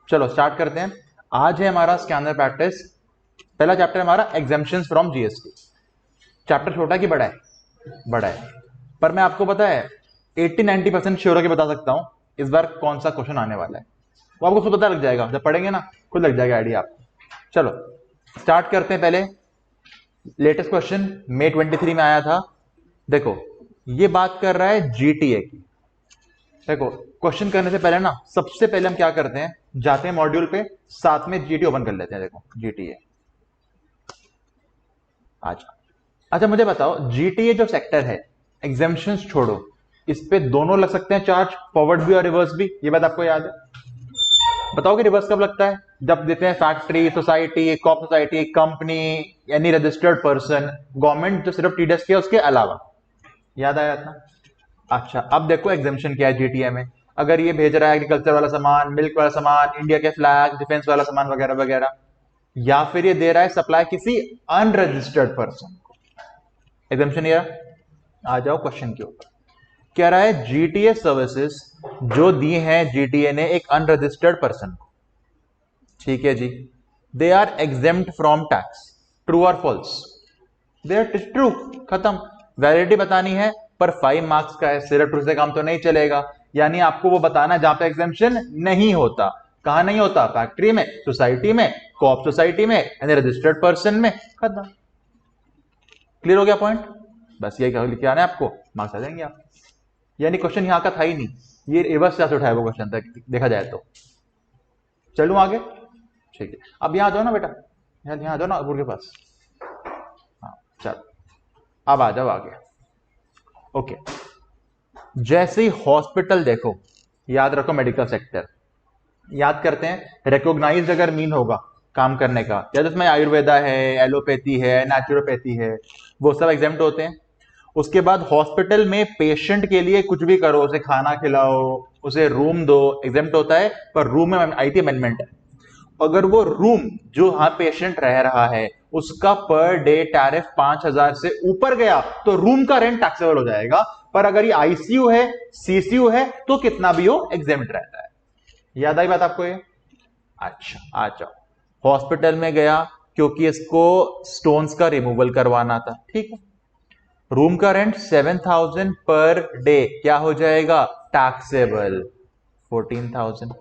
चलो स्टार्ट करते हैं। आज है हमारा स्कैनर प्रैक्टिस। पहला चैप्टर हमारा एग्जेम्पशंस फ्रॉम जीएसटी। चैप्टर छोटा कि बड़ा है? बड़ा है, पर मैं आपको पता है 80-90% श्योर होकर बता सकता हूं इस बार कौन सा क्वेश्चन आने वाला है। वो आपको खुद पता लग जाएगा, जब पढ़ेंगे ना खुद लग जाएगा आइडिया आपको। चलो स्टार्ट करते हैं। पहले लेटेस्ट क्वेश्चन मई 23 में आया था। देखो ये बात कर रहा है जीटीए की। देखो क्वेश्चन करने से पहले ना सबसे पहले हम क्या करते हैं, जाते हैं मॉड्यूल पे, साथ में जीटी ओपन कर लेते हैं। देखो जीटीए आज। अच्छा मुझे बताओ, जीटीए जो सेक्टर है, एग्जेम्पशंस छोड़ो, इस पे दोनों लग सकते हैं चार्ज, फॉरवर्ड भी और रिवर्स भी। ये बात आपको याद है? बताओ कि रिवर्स कब लगता है? जब देते हैं factory, society, co-op society, company, any registered person, government जो सिर्फ टीडीएस किया उसके अलावा। याद आया था? अच्छा अब देखो एग्जेम्पशन क्या है जीटीए में। अगर ये भेज रहा है एग्रीकल्चर वाला सामान, मिल्क वाला सामान, इंडिया के फ्लैग, डिफेंस वाला सामान वगैरह वगैरह, या फिर ये दे रहा है सप्लाई किसी अनरजिस्टर्ड पर्सन को, एग्जेम्पशन ये आ जाओ क्वेश्चन के ऊपर। कह रहा है जीटीए सर्विसेज जो दी हैं जीटीए ने एक अनरजिस्टर्ड पर्सन को, ठीक है जी, they are exempt from tax. True और फॉल्स? दे आर ट्रू, खत्म। वैलिडिटी बतानी है, पर 5 मार्क्स का है, सिर्फ ट्रू से काम तो नहीं चलेगा। यानी आपको वो बताना है जहां पे एग्जेम्पशन नहीं होता। कहां नहीं होता? फैक्ट्री में, सोसाइटी में, कॉप सोसाइटी में, यानी रजिस्टर्ड पर्सन में, खत्म। क्लियर हो गया पॉइंट? बस ये लिख के आना है आपको, मार्क्स आ जाएंगे आप। यानी क्वेश्चन यहां का था ही नहीं, ये रिवर्स से उठाया वो क्वेश्चन था देखा जाए तो। चलूं आगे? ठीक है, अब यहां आ जाओ ना बेटा, यहां आ जाओ ना अबूर के पास। हाँ चलो अब आ जाओ आगे। ओके, जैसे ही हॉस्पिटल देखो, याद रखो मेडिकल सेक्टर, याद करते हैं रिकॉग्नाइज्ड अगर मीन होगा काम करने का, या जिसमें आयुर्वेदा है, एलोपैथी है, नेचुरोपैथी है, वो सब एग्जेम्प्ट होते हैं। उसके बाद हॉस्पिटल में पेशेंट के लिए कुछ भी करो, उसे खाना खिलाओ, उसे रूम दो, एग्जेम्प्ट होता है। पर रूम में आईटी अमेंडमेंट है। अगर वो रूम जो हाँ पेशेंट रह रहा है उसका पर डे टैरिफ 5,000 से ऊपर गया तो रूम का रेंट टैक्सेबल हो जाएगा। पर अगर ये आईसीयू है, सीसीयू है, तो कितना भी हो एग्जेम्प्ट रहता है। याद आई बात आपको ये? अच्छा आ जाओ। हॉस्पिटल में गया क्योंकि इसको स्टोन्स का रिमूवल करवाना था, ठीक है। रूम का रेंट 7,000 पर डे क्या हो जाएगा? टैक्सेबल 14,000।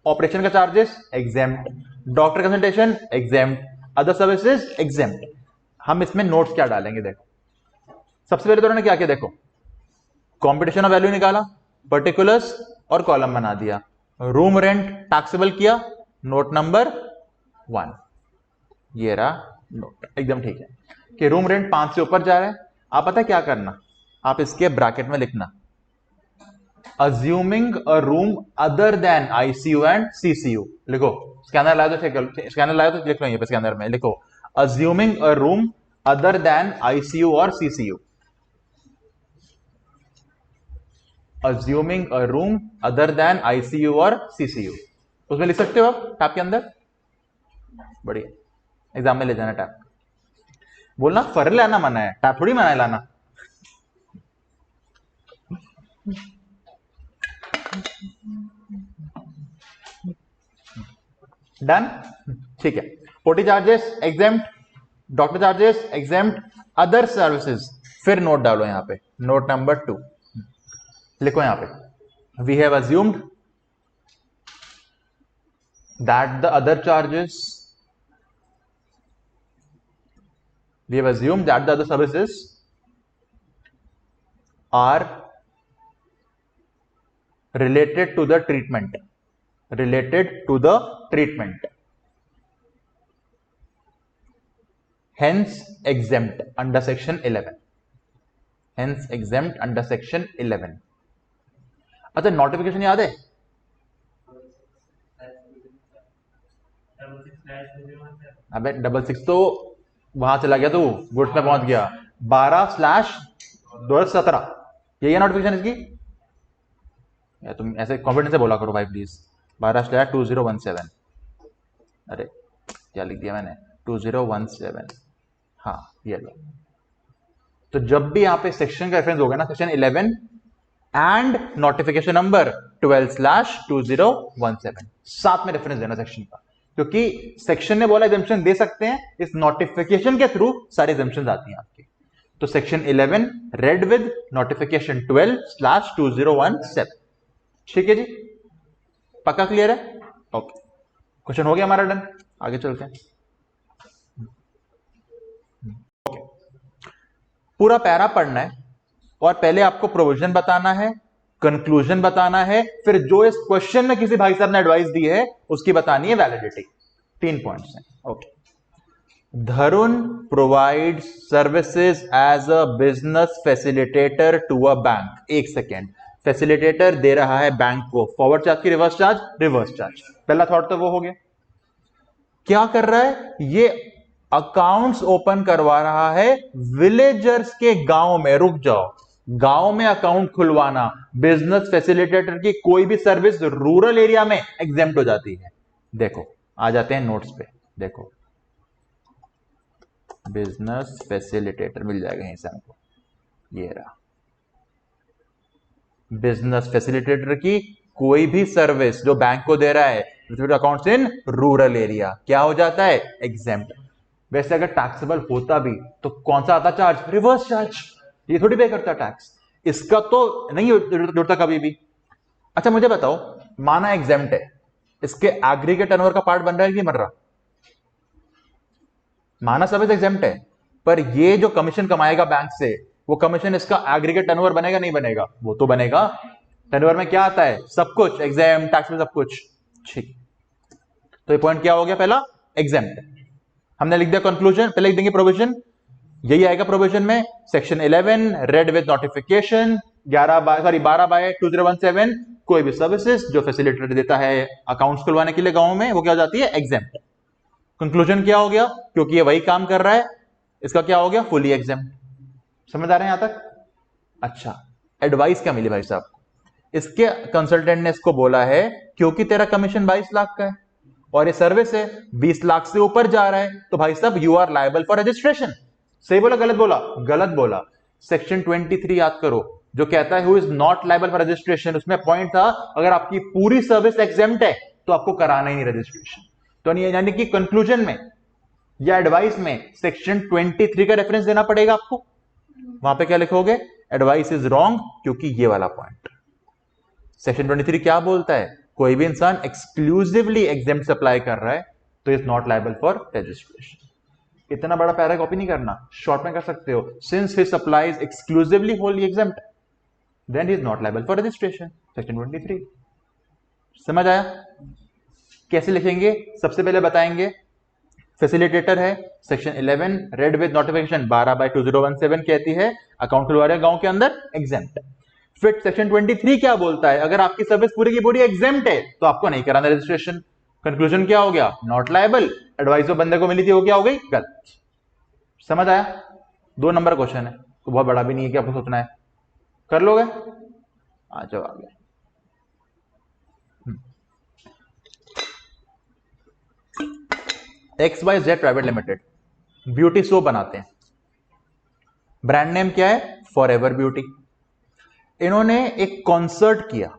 ऑपरेशन का charges exempt, doctor consultation exempt, other services exempt. हम इसमें नोट्स क्या डालेंगे देखो। सबसे पहले तो उन्होंने क्या किया देखो, कॉम्पिटिशन ऑफ वैल्यू निकाला, पर्टिकुलर्स और कॉलम बना दिया, रूम रेंट टैक्सेबल किया, नोट नंबर 1। ये रहा नोट, एकदम ठीक है कि रूम रेंट 5 से ऊपर जा रहा है। आप पता है क्या करना, आप इसके ब्रैकेट में लिखना assuming a room other than ICU and CCU। लिखो, स्कैनर लाए तो स्कैनर लाए तो लिख लो, ये पे स्कैनर में लिखो assuming a room other than ICU और CCU। assuming a room other than ICU और CCU, उसमें लिख सकते हो आप टैब के अंदर। बढ़िया, एग्जाम में ले जाना टैब। बोलना फर लाना मना है, टैब थोड़ी मना है लाना। डन, ठीक है। OT charges exempt, doctor charges exempt, other services फिर नोट डालो यहां पे, नोट नंबर 2 लिखो यहां पे। We have assumed that the other charges, we have assumed that the other services are related to the treatment, related to the treatment, hence exempt under section 11, hence exempt under section 11। अच्छा notification याद है? अबे 66 तो वहां चला गया, तू goods में पहुंच गया। 12/2017 यही है नोटिफिकेशन इसकी। या तुम ऐसे कॉन्फिडेंस से बोला करो भाई प्लीज। 12/2017, अरे क्या लिख दिया मैंने, 2017। हाँ ये लो। तो जब भी यहाँ पे सेक्शन का रेफरेंस होगा ना, सेक्शन 11 एंड नोटिफिकेशन नंबर 12/2017। साथ में रेफरेंस देना सेक्शन का, क्योंकि सेक्शन ने बोला एग्जाम्पशन दे सकते हैं, इस नोटिफिकेशन के थ्रू सारे एग्जाम्पशन आती हैं आपकी। तो सेक्शन 11 रेड विद नोटिफिकेशन 12/2017। ठीक है जी, पक्का क्लियर है? ओके, क्वेश्चन हो गया हमारा डन, आगे चलते हैं। ओके, पूरा पैरा पढ़ना है और पहले आपको प्रोविजन बताना है, कंक्लूजन बताना है, फिर जो इस क्वेश्चन में किसी भाई साहब ने एडवाइस दी है उसकी बतानी है वैलिडिटी। 3 पॉइंट्स हैं। Okay, Dharun provide services as a business facilitator to a bank. एक सेकेंड, फैसिलिटेटर दे रहा है बैंक को फॉरवर्ड चार्ज की रिवर्स चार्ज, रिवर्स चार्ज। पहला थॉट तो वो हो गया। क्या कर रहा है ये? अकाउंट्स ओपन करवा रहा है विलेजर्स के गांव में। रुक जाओ, गांव में अकाउंट खुलवाना बिजनेस फैसिलिटेटर की कोई भी सर्विस रूरल एरिया में एग्जेम्प्ट हो जाती है। देखो, आ जाते हैं नोट्स पे, देखो बिजनेस फैसिलिटेटर मिल जाएगा यहीं से हमको, ये रहा। बिजनेस फैसिलिटेटर की कोई भी सर्विस जो बैंक को दे रहा है अकाउंट्स इन रूरल एरिया क्या हो जाता है? एग्जेम्प्ट। वैसे अगर टैक्सेबल होता भी तो कौन सा आता चार्ज? Reverse charge. ये थोड़ी पे करता टैक्स, इसका तो नहीं जुड़ता कभी भी। अच्छा मुझे बताओ, माना एग्जेम्प्ट है, इसके एग्रीगेट टर्नओवर का पार्ट बन रहा है कि मर रहा? माना सर्विस एग्जेम्प्ट है, पर ये जो कमीशन कमाएगा बैंक से, वो कमीशन इसका एग्रीगेट टर्नओवर बनेगा नहीं बनेगा? वो तो बनेगा। टर्नओवर में क्या आता है? सब कुछ, एग्जाम टैक्स में सब कुछ। ठीक, तो ये पॉइंट क्या हो गया? पहला एग्जेम्प्ट। हमने लिख दिया कंक्लूजन, पहले लिख देंगे प्रोविजन, यही आएगा प्रोविजन में। सेक्शन 11 रेड विद नोटिफिकेशन 12/2017, कोई भी सर्विसेज जो फैसिलिटेटर देता है अकाउंट्स खुलवाने के लिए गांव में, वो क्या हो जाती है? एग्जेम्प्ट। कंक्लूजन क्या हो गया? क्योंकि ये वही काम कर रहा है, इसका क्या हो गया? Fully exempt. समझ आ रहे हैं यहां तक? अच्छा, एडवाइस क्या मिली भाई साहब? इसके कंसल्टेंट ने इसको बोला है क्योंकि तेरा कमीशन 22 लाख का है और ये सर्विस है 20 लाख से ऊपर जा रहा है, तो भाई साहब you are liable for registration. सही बोला गलत बोला? गलत बोला। सेक्शन 23 याद करो, जो कहता है who is not liable for registration, उसमें पॉइंट था अगर आपकी पूरी सर्विस एग्जेम्प्ट है तो आपको कराना ही नहीं रजिस्ट्रेशन। तो यानी कि कंक्लूजन में या एडवाइस में सेक्शन 23 का रेफरेंस देना पड़ेगा आपको। वहां पे क्या लिखोगे? एडवाइस इज रॉन्ग, क्योंकि ये वाला पॉइंट। सेक्शन 23 क्या बोलता है? कोई भी इंसान एक्सक्लूसिवली एग्जेम्प्ट अप्लाई कर रहा है तो is not liable for registration. इतना बड़ा पैरा कॉपी नहीं करना, शॉर्ट में कर सकते हो। Since he supplies exclusively wholly exempt then he is not liable for registration. Section 23 समझ आया? कैसे लिखेंगे? सबसे पहले बताएंगे फैसिलिटेटर है, सेक्शन 11 रेड विद नोटिफिकेशन 12/2017 कहती है अकाउंट खुलवा रहे गांव के अंदर, एग्जेम्प्ट। फिर सेक्शन 23 क्या बोलता है? अगर आपकी सर्विस पूरी की पूरी एग्जेम्प्ट है तो आपको नहीं कराना रजिस्ट्रेशन। कंक्लूजन क्या हो गया? Not liable. एडवाइस जो बंदे को मिली थी वो क्या हो गई? गलत। समझ आया? 2 नंबर क्वेश्चन है, तो बहुत बड़ा भी नहीं है कि आपको सोचना है, कर लोगे? आ जाओ आगे। XYZ private limited beauty soap बनाते हैं, ब्रांड नेम क्या है? Forever beauty. इन्होंने एक कॉन्सर्ट किया,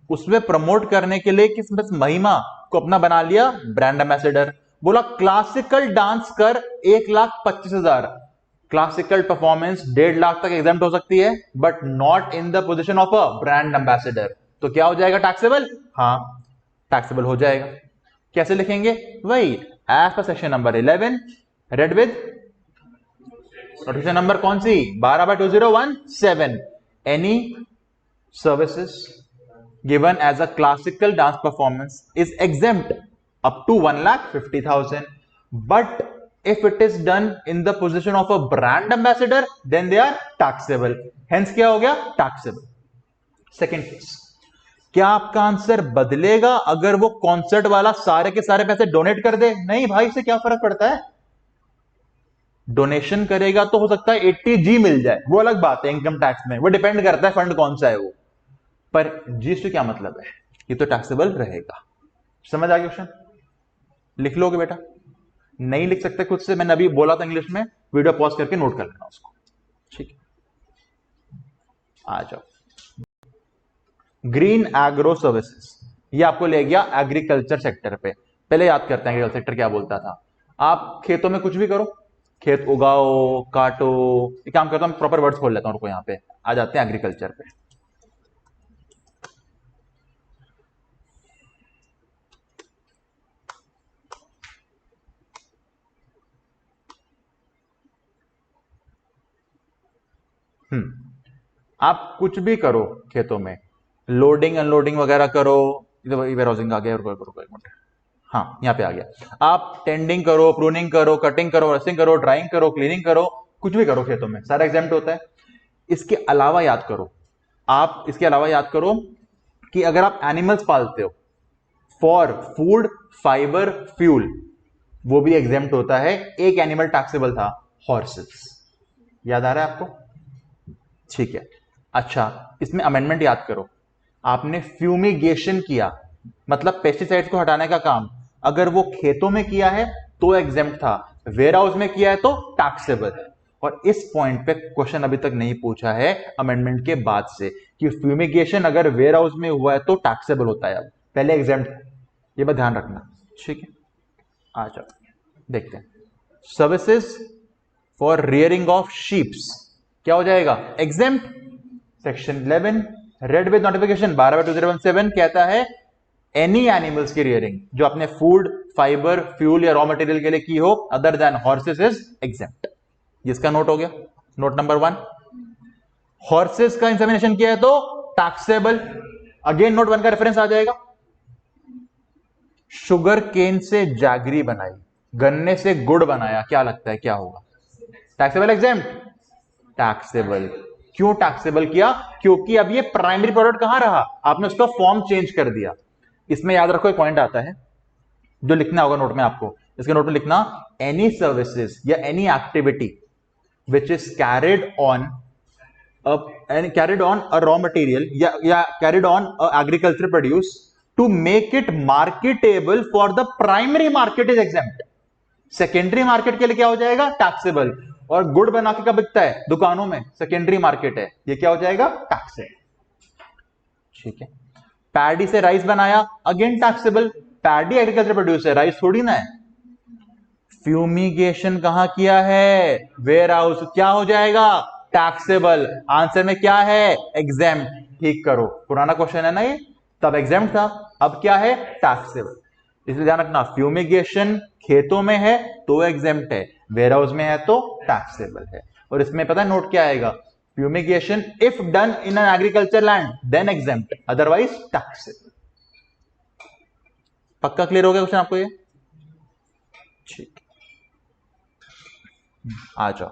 उसमें प्रमोट करने के लिए किस महिमा को अपना बना लिया ब्रांड एम्बेसडर। बोला क्लासिकल डांस कर 1,25,000। क्लासिकल परफॉर्मेंस 1.5 लाख तक एग्जाम्प्ट हो सकती है, but not in the position of a brand ambassador. तो क्या हो जाएगा? टैक्सेबल। हाँ, टैक्सेबल हो जाएगा। कैसे लिखेंगे? वही as per section number 11 read with notification number कौन सी? 12/2017। Any services given as a classical dance performance is exempt up to 1,50,000, but if it is done in the position of a brand ambassador then they are taxable, hence क्या हो गया? taxable। Second case, क्या आपका answer बदलेगा अगर वो concert वाला सारे के सारे पैसे डोनेट कर दे? नहीं भाई, से क्या फर्क पड़ता है? डोनेशन करेगा तो हो सकता है 80G मिल जाए, वो अलग बात है इनकम टैक्स में, वो डिपेंड करता है फंड कौन सा है वो, पर जी से क्या मतलब है? ये तो टैक्सेबल रहेगा। समझ आ गया क्वेश्चन? लिख लोगे बेटा? नहीं लिख सकते खुद से, मैंने अभी बोला था इंग्लिश में, वीडियो पॉज करके नोट कर लेना उसको। ठीक है, आ जाओ। ग्रीन एग्रो सर्विसेज, ये आपको ले गया एग्रीकल्चर सेक्टर पे। पहले याद करते हैं एग्रीकल्चर सेक्टर क्या बोलता था। आप खेतों में कुछ भी करो, खेत उगाओ, काटो, ये काम करता हूं, प्रॉपर वर्ड्स खोल लेता हूं, रुको यहां पे आ जाते हैं एग्रीकल्चर पे। आप कुछ भी करो खेतों में, लोडिंग अनलोडिंग वगैरह करो, वेयर हाउसिंग आ गया, रुको रुको एक मिनट, हाँ यहां पे आ गया। आप टेंडिंग करो, प्रूनिंग करो, कटिंग करो, रसिंग करो, ड्राइंग करो, क्लीनिंग करो, कुछ भी करो खेतों में, सारा एग्जाम्प्ट होता है। इसके अलावा याद करो, आप इसके अलावा याद करो कि अगर आप एनिमल्स पालते हो फॉर फूड, फाइबर, फ्यूल, वो भी एग्जाम्प्ट होता है। एक एनिमल टैक्सेबल था, हॉर्सेस। याद आ रहा है आपको? ठीक है। अच्छा, इसमें अमेंडमेंट याद करो, आपने फ्यूमिगेशन किया, मतलब पेस्टिसाइड्स को हटाने का काम, अगर वो खेतों में किया है तो एग्जेम्प्ट था, वेयर हाउस में किया है तो टैक्सेबल है। और इस पॉइंट पे क्वेश्चन अभी तक नहीं पूछा है अमेंडमेंट के बाद से कि फ्यूमिगेशन अगर वेयर हाउस में हुआ है तो टैक्सेबल होता है, अब पहले एग्जेम्प्ट, ये बात ध्यान रखना। ठीक है, आ जाओ देखते हैं। Services for rearing of sheeps क्या हो जाएगा? Exempt. Section 11 read with notification 12/2017 कहता है एनी एनिमल्स की रियरिंग जो आपने फूड, फाइबर, फ्यूल या रॉ मटेरियल के लिए की हो other than horses is exempt. इसका नोट हो गया, नोट नंबर 1। हॉर्सेस का इंसेमिनेशन किया है तो टैक्सेबल, अगेन नोट 1 का रेफरेंस आ जाएगा। शुगर केन से जैगरी बनाई, गन्ने से गुड़ बनाया, क्या लगता है क्या होगा? Taxable, exempt? टैक्सेबल। क्यों टैक्सेबल किया? क्योंकि अब ये प्राइमरी प्रोडक्ट कहां रहा, आपने उसका फॉर्म चेंज कर दिया। इसमें याद रखो एक पॉइंट आता है जो लिखना होगा नोट में आपको, इसके नोट में लिखना, एनी सर्विसेज या any activity which is carried on a raw material या carried on agriculture produce to make it marketable for the primary market is exempt. Secondary market के लिए क्या हो जाएगा? टैक्सेबल। और गुड़ बना के कब बिकता है? दुकानों में, सेकेंडरी मार्केट है, ये क्या हो जाएगा? टैक्सेबल। ठीक है। पैडी से राइस बनाया, again taxable, paddy agriculture produce है, राइस थोड़ी ना है। फ्यूमिगेशन कहां किया है? वेयर हाउस, क्या हो जाएगा? टैक्सेबल। आंसर में क्या है? एग्जेम्प्ट। ठीक करो, पुराना क्वेश्चन है ना ये, तब एग्जेम्प्ट था, अब क्या है? टैक्सेबल। इसलिए ध्यान रखना, फ्यूमिगेशन खेतों में है तो एग्जेम्प्ट है, वेयर हाउस में है तो टैक्सेबल है। और इसमें पता है नोट क्या आएगा? Fumigation if done in an agriculture land then exempt, otherwise taxable. पक्का क्लियर हो गया क्वेश्चन आपको ये? ठीक, आ जाओ।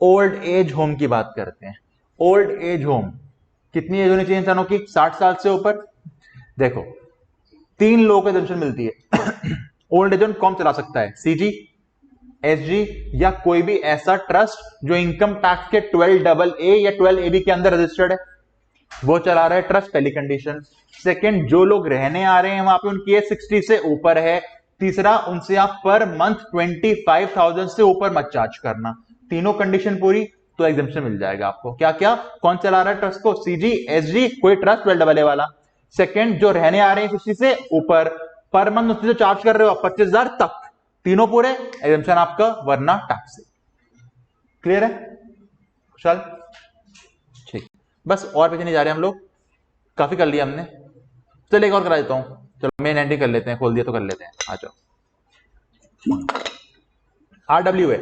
ओल्ड एज होम की बात करते हैं। ओल्ड एज होम, कितनी एज होनी चाहिए इंसानों की? 60 साल से ऊपर। देखो, 3 लोगों को एग्जेम्पशन मिलती है। ओल्ड एज होम कौन चला सकता है? सीजी, एसजी या कोई भी ऐसा ट्रस्ट जो इनकम टैक्स के 12AA या 12AB के अंदर रजिस्टर्ड है, वो चला रहा है ट्रस्ट, पहली कंडीशन। सेकंड, जो लोग रहने आ रहे हैं वहां पे उनकी एज 60 से ऊपर है। तीसरा, उनसे आप पर मंथ 25,000 से ऊपर मत चार्ज करना। तीनों कंडीशन पूरी तो एग्जेम्पशन मिल जाएगा आपको। क्या क्या, कौन चला रहा है ट्रस्ट को? सीजी, एसजी, कोई ट्रस्ट 12AA वाला। सेकंड, जो रहने आ रहे हैं 60 से ऊपर, पर मंथ उससे जो चार्ज कर रहे हो 25,000 तक, तीनों पूरे, एग्जेम्पशन आपका, वरना टैक्स। क्लियर है? चल ठीक, बस और पीछे नहीं जा रहे हम लोग, काफी कर लिया हमने। चल एक और करा देता हूं, चलो मेन एंट्री कर लेते हैं, खोल दिया तो कर लेते हैं, आ जाओ। RWA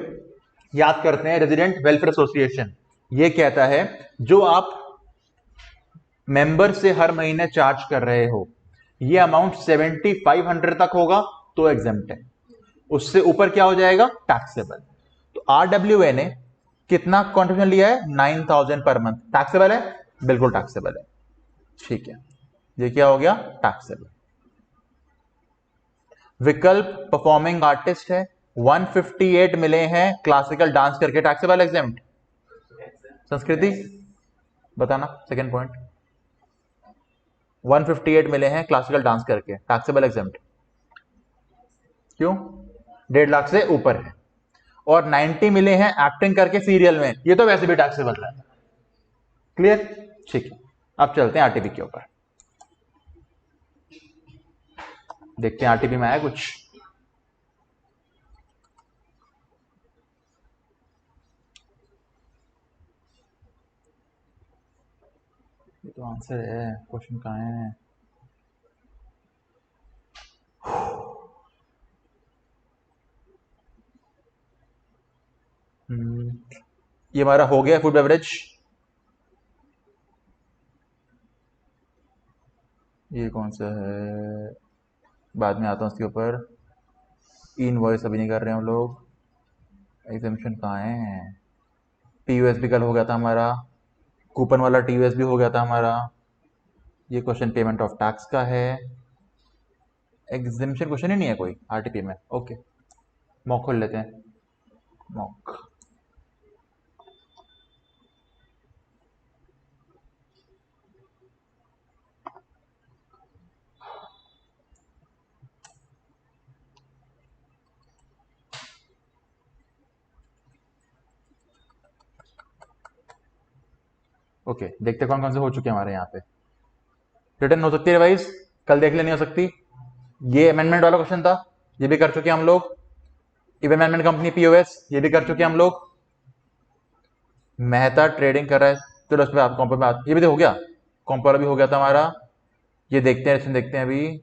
याद करते हैं, रेजिडेंट वेलफेयर एसोसिएशन। ये कहता है जो आप मेंबर से हर महीने चार्ज कर रहे हो, ये अमाउंट 7,500 तक होगा तो एग्जेम्प्ट है, उससे ऊपर क्या हो जाएगा? टैक्सेबल। तो RWA ने कितना कॉन्ट्रीब्यूशन लिया है? 9,000 पर मंथ, टैक्सेबल है? बिल्कुल टैक्सेबल है। ठीक है, ये क्या हो गया? टैक्सेबल। विकल्प परफॉर्मिंग आर्टिस्ट है, 158 मिले हैं क्लासिकल डांस करके, टैक्सेबल, एग्जेम्प्ट? संस्कृति बताना, सेकंड पॉइंट। 158 मिले हैं क्लासिकल डांस करके, टैक्सेबल, एग्जेम्प्ट? क्यों? 1.5 लाख से ऊपर है। और 90 मिले हैं एक्टिंग करके सीरियल में, ये तो वैसे भी टैक्सेबल है। क्लियर? ठीक है, अब चलते हैं आरटीवी के ऊपर। देखते हैं आरटीपी में आया कुछ। ये तो आंसर है, क्वेश्चन कहाँ है? ये हमारा हो गया फूड बेवरेज। ये कौन सा है? बाद में आता हूँ उसके ऊपर। इनवॉइस अभी नहीं कर रहे हैं हम लोग। एग्जामिशन कहाँ है? टीयूएस भी कल हो गया था हमारा, कूपन वाला टीयूएस भी हो गया था हमारा। ये क्वेश्चन पेमेंट ऑफ टैक्स का है। एग्जामिशन क्वेश्चन ही नहीं है कोई आरटीपी में। ओके, मॉक खोल लेते हैं। मॉक ओके, देखते कौन कौन से हो चुके हैं हमारे यहाँ पे। रिटर्न हो सकती है रिवाइज, कल देख लेनी हो सकती। ये अमेंडमेंट वाला क्वेश्चन था, ये भी कर चुके हम लोग। इव अमेंडमेंट कंपनी पीओएस, ये भी कर चुके हम लोग। मेहता ट्रेडिंग कर रहा है, चलो उस पर आप कॉम्पो में ये भी तो हो गया, कॉम्पो वाला भी हो गया था हमारा। ये देखते हैं, देखते हैं अभी।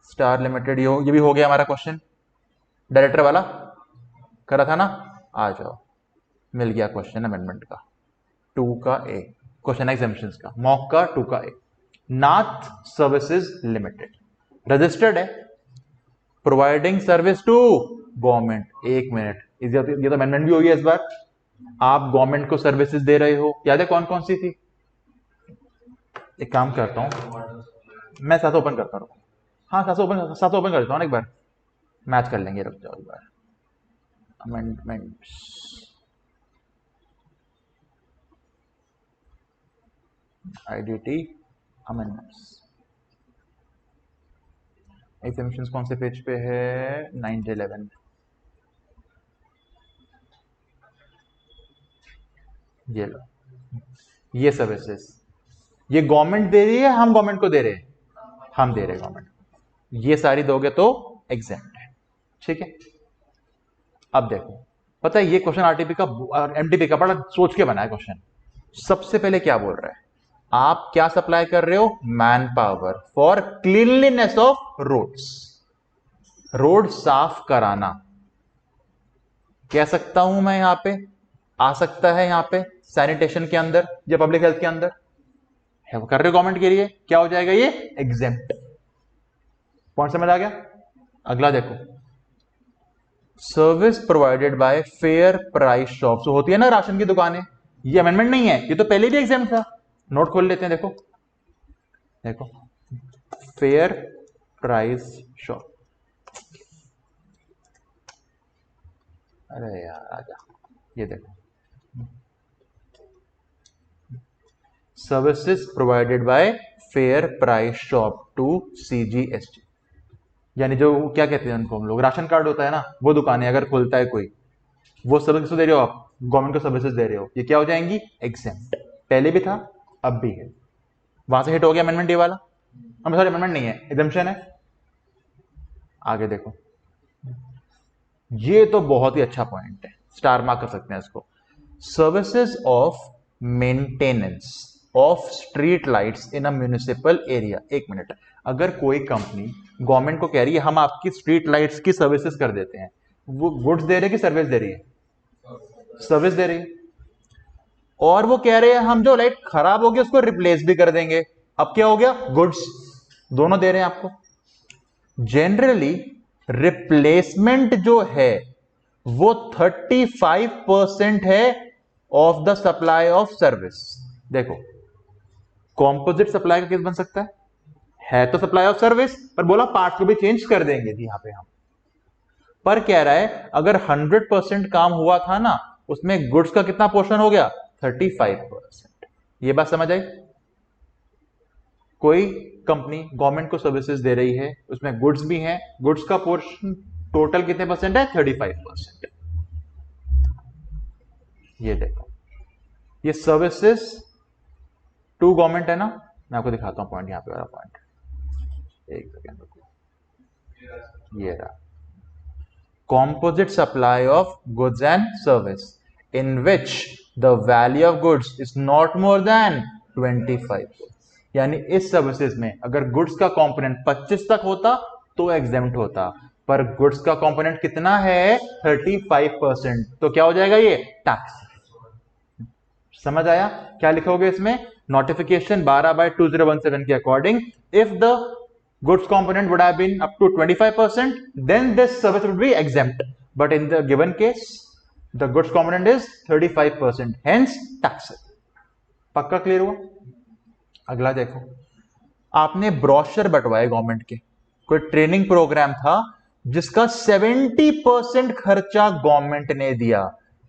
स्टार लिमिटेड, ये भी हो गया हमारा क्वेश्चन। डायरेक्टर वाला करा था ना, आ जाओ, मिल गया क्वेश्चन अमेंडमेंट का 2 का ए, क्वेश्चन एग्जामिशंस का मॉक का 2 का ए। नाथ सर्विसेज लिमिटेड रजिस्टर्ड है, प्रोवाइडिंग सर्विस टू गवर्नमेंट। एक मिनट, ये तो अमेंडमेंट भी हुई है इस बार। आप गवर्नमेंट को सर्विसेज दे रहे हो, याद है कौन कौन सी थी? एक काम करता हूं, मैं साथ ओपन करता हूं। हाँ, साथ ओपन करता हूँ एक बार, मैच कर लेंगे, रुक जाओ एक बार। अमेंडमेंट्स, आईडीटी अमेंडमेंट्स, एग्जामिशंस कौन से पेज पे है? 9-11। ये लो, ये सर्विसेज, ये गवर्नमेंट दे रही है, हम गवर्नमेंट को दे रहे हैं, हम दे रहे हैं गवर्नमेंट। ये सारी दोगे तो एग्जेम्प्ट है, ठीक है। अब देखो, पता है ये क्वेश्चन आरटीपी का एमटीपी का बड़ा सोच के बना है क्वेश्चन। सबसे पहले क्या बोल रहा है? आप क्या सप्लाई कर रहे हो? Man power for cleanliness of roads, road साफ कराना। कह सकता हूं मैं यहां पे, आ सकता है यहां पे सैनिटेशन के अंदर या पब्लिक हेल्थ के अंदर है, वो कर रहे हो गवर्नमेंट के लिए, क्या हो जाएगा ये? एग्जेम्प्ट। पॉइंट समझ आ गया? अगला देखो, service provided by fair price shops, होती है ना राशन की दुकानें। ये अमेंडमेंट नहीं है, ये तो पहले भी एग्जाम था। नोट खोल लेते हैं, देखो देखो, फेयर प्राइस शॉप। अरे यार आजा, ये देखो, services provided by fair price shop to CGST, यानी जो क्या कहते हैं उनको हम लोग, राशन कार्ड होता है ना, वो दुकानें अगर खोलता है कोई, वो सर्विस दे रहे हो आप, गवर्नमेंट को सर्विसेज दे रहे हो, ये क्या हो जाएंगी? एग्जेम्प्ट। पहले भी था, अब भी है। वहां से हिट हो गया अमेंडमेंट ये वाला। हम सॉरी, अमेंडमेंट नहीं है, एग्जम्पशन है। आगे देखो, ये तो बहुत ही अच्छा पॉइंट है, स्टार मार्क कर सकते हैं इसको। Services of maintenance of street lights in a municipal area. एक मिनट, अगर कोई कंपनी गवर्नमेंट को कह रही है हम आपकी स्ट्रीट लाइट्स की सर्विसेज कर देते हैं, वो गुड्स दे रहे कि सर्विस दे रही है? सर्विस दे रही है। और वो कह रहे हैं हम जो लाइट खराब हो गई उसको रिप्लेस भी कर देंगे। अब क्या हो गया? गुड्स, दोनों दे रहे हैं आपको। जनरली रिप्लेसमेंट जो है वो 35% है of the supply of service. देखो, कॉम्पोजिट सप्लाई का केस बन सकता है तो सप्लाई ऑफ सर्विस, पर बोला पार्ट को भी चेंज कर देंगे जी यहां पे हम। पर कह रहा है अगर 100% काम हुआ था ना, उसमें गुड्स का कितना पोर्शन हो गया? 35%। ये बात समझ आई? कोई कंपनी गवर्नमेंट को सर्विसेज दे रही है, उसमें गुड्स भी हैं, गुड्स का पोर्शन टोटल कितने परसेंट है? 35%। ये देखो, ये सर्विसेज टू गवर्नमेंट है ना। मैं आपको दिखाता हूं पॉइंट, यहां पे वाला पॉइंट, एक सेकेंड रुको। ये रहा, composite supply of goods and service in which the value of goods is not more than 25। यानी इस सर्विसेज में अगर गुड्स का कंपोनेंट 25 तक होता तो एग्जेम्प्ट होता, पर गुड्स का कंपोनेंट कितना है 35%, तो क्या हो जाएगा ये टैक्स। समझ आया क्या लिखोगे इसमें? नोटिफिकेशन 12/2017 के according if the goods component would have been up to 25%, then this service would be exempt, but in the given case the goods component is 35%, hence tax। पक्का क्लियर हुआ? अगला देखो, आपने ब्रोशर बंटवाए गवर्नमेंट के, कोई training programme था जिसका 70% खर्चा गवर्नमेंट ने दिया।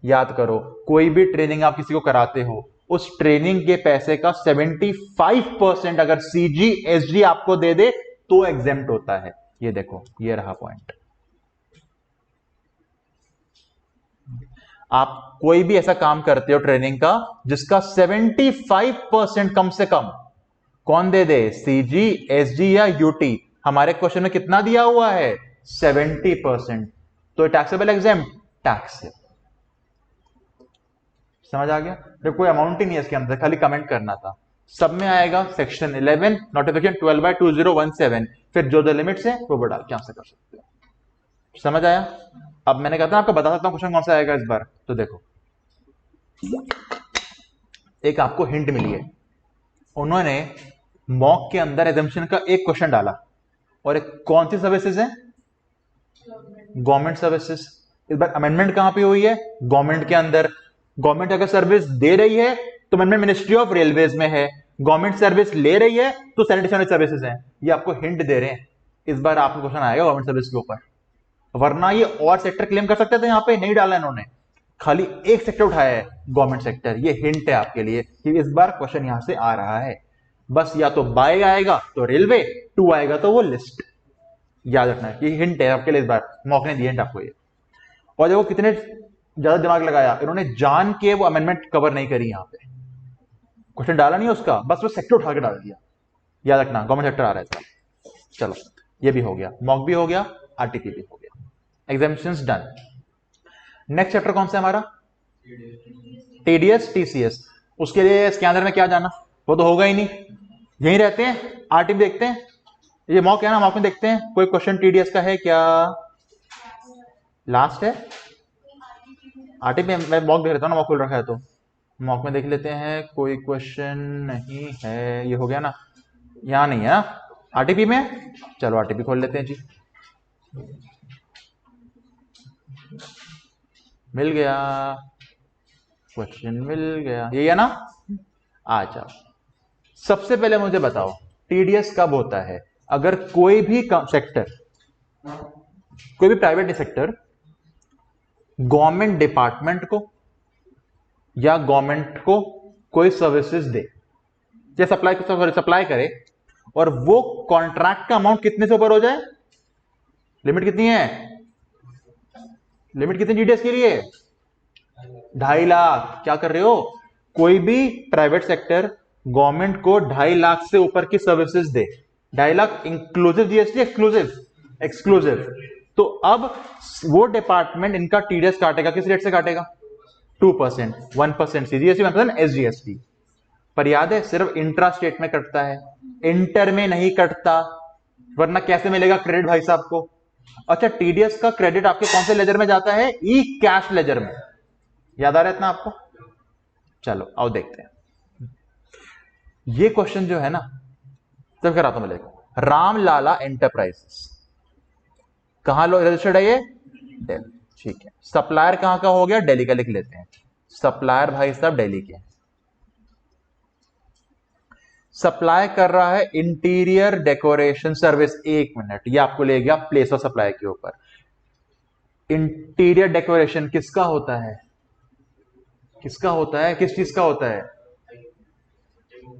याद करो, कोई भी ट्रेनिंग आप किसी को कराते हो, उस ट्रेनिंग के पैसे का 75% अगर सीजी एसजी आपको दे दे तो एग्जेम्प्ट होता है। ये देखो, ये रहा पॉइंट। आप कोई भी ऐसा काम करते हो ट्रेनिंग का जिसका 75% कम से कम कौन दे दे? सीजी, एसजी या यूटी। हमारे क्वेश्चन में कितना दिया हुआ है? 70%, तो टैक्सेबल एग्जेम्प्ट टैक्स। समझ आ गया? देखो कोई अमाउंट ही नहीं है इसके अंदर, खाली कमेंट करना था। सब में आएगा सेक्शन 11 नोटिफिकेशन 12/2017, फिर जो लिमिट्स है वो बढ़ा के आंसर कर सकते हो। समझ आया? अब मैंने कहा था आपको बता सकता हूं क्वेश्चन कौन सा आएगा इस बार, तो देखो एक आपको हिंट मिली है, उन्होंने मॉक के अंदर एजम्पशन का एक क्वेश्चन डाला, और एक कौन सी सर्विसेज है? Government services. इस बार अमेंडमेंट कहां पे हुई है? गवर्नमेंट के अंदर। गवर्नमेंट अगर सर्विस दे रही है तो अमेंडमेंट मिनिस्ट्री ऑफ रेलवेज में है, गवर्नमेंट सर्विस ले रही है तो सैनिटेशन सर्विसेज है। ये आपको हिंट दे रहे हैं, इस बार आपको क्वेश्चन आएगा गवर्नमेंट सर्विस के ऊपर, वरना ये और सेक्टर क्लेम कर सकते थे, यहां पे नहीं डाला इन्होंने, खाली एक सेक्टर उठाया है गवर्नमेंट सेक्टर। ये हिंट है आपके लिए कि इस बार क्वेश्चन यहां से आ रहा है। बस या तो बाय आएगा तो रेलवे, टू आएगा तो वो लिस्ट। याद रखना है, ये हिंट है आपके लिए, इस बार मौके ने दिए हिंट आपको ये। और देखो कितने ज्यादा दिमाग लगाया इन्होंने, जान के वो अमेंडमेंट कवर नहीं करी, यहां पे क्वेश्चन डाला नहीं उसका, बस वो सेक्टर उठा के डाल दिया। याद रखना गवर्नमेंट सेक्टर आ रहा है इसका। चलो ये भी हो गया, मॉक भी हो गया, आरटीपी भी हो गया, एग्जामिनेशंस डन। नेक्स्ट चैप्टर कौन सा है हमारा? TDS TCS. उसके लिए इसके अंदर में क्या जाना, वो तो होगा ही नहीं, यहीं रहते हैं, आरटीपी देखते हैं। ये मॉक है ना, मॉक में देखते हैं कोई क्वेश्चन टीडीएस का है क्या? लास्ट है आरटीपी में, मैं मॉक देख लेता हूँ ना, मॉक खुल रखा है तो मॉक में देख लेते हैं। कोई क्वेश्चन नहीं है, ये हो गया ना, यहां नहीं है ना आरटीपी में। चलो आरटीपी खोल लेते हैं जी, मिल गया क्वेश्चन, मिल गया, ये है ना। आ जाओ, सबसे पहले मुझे बताओ टीडीएस कब होता है? अगर कोई भी सेक्टर, कोई भी प्राइवेट सेक्टर गवर्नमेंट डिपार्टमेंट को या गवर्नमेंट को कोई सर्विसेज दे, या सप्लाई करे, और वो कॉन्ट्रैक्ट का अमाउंट कितने से ऊपर हो जाए? लिमिट कितनी है? लिमिट कितनी टीडीएस के लिए? 2.5 लाख। क्या कर रहे हो? कोई भी प्राइवेट सेक्टर गवर्नमेंट को 2.5 लाख से ऊपर की सर्विसेज दे, 2.5 lakh inclusive GST, exclusive? Exclusive. तो अब वो डिपार्टमेंट इनका टीडीएस काटेगा, किस रेट से काटेगा? 2%, 1% सीजीएसटी, 1% एसजीएसटी। पर याद है सिर्फ इंट्रा स्टेट में कटता है, इंटर में नहीं कटता, वरना कैसे मिलेगा क्रेडिट भाई साहब को? अच्छा, टीडीएस का क्रेडिट आपके कौन से लेजर में जाता है? ई कैश लेजर में। याद आ रहा है इतना आपको? चलो आओ देखते हैं। ये क्वेश्चन जो है ना, तब कराता हूं, देखो रामलाला एंटरप्राइजेस कहां रजिस्टर्ड है? ये दिल्ली। ठीक है, सप्लायर कहां का हो गया? दिल्ली का लिख लेते हैं। सप्लायर भाई साहब दिल्ली के, सप्लाई कर रहा है इंटीरियर डेकोरेशन सर्विस। 1 मिनट, ये आपको ले गया प्लेस ऑफ सप्लाई के ऊपर। इंटीरियर डेकोरेशन किसका होता है? किसका होता है? किस चीज का होता है?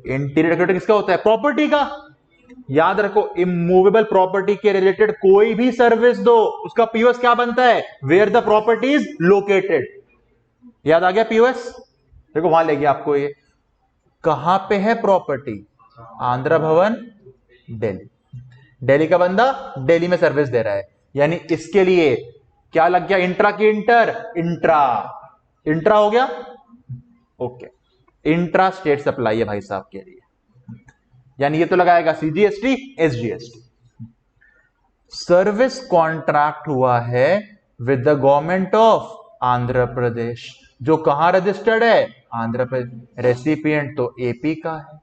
इंटीरियर डेकोरेशन किसका होता है? प्रॉपर्टी का। याद रखो, इमूवेबल प्रॉपर्टी के रिलेटेड कोई भी सर्विस दो, उसका पीओएस क्या बनता है? Where the property is located. याद आ गया पीओएस? देखो वहां ले गया आपको। ये कहां पे है प्रॉपर्टी? आंध्र भवन दिल्ली। दिल्ली का बंदा दिल्ली में सर्विस दे रहा है, यानी इसके लिए क्या लग गया, इंट्रा की इंटर, इंट्रा, इंट्रा हो गया, ओके, इंट्रा स्टेट सप्लाई है भाई साहब के लिए, यानी ये तो लगाएगा सीजीएसटी एसजीएसटी। सर्विस कॉन्ट्रैक्ट हुआ है with the government of Andhra Pradesh, जो कहां रजिस्टर्ड है, आंध्र प्रदेश, रेसिपिएंट तो एपी का है।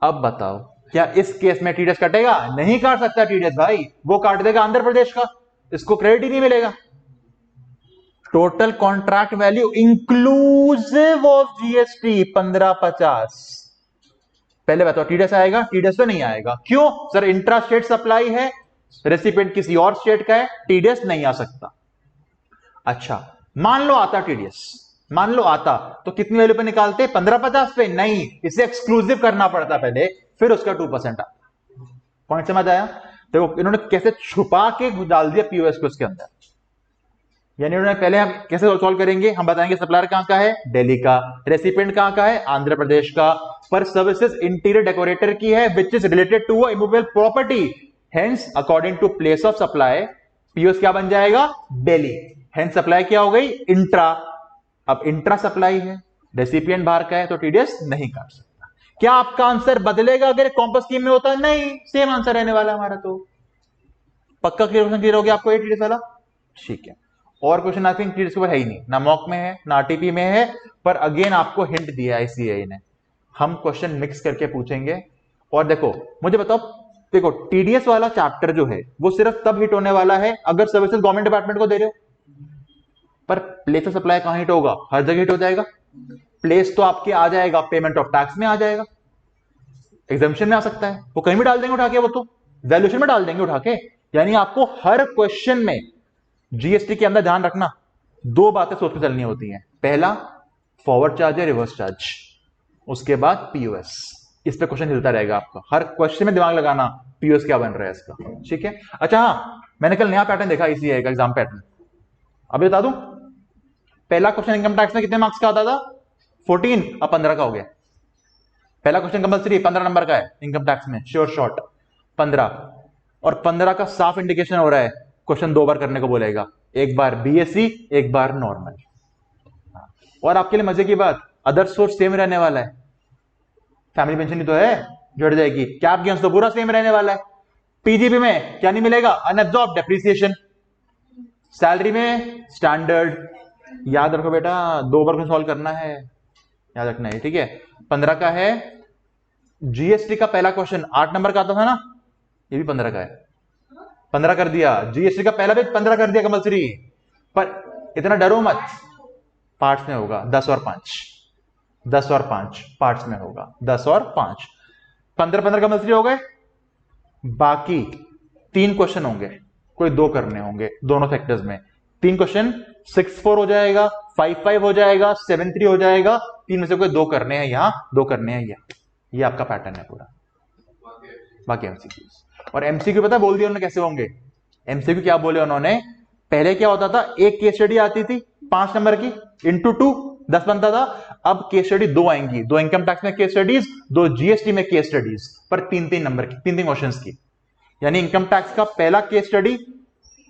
अब बताओ क्या इस केस में टीडीएस कटेगा, नहीं काट सकता टीडीएस भाई, वो काट देगा आंध्र प्रदेश का, इसको क्रेडिट ही नहीं मिलेगा। Total contract value inclusive of GST 1550। पहले बताओ टीडीएस आएगा, टीडीएस तो नहीं आएगा, क्यों सर, इंट्रा स्टेट सप्लाई है, रेसिपिएंट किसी और स्टेट का है, टीडीएस नहीं आ सकता। अच्छा मान लो आता टीडीएस, मान लो आता तो कितनी वैल्यू पे निकालते, 1550 पे, नहीं, इसे एक्सक्लूसिव करना पड़ता पहले, फिर उसका 2% आता। पॉइंट समझ आया? देखो इन्होंने कैसे छुपा के डाल दिया पीओएस को उसके अंदर, यानी उन्होंने पहले हम कैसे सॉल्व करेंगे, हम बताएंगे सप्लायर कहां का है, दिल्ली का, रेसिपिएंट कहां का है, आंध्र प्रदेश का, पर सर्विसेज इंटीरियर डेकोरेटर की है which is related to a immovable property, hence according to place of supply POS क्या बन जाएगा, दिल्ली, हेंस सप्लाई क्या हो गई, इंट्रा। अब इंट्रा सप्लाई है, रेसिपिएंट बाहर का है, तो टीडीएस नहीं काट सकता। क्या आपका आंसर बदलेगा अगर कॉम्पस स्कीम में होता, नहीं, सेम आंसर रहने वाला हमारा। तो पक्का क्लियर हो गया आपको ये टीडीएस वाला, ठीक है। और क्वेश्चन आई थिंक टीडीएस के ऊपर है ही नहीं, ना मॉक में है ना आरटीपी में है, पर अगेन आपको हिंट दिया आईसीएआई ने, हम क्वेश्चन मिक्स करके पूछेंगे। और देखो मुझे बताओ, देखो टीडीएस वाला चैप्टर जो है वो सिर्फ तब हिट होने वाला है अगर सर्विसेज गवर्नमेंट डिपार्टमेंट को दे रहे हो, पर प्लेस ऑफ सप्लाई कहां हिट होगा, हर जगह हिट हो जाएगा। प्लेस तो आपके आ जाएगा, पेमेंट ऑफ टैक्स में आ जाएगा, एग्जामिशन में आ सकता है, वो कहीं भी डाल देंगे उठा के, वो तो वैल्यूएशन में डाल देंगे उठा के। यानी आपको हर क्वेश्चन में जीएसटी के अंदर ध्यान रखना, दो बातें सोच के चलनी होती हैं, पहला फॉरवर्ड चार्ज या रिवर्स चार्ज, उसके बाद पीओएस। इस पे क्वेश्चन हिलता रहेगा आपका, हर क्वेश्चन में दिमाग लगाना पीओएस क्या बन रहा है इसका, ठीक है। अच्छा हाँ, मैंने कल नया पैटर्न देखा इसी का एग्जाम पैटर्न, अभी बता दूं, पहला क्वेश्चन इनकम टैक्स में कितने मार्क्स का आता था, 14, अब 15 का हो गया। पहला क्वेश्चन कंपलसरी 15 नंबर का है इनकम टैक्स में, श्योर शॉर्ट 15, और 15 का साफ इंडिकेशन हो रहा है क्वेश्चन दो बार करने को बोलेगा, एक बार बीएससी एक बार नॉर्मल। और आपके लिए मजे की बात, अदर सोर्स सेम रहने वाला है, फैमिली पेंशन ही तो है जुड़ जाएगी, कैप गेन्स तो पूरा सेम रहने वाला है। पीजीपी में क्या नहीं मिलेगा, अनअब्सॉर्ब्ड डेप्रिसिएशन, सैलरी में स्टैंडर्ड, याद रखो बेटा, दो बार सॉल्व करना है, याद रखना है, ठीक है। 15 का है जीएसटी का पहला क्वेश्चन 8 नंबर का आता था ना, ये भी 15 का है, 15 कर दिया, जीएसटी का पहला पेज 15 कर दिया कंपलसरी, पर इतना डरो मत, पार्ट्स में होगा 10 और 5, 10 और 5 पार्ट्स में होगा, 10 और 5, 15 कंपलसरी हो गए, बाकी 3 क्वेश्चन होंगे, कोई 2 करने होंगे दोनों सेक्टर्स में, 3 क्वेश्चन 6-4 हो जाएगा, 5-5 हो जाएगा, 7-3 हो जाएगा, 3 में से कोई 2 करने हैं यहां, 2 करने हैं यहां, ये आपका पैटर्न है पूरा, बाकी एमसीक्यूज। और एमसीक्यू पता बोल दिया उन्होंने कैसे होंगे, एमसीक्यू क्या बोले उन्होंने, पहले क्या होता था, एक केस स्टडी आती थी 5 नंबर की, इंटू 2 10 बनता था, अब केस स्टडी 2 आएंगी, 2 इनकम टैक्स में केस स्टडीज, 2 जीएसटी में केस स्टडीज, पर 3-3 नंबर की, 3-3 क्वेश्चंस की, यानी इनकम टैक्स का पहला केस स्टडी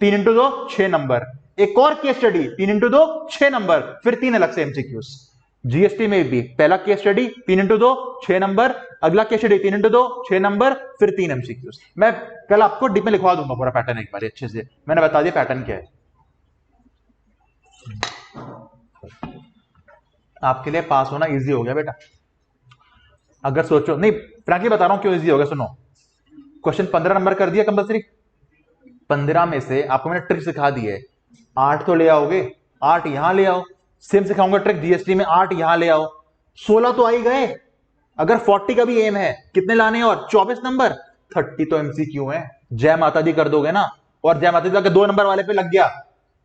3 इंटू 2 6 नंबर, एक और केस स्टडी 3 इंटू 2 6 नंबर, फिर 3 अलग से एमसीक्यूज। जीएसटी में भी पहला केस स्टडी 3 इंटू 2 6 नंबर, अगला केस स्टडी 3 इंटू 2 6 नंबर, फिर 3 एमसीक्यूज। मैं कल आपको डिप में लिखवा दूंगा पूरा पैटर्न एक बार अच्छे से, मैंने बता दिया पैटर्न क्या है। आपके लिए पास होना इजी हो गया बेटा, अगर सोचो, नहीं फ्रैंकली बता रहा हूं क्यों इजी हो गया, सुनो, क्वेश्चन 15 नंबर कर दिया कंपलसरी, 15 में से आपको मैंने ट्रिक सिखा दी है, 8 तो ले आओगे, 8 यहां ले आओ, सेम सिखाऊंगा ट्रिक जीएसटी में, 8 यहां ले आओ, 16 तो आ ही गए, अगर 40 का भी एम है कितने लाने हैं, और 24 नंबर, 30 तो एमसीक्यू है, जय माता दी कर दोगे ना, और जय माता दी का 2 नंबर वाले पे लग गया,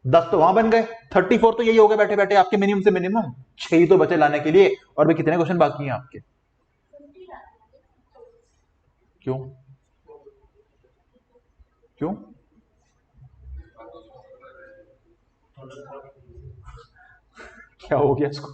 10 तो वहां बन गए, 34 तो यही हो गए बैठे बैठे आपके मिनिमम से मिनिमम, 6 ही तो बचे लाने के लिए, और भी कितने क्वेश्चन बाकी हैं आपके, क्यों क्यों क्या हो गया इसको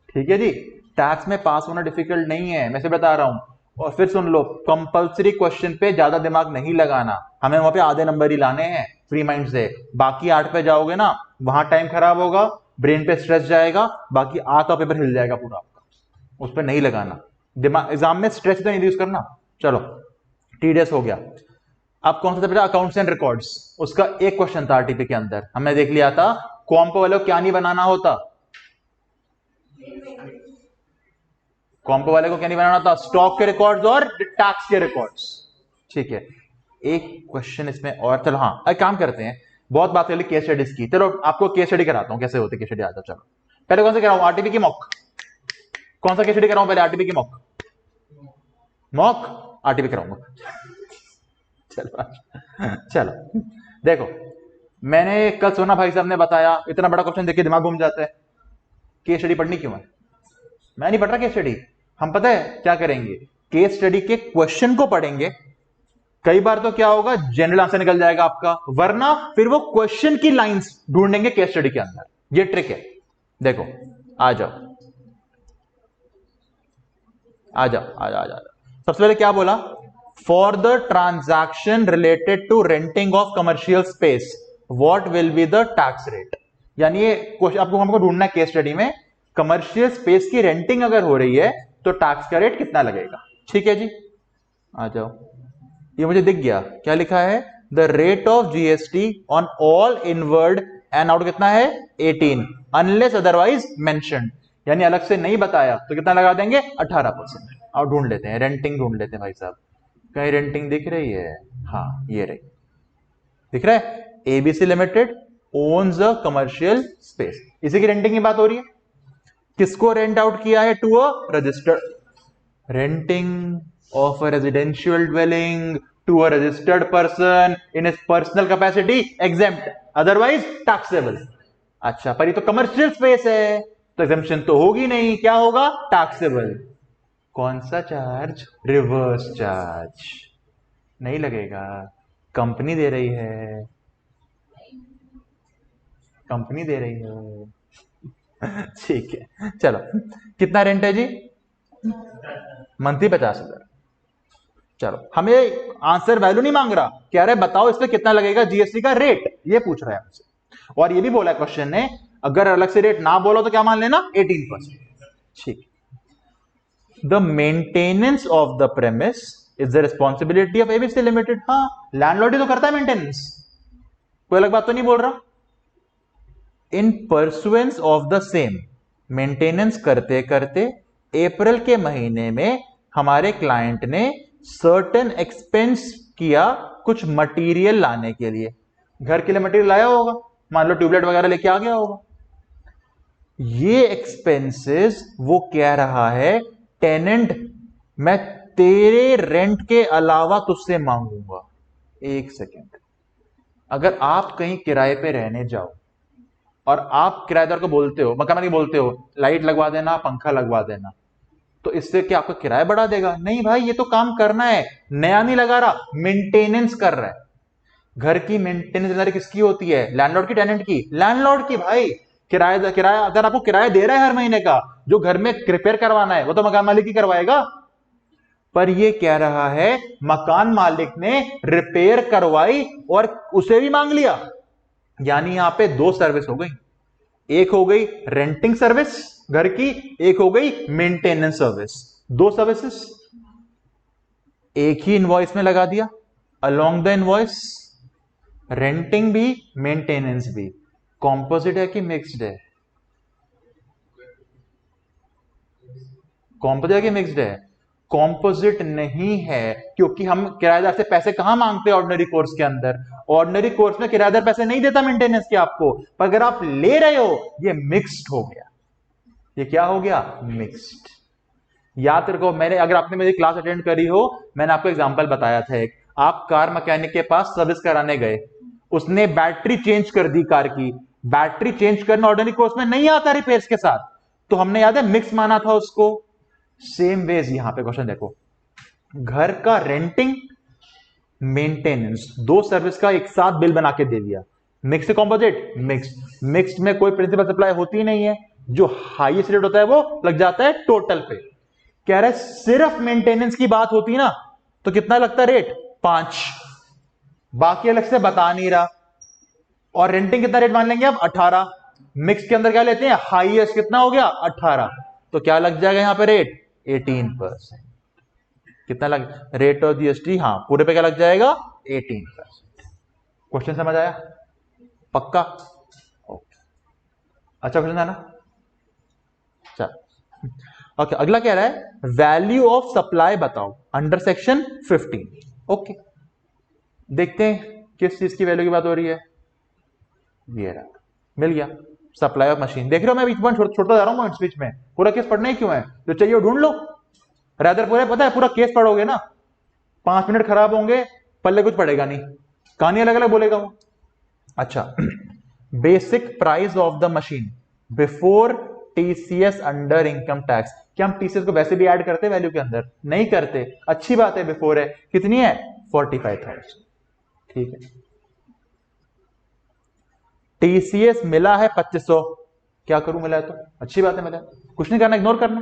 ठीक है जी, टैक्स में पास होना डिफिकल्ट नहीं है, मैं से बता रहा हूं, और फिर सुन लो, कंपलसरी क्वेश्चन पे ज्यादा दिमाग नहीं लगाना, हमें वहां पे आधे नंबर ही लाने हैं फ्री माइंड से। बाकी 8 पे जाओगे ना, वहां टाइम खराब होगा, ब्रेन पे स्ट्रेस जाएगा, बाकी आता पेपर हिल जाएगा पूरा आपका, उस पर नहीं लगाना दिमाग। एग्जाम में स्ट्रेस तो नहीं यूज करना। चलो टीडीएस हो गया। अब कौन सा बेटा, अकाउंट्स एंड रिकॉर्ड्स, उसका एक क्वेश्चन था आरटीपी के अंदर, हमने देख लिया था। कॉम्पो वाले को क्या नहीं बनाना होता, कॉम्पो वाले को क्या नहीं बनाना होता, स्टॉक के रिकॉर्ड्स और टैक्स के रिकॉर्ड्स। ठीक है, एक क्वेश्चन इसमें और। चलो हाँ, एक काम करते हैं, बहुत बात कर ली केस स्टडीज की, चलो आपको केस स्टडी कराता हूं, कैसे होती है केस स्टडी। आ जाओ, चलो पहले कौन सा कराऊं, आरटीपी की मॉक। कौन सा केस स्टडी कराऊं पहले, आरटीपी की मॉक, मॉक आरटीपी कराऊंगा। चलो चलो देखो, मैंने कल सोना भाई साहब ने बताया, इतना बड़ा क्वेश्चन देख के दिमाग घूम जाता है, केस स्टडी पढ़नी क्यों है। मैं नहीं पढ़ रहा केस स्टडी, हम पता है क्या करेंगे, केस स्टडी के क्वेश्चन को पढ़ेंगे। कई बार तो क्या होगा, जनरल आंसर निकल जाएगा आपका, वरना फिर वो क्वेश्चन की लाइंस ढूंढेंगे केस स्टडी के अंदर। ये ट्रिक है, देखो आ जाओ आ जाओ आ जाओ आ जाओ। सबसे पहले क्या बोला, for the transaction related to renting of commercial space what will be the tax rate. यानी ये क्वेश्चन आपको हमको ढूंढना है केस स्टडी में, कमर्शियल स्पेस की रेंटिंग अगर हो रही है तो टैक्स का रेट कितना लगेगा। ठीक है जी, आ जाओ। ये मुझे दिख गया, क्या लिखा है, the rate of GST on all inward and out कितना है 18 अनलेस अदरवाइज मेंशन्ड। यानी अलग से नहीं बताया तो कितना लगा देंगे 18%। और ढूंढ लेते हैं, रेंटिंग ढूंढ लेते हैं भाई साहब, कहीं रेंटिंग दिख रही है, हाँ ये रही, दिख रहा है, ABC limited owns a commercial space, इसी की रेंटिंग की बात हो रही है। किसको रेंट आउट किया है, to a registered, renting of a residential dwelling to a registered person in his personal capacity exempt otherwise taxable। अच्छा, पर ये तो कमर्शियल स्पेस है तो एग्जेम्पशन तो होगी नहीं, क्या होगा, टैक्सेबल। कौन सा चार्ज, रिवर्स चार्ज, नहीं लगेगा, कंपनी दे रही है, कंपनी दे रही है। ठीक है, चलो कितना रेंट है जी, मंथली 50,000। चलो, हमें आंसर वैल्यू नहीं मांग रहा, कह रहे बताओ इस पे कितना लगेगा जीएसटी का रेट, ये पूछ रहा है हमसे। और ये भी बोला है क्वेश्चन ने, अगर अलग से रेट ना बोलो तो क्या मान लेना 18%। ठीक, the maintenance of the premise is the responsibility of ABC limited. हाँ, लैंडलॉर्ड ही तो करता है मेंटेनेंस, कोई अलग बात तो नहीं बोल रहा। इन pursuance of the same, maintenance करते करते अप्रैल के महीने में हमारे क्लाइंट ने सर्टेन एक्सपेंस किया कुछ मटेरियल लाने के लिए, घर के लिए मटेरियल लाया होगा, मान लो ट्यूबलाइट वगैरह लेके आ गया होगा। ये एक्सपेंसेस वो कह रहा है टेनेंट मैं तेरे रेंट के अलावा तुझसे मांगूंगा। एक सेकेंड, अगर आप कहीं किराए पे रहने जाओ और आप किराएदार को बोलते हो, मकान मालिक बोलते हो लाइट लगवा देना, पंखा लगवा देना, तो इससे क्या आपका किराया बढ़ा देगा, नहीं भाई, ये तो काम करना है, नया नहीं लगा रहा, मेंटेनेंस कर रहा है। घर की मेंटेनेंस किसकी होती है, लैंडलॉर्ड की, टेनेंट की, लैंडलॉर्ड की भाई। किराया अगर आपको किराया दे रहा है हर महीने का, जो घर में रिपेयर करवाना है वो तो मकान मालिक ही करवाएगा। पर ये कह रहा है मकान मालिक ने रिपेयर करवाई और उसे भी मांग लिया, यानी यहां पे दो सर्विस हो गई, एक हो गई रेंटिंग सर्विस घर की, एक हो गई मेंटेनेंस सर्विस, दो सर्विसेज एक ही इनवॉइस में लगा दिया अलोंग द इनवॉइस। रेंटिंग भी मेंटेनेंस भी कॉम्पोजिट है कि मिक्स्ड है, कॉम्पोजिट है कि मिक्स्ड है, कॉम्पोजिट नहीं है, क्योंकि हम किराएदार से पैसे कहां मांगते हैं ऑर्डिनरी कोर्स के अंदर, ऑर्डिनरी कोर्स में किराएदार पैसे नहीं देता मेंटेनेंस के आपको, पर अगर आप ले रहे हो ये मिक्स्ड हो गया, ये क्या हो गया, मिक्स्ड। याद रखो, मैंने अगर आपने मेरी क्लास अटेंड करी हो, मैंने आपको एग्जांपल बताया था एक, आप कार मैकेनिक के पास सर्विस कराने गए, उसने बैटरी चेंज कर दी कार की, बैटरी चेंज करना ऑर्डिनरी कोर्स में नहीं आता रिपेयर्स के साथ, तो हमने याद है मिक्स माना था उसको। सेम वेज यहां पे क्वेश्चन देखो, घर का रेंटिंग मेंटेनेंस दो सर्विस का एक साथ बिल बना के दे दिया, मिक्स कॉम्पोजिट, मिक्स्ड। मिक्स्ड में कोई प्रिंसिपल सप्लाई होती नहीं है, जो हाईएस्ट रेट होता है वो लग जाता है टोटल पे। कह रहा है सिर्फ मेंटेनेंस की बात होती ना तो कितना लगता रेट 5, बाकी अलग से बता नहीं रहा। और रेंटिंग कितना रेट मान लेंगे अब 18, मिक्स के अंदर क्या लेते हैं हाईएस्ट कितना हो गया 18, तो क्या लग जाएगा यहां पे रेट 18%। कितना लग रेट ऑफ जीएसटी, हाँ पूरे पे क्या लग जाएगा 18%। क्वेश्चन समझ आया पक्का? ओके, अच्छा क्वेश्चन है ना। चल ओके, अगला कह रहा है वैल्यू ऑफ सप्लाई बताओ अंडर सेक्शन 15। ओके, देखते हैं किस चीज की वैल्यू की बात हो रही है। ये रहा, मिल गया सप्लाई ऑफ मशीन। देख रहे हो मैं बीच में छोड़ता जा रहा हूं बीच में, पूरा केस पढ़ना ही क्यों है, जो चाहिए वो ढूंढ लो। रादर पूरा पता है पूरा केस पढ़ोगे ना 5 मिनट खराब होंगे, पल्ले कुछ पड़ेगा नहीं, कहानी अलग अलग बोलेगा वो। अच्छा, basic price of the machine before TCS under income tax. क्या हम टीसीएस को वैसे भी ऐड करते हैं वैल्यू के अंदर? नहीं करते, अच्छी बात है, बिफोर है। कितनी है 45,000। ठीक है, टीसीएस मिला है 2500, क्या करूं मिला है तो अच्छी बात है, मिला कुछ नहीं करना, इग्नोर करना।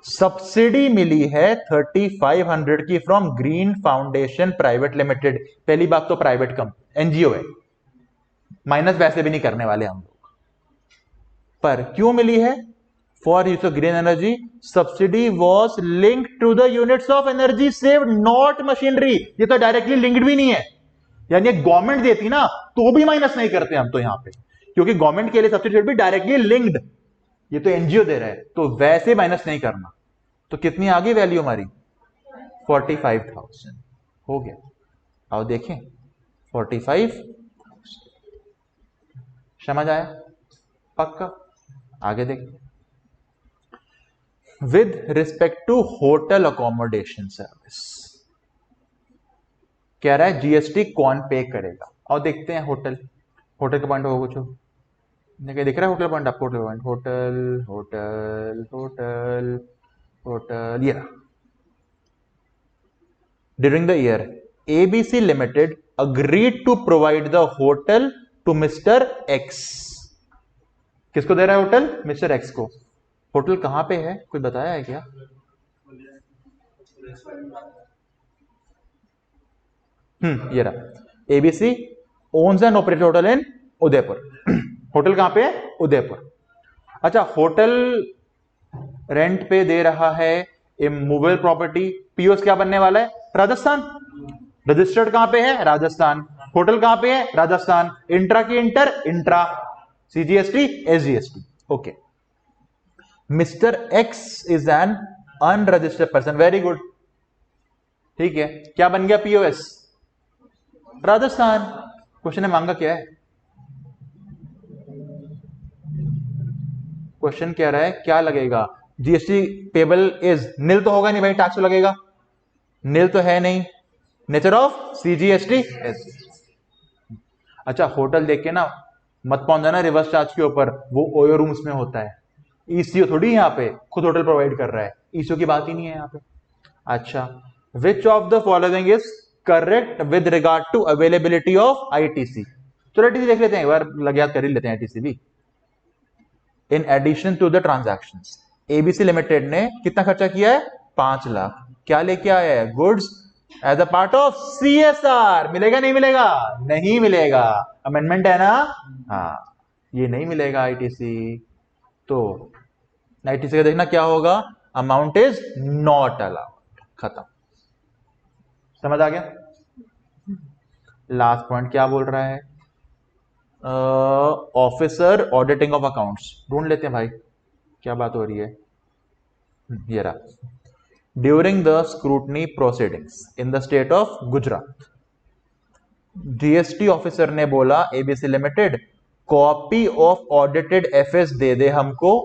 सब्सिडी मिली है 3500 की from green foundation private limited. पहली बात तो प्राइवेट कम एनजीओ है, माइनस वैसे भी नहीं करने वाले हम लोग, पर क्यों मिली है? For use of green energy, subsidy was linked to the units of energy saved, not machinery. ये तो डायरेक्टली लिंक्ड भी नहीं है, यानी गवर्नमेंट देती ना तो भी माइनस नहीं करते हम तो यहां पे, क्योंकि गवर्नमेंट के लिए सब्सिडी भी डायरेक्टली लिंक्ड, ये तो एनजीओ दे रहा है तो वैसे माइनस नहीं करना। तो कितनी आ गई वैल्यू हमारी 45,000 हो गया। आओ देखें 45 समझ आया पक्का? आगे देखें, with respect to hotel accommodation service कह रहा है जीएसटी कौन पे करेगा। और देखते हैं होटल, होटल का पॉइंट होगा कुछ दिख रहा है होटल पॉइंट आपको? Hotel point, hotel hotel hotel hotel, ये during the year ABC limited agreed to provide the hotel to mister X. किसको दे रहा है होटल? मिस्टर एक्स को। होटल कहां पे है कोई बताया है क्या? ये रहा, ABC owns and operate hotel in Udaipur. Hotel कहां पे है? उदयपुर। अच्छा, होटल रेंट पे दे रहा है इमूवेबल प्रॉपर्टी, पीओस क्या बनने वाला है? राजस्थान। रजिस्टर्ड कहां पे है? राजस्थान। होटल कहां पे है? राजस्थान। इंट्रा की inter, intra, CGST, SGST. Okay, mister x is an unregistered person, very good, ठीक है। क्या बन गया पीओएस? राजस्थान। क्वेश्चन ने मांगा क्या है? क्वेश्चन कह रहा है क्या लगेगा? जीएसटी पेबल इज निल तो होगा नहीं भाई, टैक्स तो लगेगा, निल तो है नहीं, नेचर ऑफ सीजीएसटी। अच्छा, होटल देख के ना मत पहुंच जाना रिवर्स चार्ज के ऊपर, वो ओयो रूम्स में होता है, ईसीओ थोड़ी यहाँ पे खुद होटल प्रोवाइड कर रहा है, ईसीओ की बात ही नहीं है यहाँ पे। अच्छा, which of the following is correct with regard to availability of ITC? चलो आईटीसी देख लेते हैं एक बार, लग याद कर ही लेते हैं आईटीसी भी। In addition to the transactions ABC limited ने कितना खर्चा किया है? 5 लाख। क्या लेके आया है? Goods as a part of CSR. मिलेगा नहीं मिलेगा? नहीं मिलेगा, अमेंडमेंट है ना, हाँ, ये नहीं मिलेगा आईटीसी। तो आईटीसी का देखना क्या होगा, अमाउंट इज नॉट अलाउड, खत्म। समझ आ गया? लास्ट पॉइंट क्या बोल रहा है? ऑफिसर ऑडिटिंग ऑफ अकाउंट्स ढूंढ लेते हैं भाई, क्या बात हो रही है। ये रहा, during the scrutiny proceedings in the state of Gujarat, GST officer ने बोला ABC limited copy of audited FS दे दे हमको,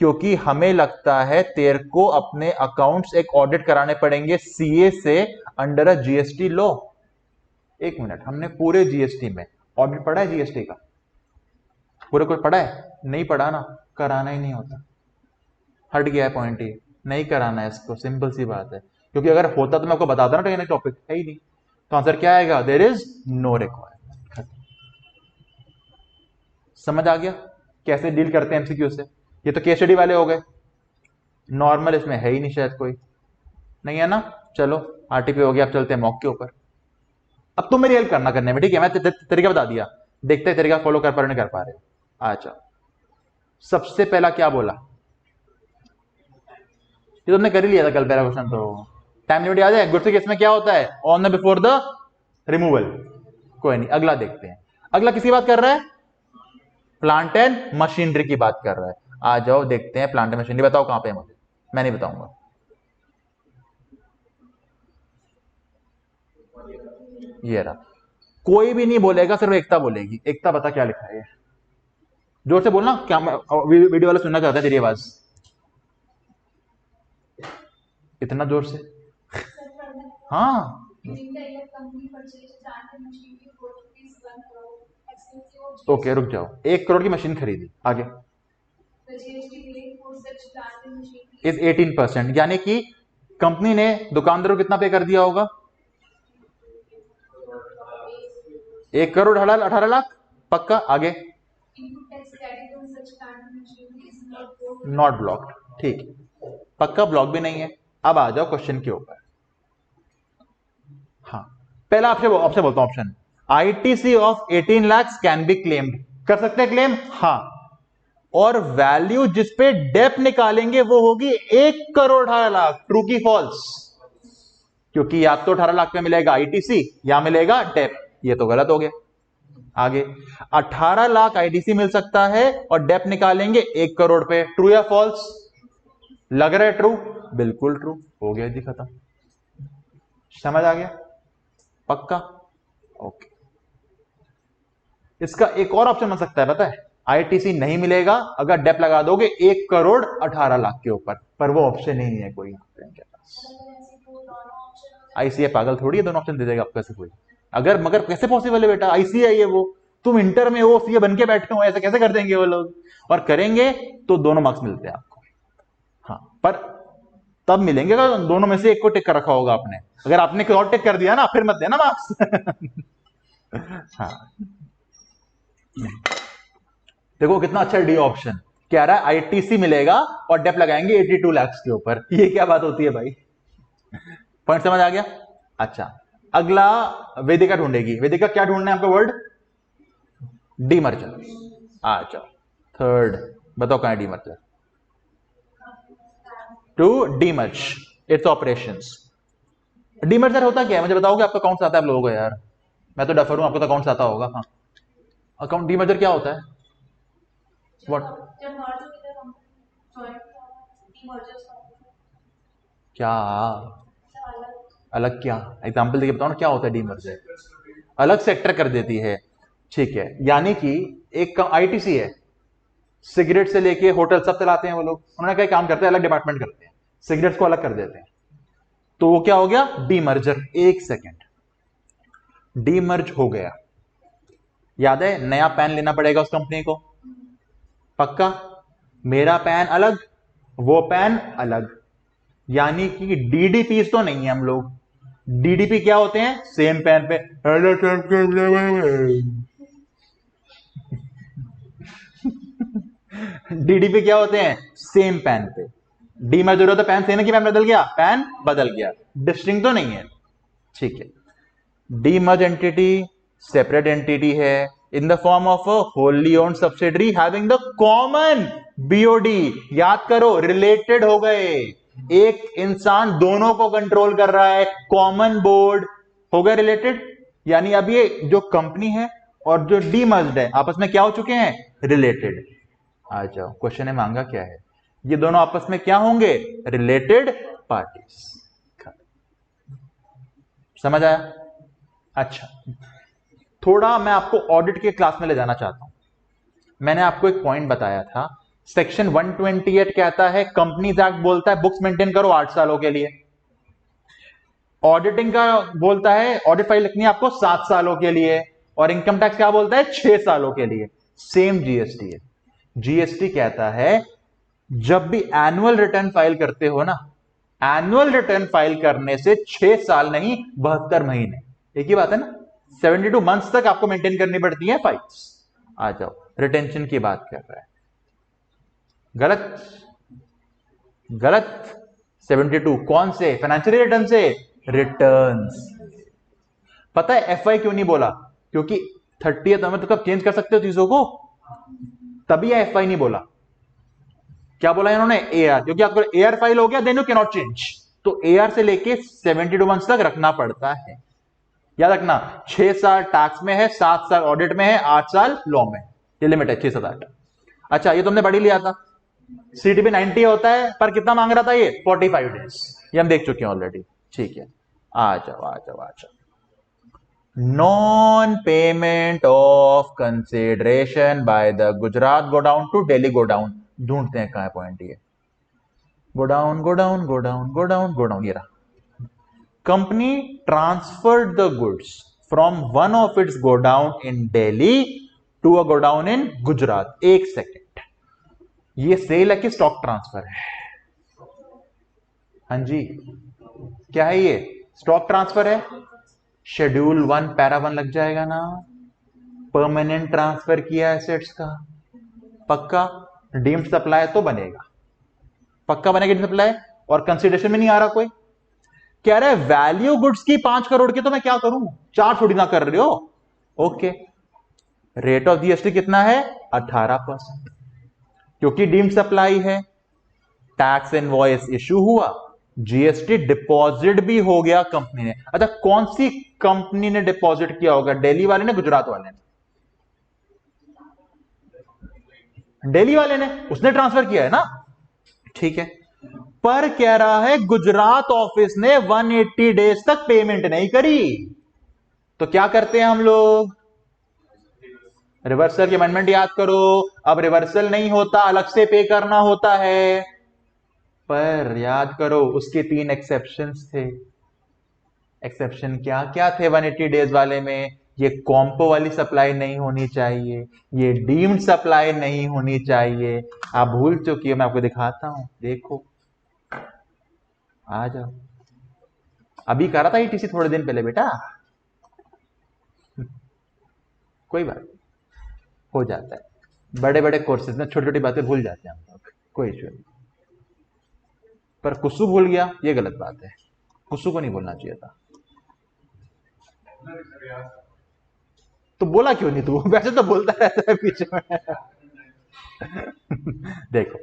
क्योंकि हमें लगता है तेरे को अपने अकाउंट्स एक ऑडिट कराने पड़ेंगे सीए से अंडर अ जीएसटी लॉ। एक मिनट, हमने पूरे जीएसटी में ऑडिट पढ़ा है? जीएसटी का पूरे कोई पढ़ा है? नहीं पढ़ा ना, कराना ही नहीं होता, हट गया है पॉइंट, ये नहीं कराना है इसको, सिंपल सी बात है। क्योंकि अगर होता तो मैं आपको बता देना, तो टॉपिक है ही नहीं। तो आंसर क्या आएगा? There is no requirement. समझ आ गया कैसे डील करते हैं एमसीक्यू से? ये तो केस स्टडी वाले हो गए, नॉर्मल इसमें है ही नहीं शायद कोई, नहीं है ना। चलो आरटीपी हो गया, अब चलते हैं मॉक के ऊपर। अब तुम मेरी हेल्प करना करने में, ठीक है, मैं तरीका बता दिया, देखते हैं तरीका फॉलो कर पा रहे नहीं कर पा रहे हो। अच्छा, सबसे पहला क्या बोला, ये तुमने कर ही लिया था कल पहला क्वेश्चन, तो टाइम लिमिट याद है। गुड्स के केस में क्या होता है, on the before the removal. कोई नहीं, अगला देखते हैं। अगला किसकी बात कर रहा है, प्लांट एंड मशीनरी की बात कर रहा है। आ जाओ देखते हैं प्लांट एंड मशीनरी, बताओ कहां पे है, मुझे, मैं नहीं बताऊंगा। ये रहा, कोई भी नहीं बोलेगा, सिर्फ एकता बोलेगी। एकता बता क्या लिखा है, जोर से बोलना, क्या वीडियो वाला सुनना चाहता है तेरी आवाज, इतना जोर से। हाँ ओके, रुक जाओ। 1 करोड़ की मशीन खरीदी, आगे इज 18%, यानी कि कंपनी ने दुकानदारों को कितना पे कर दिया होगा, 1 करोड़ 18 लाख, पक्का। आगे नॉट ब्लॉक्ड, ठीक है, पक्का ब्लॉक भी नहीं है। अब आ जाओ क्वेश्चन के ऊपर। हाँ, पहला आपसे आपसे बोलता हूं option, ITC of 18 lakh can be claimed, कर सकते हैं क्लेम, हाँ। और वैल्यू जिसपे डेप निकालेंगे वो होगी 1 करोड़ 18 लाख, ट्रू की फॉल्स, क्योंकि या तो 18 लाख पे मिलेगा आईटीसी या मिलेगा डेप, ये तो गलत हो गया। आगे 18 लाख आईटीसी मिल सकता है और डेप निकालेंगे 1 करोड़ पे, ट्रू या फॉल्स, लग रहा है ट्रू, बिल्कुल ट्रू, हो गया जी खत्म। समझ आ गया, पक्का, ओके। इसका एक और ऑप्शन बन सकता है, पता है, आईटीसी नहीं मिलेगा अगर डेप लगा दोगे 1 करोड़ 18 लाख के ऊपर, पर वो ऑप्शन ही नहीं है कोई इनके पास। आईसीए पागल थोड़ी है, दोनों ऑप्शन दे देगा आपको ऐसे कोई, अगर मगर कैसे पॉसिबल है बेटा, आईसीए है वो, तुम इंटर में हो, सीए बन के बैठे हो, ऐसे कैसे कर देंगे वो लोग, और करेंगे तो दोनों मार्क्स मिलते हैं आपको। हाँ, पर तब मिलेंगे अगर दोनों में से एक को टिक कर रखा होगा आपने, अगर आपने कोई और टिक कर दिया ना फिर मत देना मार्क्स। हाँ, देखो कितना अच्छा डी ऑप्शन कह रहा है, आईटीसी मिलेगा और डेप लगाएंगे 82 लाख के ऊपर, ये क्या बात होती है भाई, पॉइंट समझ आ गया। अच्छा, अगला वेदिका ढूंढेगी, वेदिका क्या ढूंढना है आपका वर्ड, डीमर्जर। अच्छा, थर्ड, बताओ कहां है demerger, to demerge its operations. Demerger होता क्या है, मुझे बताओगे, आपका अकाउंट आता है आप लोगों को, यार मैं तो डफर हूं, आपको तो अकाउंट आता होगा। हाँ, अकाउंट डीमर्जर क्या होता है, व्हाट, क्या, अलग क्या, एग्जांपल देके बताओ ना, क्या होता है डीमर्जर, अलग सेक्टर कर देती है, ठीक है। यानी कि एक आईटीसी है, सिगरेट से लेके होटल सब चलाते हैं वो लोग, उन्होंने क्या काम करते हैं, अलग डिपार्टमेंट करते हैं, सिगरेट्स को अलग कर देते हैं, तो वो क्या हो गया, डीमर्जर। एक सेकेंड, डीमर्ज हो गया, याद है, नया पैन लेना पड़ेगा उस कंपनी को, पक्का, मेरा पैन अलग, वो पैन अलग, यानी कि डीडीपी तो नहीं है हम लोग, डीडीपी क्या होते हैं, सेम पैन पे, डीडीपी क्या होते हैं, सेम पैन पे, डीमर्जर होता पैन सेम है कि पैन बदल गया, पैन बदल गया, डिस्टिंग तो नहीं है, ठीक है। डीमर्ज एंटिटी सेपरेट एंटिटी है in the form of a wholly owned subsidiary having the common BOD, याद करो रिलेटेड हो गए, एक इंसान दोनों को कंट्रोल कर रहा है, कॉमन बोर्ड हो गए रिलेटेड, यानी अब ये जो कंपनी है और जो डीमर्ज्ड है आपस में क्या हो चुके हैं, रिलेटेड। आ जाओ, क्वेश्चन है मांगा क्या है, ये दोनों आपस में क्या होंगे, रिलेटेड पार्टीज, समझ आया। अच्छा, थोड़ा मैं आपको ऑडिट के क्लास में ले जाना चाहता हूं, मैंने आपको एक पॉइंट बताया था, सेक्शन 128 कहता है, कंपनीज एक्ट बोलता है बुक्स मेंटेन करो 8 सालों के लिए, ऑडिटिंग का बोलता है ऑडिट फाइल लिखनी है आपको 7 सालों के लिए, और इनकम टैक्स क्या बोलता है 6 सालों के लिए, सेम जीएसटी है। जीएसटी कहता है जब भी एनुअल रिटर्न फाइल करते हो ना, एनुअल रिटर्न फाइल करने से 6 साल नहीं 72 महीने, एक ही बात है ना, 72 मंथ्स तक आपको मेंटेन करनी पड़ती है फाइल्स। आ जाओ, रिटेंशन की बात कर रहा है, गलत, गलत। 72 कौन से? फाइनेंशियल रिटर्न से? रिटर्न्स। पता है एफ आई क्यों नहीं बोला? क्योंकि 30th में तो कब चेंज कर सकते हो चीजों को, तभी एफ आई नहीं बोला। क्या बोला इन्होंने? ए आर, क्योंकि आपको ए आर फाइल हो गया then you can not change, तो ए आर से लेके 72 मंथ्स तक रखना पड़ता है। याद रखना, 6 साल टैक्स में है, 7 साल ऑडिट में है, 8 साल लॉ में, ये लिमिट है 6 से 8। अच्छा ये तुमने पढ़ी लिया था, सीटीपी 90 होता है, पर कितना मांग रहा था ये? 45 डेज, ये हम देख चुके हैं ऑलरेडी। ठीक है, आ जाओ आ जाओ आ जाओ। Non payment of consideration by the Gujarat godown to Delhi godown, ढूंढते हैं कहां है पॉइंट ये। Go down go down go down go down go down, ये रहा। Company transferred the goods from one of its godown in Delhi to a godown in Gujarat. एक second, ये cell है कि स्टॉक ट्रांसफर है? हाँ जी, क्या है ये? स्टॉक ट्रांसफर है। शेड्यूल 1 पैरा 1 लग जाएगा ना। परमानेंट ट्रांसफर किया एसेट्स का, पक्का। डीम्ड सप्लाई तो बनेगा, पक्का बनेगा डीम्ड सप्लाई। और कंसिडरेशन में नहीं आ रहा कोई, कह रहा है वैल्यू गुड्स की 5 करोड़ की, तो मैं क्या करूं? 4 थोड़ी ना कर रहे हो। ओके, रेट ऑफ जीएसटी कितना है? 18%, क्योंकि डीम्ड सप्लाई है। टैक्स इनवॉइस इशू हुआ, जीएसटी डिपॉजिट भी हो गया कंपनी ने। अच्छा कौन सी कंपनी ने डिपॉजिट किया होगा? दिल्ली वाले ने, गुजरात वाले ने? दिल्ली वाले ने, उसने ट्रांसफर किया है ना। ठीक है, पर कह रहा है गुजरात ऑफिस ने 180 डेज तक पेमेंट नहीं करी, तो क्या करते हैं हम लोग? रिवर्सल की अमेंडमेंट याद करो। अब रिवर्सल नहीं होता, अलग से पे करना होता है। पर याद करो उसके 3 एक्सेप्शंस थे। एक्सेप्शन क्या क्या थे 180 डेज वाले में? ये कॉम्पो वाली सप्लाई नहीं होनी चाहिए, ये डीम्ड सप्लाई नहीं होनी चाहिए। आप भूल चुकी है, मैं आपको दिखाता हूं, देखो आ जाओ। अभी करा था ईटीसी थोड़े दिन पहले बेटा, कोई बात हो जाता है, बड़े बड़े कोर्सेज में छोटी छोटी बातें भूल जाते हैं हम लोग, कोई इश्यू नहीं। पर कुसु भूल गया, ये गलत बात है, कुसु को नहीं बोलना चाहिए था। तो बोला क्यों नहीं तू? वैसे तो बोलता रहता है पीछे में। देखो,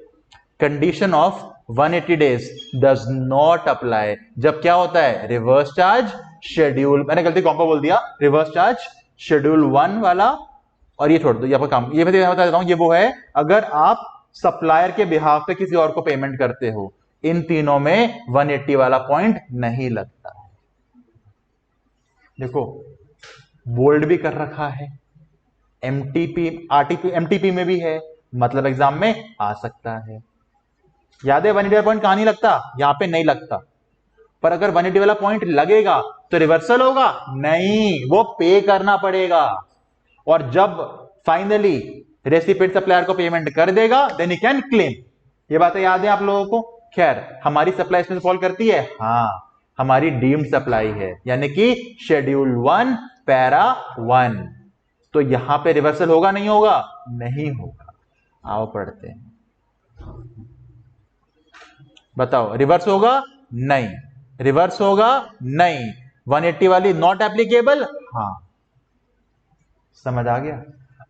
condition of 180 days does not apply जब क्या होता है? रिवर्स चार्ज शेड्यूल, मैंने गलती कॉम्पो बोल दिया, रिवर्स चार्ज शेड्यूल 1 वाला। और ये छोड़ दो, ये काम, ये मैं बता देता हूं, ये वो है अगर आप सप्लायर के बिहाफ पे किसी और को पेमेंट करते हो, इन तीनों में 180 वाला पॉइंट नहीं लगता। देखो बोल्ड भी कर रखा है, एमटीपी आरटीपी एमटीपी में भी है, मतलब एग्जाम में आ सकता है। याद है 180 पॉइंट कहां नहीं लगता? यहां पे नहीं लगता। पर अगर 180 वाला पॉइंट लगेगा तो रिवर्सल होगा? नहीं, वो पे करना पड़ेगा। और जब फाइनली रेसिपिएंट सप्लायर को पेमेंट कर देगा देन यू कैन क्लेम। ये बातें याद है आप लोगों को? खैर, हमारी सप्लाई इसमें फॉल करती है? हाँ, हमारी डीम्ड सप्लाई है, यानी कि शेड्यूल 1 पैरा 1। तो यहां पे रिवर्सल होगा नहीं होगा? नहीं होगा। आओ पढ़ते हैं, बताओ रिवर्स होगा? नहीं। रिवर्स होगा? नहीं। 180 वाली नॉट एप्लीकेबल? हाँ, समझ आ गया।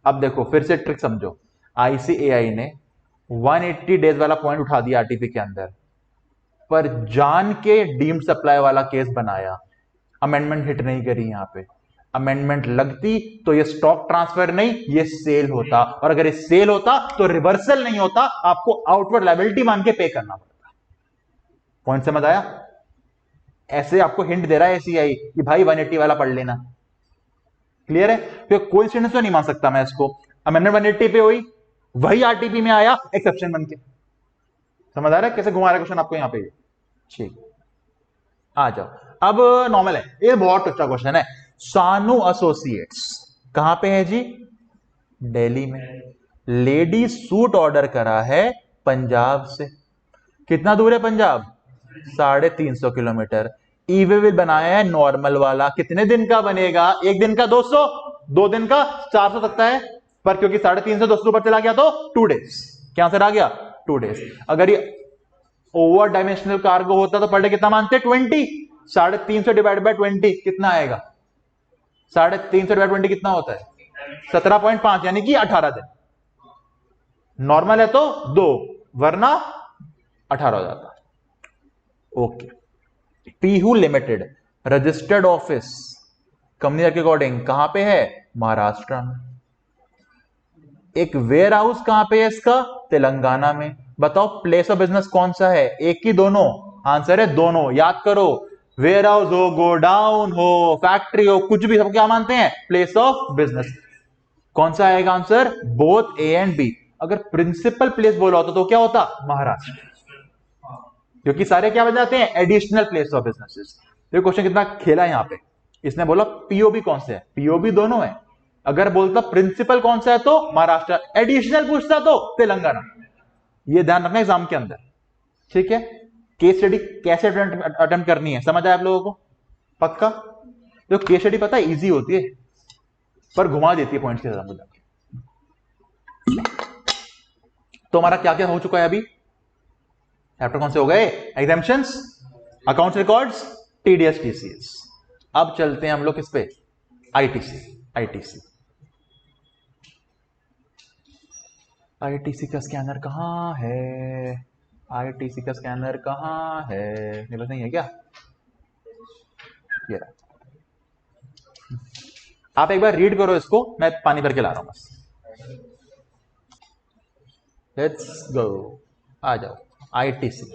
अब देखो फिर से ट्रिक समझो। आईसीएआई ने 180 डेज वाला पॉइंट उठा दिया आरटीपी के अंदर, पर जान के डीम्ड सप्लाई वाला केस बनाया, अमेंडमेंट हिट नहीं करी। यहां पे अमेंडमेंट लगती तो ये स्टॉक ट्रांसफर नहीं, ये सेल होता। और अगर ये सेल होता तो रिवर्सल नहीं होता, आपको आउटवर्ड लायबिलिटी मान के पे करना पड़ता। पॉइंट समझ आया? ऐसे आपको हिंट दे रहा है एसीआई कि भाई 180 वाला पढ़ लेना। क्लियर है? तो कोइंसिडेंस तो नहीं मान सकता मैं इसको। अमेंडमेंट 180 पे हुई, वही आरटीपी में आया एक्सेप्शन बन के। समझ आ रहा है कैसे घुमा रहा है क्वेश्चन आपको यहां पे? ठीक, आ जाओ। अब नॉर्मल है, ये बहुत अच्छा क्वेश्चन है। सानू एसोसिएट्स कहां पे है जी? दिल्ली में। लेडी सूट ऑर्डर करा है पंजाब से। कितना दूर है पंजाब? 350 किलोमीटर। ईवे बिल बनाया है नॉर्मल वाला, कितने दिन का बनेगा? 1 दिन का 200, 2 दिन का 400 सकता है, पर क्योंकि 350 200 ऊपर चला गया तो 2 डेज। क्या आंसर आ गया? 2 डेज। अगर ये ओवर डायमेंशनल कार्गो होता तो पर डे कितना मानते? 20। 350 डिवाइड बाय 20 कितना आएगा? 350 डिवाइड 20 कितना होता है? 17.5, यानी कि 18 दिन। नॉर्मल है तो 2, वरना 18 हो जाता है। Okay. Pihu limited registered office company के अकॉर्डिंग कहां पे है? महाराष्ट्र में। एक वेयर हाउस कहां पे है इसका? तेलंगाना में। बताओ प्लेस ऑफ बिजनेस कौन सा है? एक ही दोनों? आंसर है दोनों। याद करो, वेयर हाउस हो, गोडाउन हो, फैक्ट्री हो, कुछ भी, सब क्या मानते हैं? Place of business. कौन सा आएगा answer? Both A and B. अगर प्रिंसिपल प्लेस बोला होता तो क्या होता? महाराष्ट्र, क्योंकि सारे क्या बन जाते हैं? Additional place of businesses. तो क्वेश्चन कितना खेला यहां पे। इसने बोला पीओबी कौन से है? पीओबी दोनों है। अगर बोलता प्रिंसिपल कौन सा है तो महाराष्ट्र, एडिशनल पूछता तो तेलंगाना। ये ध्यान रखना एग्जाम के अंदर, ठीक है। केस स्टडी कैसे अटेम्प्ट करनी है समझ आया आप लोगों को? पक्का? जो केस स्टडी पता है इजी होती है, पर घुमा देती है पॉइंट्स के साथ। तो हमारा क्या क्या हो चुका है अभी? चैप्टर कौन से हो गए? Exemptions, accounts records, TDS, TCS. अब चलते हैं हम लोग किस पे? आईटीसी। आईटीसी आईटीसी का स्कैनर कहां है? आईटीसी का स्कैनर कहां है? मेरे पास नहीं है क्या? ये रहा। आप एक बार रीड करो इसको, मैं पानी भर के ला रहा हूं बस। लेट्स गो, आ जाओ। आईटीसी,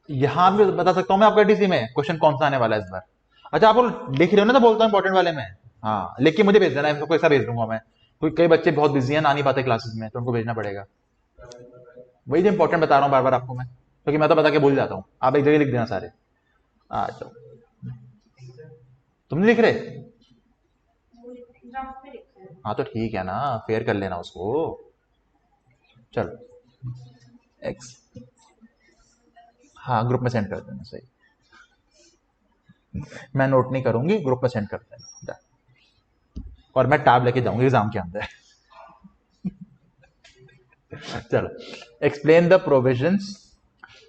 यहां भी बता सकता हूं मैं आपका आईटीसी में क्वेश्चन कौन सा आने वाला है इस बार। अच्छा, आप लिख रहे हो ना, तो बोलता हूं इंपॉर्टेंट वाले में। हाँ, लेकिन मुझे भेज देना, इसको ऐसा भेज दूंगा मैं, क्योंकि कई बच्चे बहुत बिजी हैं, आ नहीं पाते क्लासेस में, तो उनको भेजना पड़ेगा। वही जो इंपॉर्टेंट बता रहा हूं बार बार आपको मैं, क्योंकि मैं तो बता के भूल जाता हूं। आप एक जगह लिख देना सारे। आ जाओ। तुम नहीं लिख रहे? हाँ तो ठीक है ना, फेयर कर लेना उसको। चलो, एक्स, हाँ ग्रुप में सेंड कर देना। सही, मैं नोट नहीं करूंगी, ग्रुप में सेंड कर देना। और मैं टैब लेके जाऊंगी एग्जाम के अंदर। चलो, explain the provisions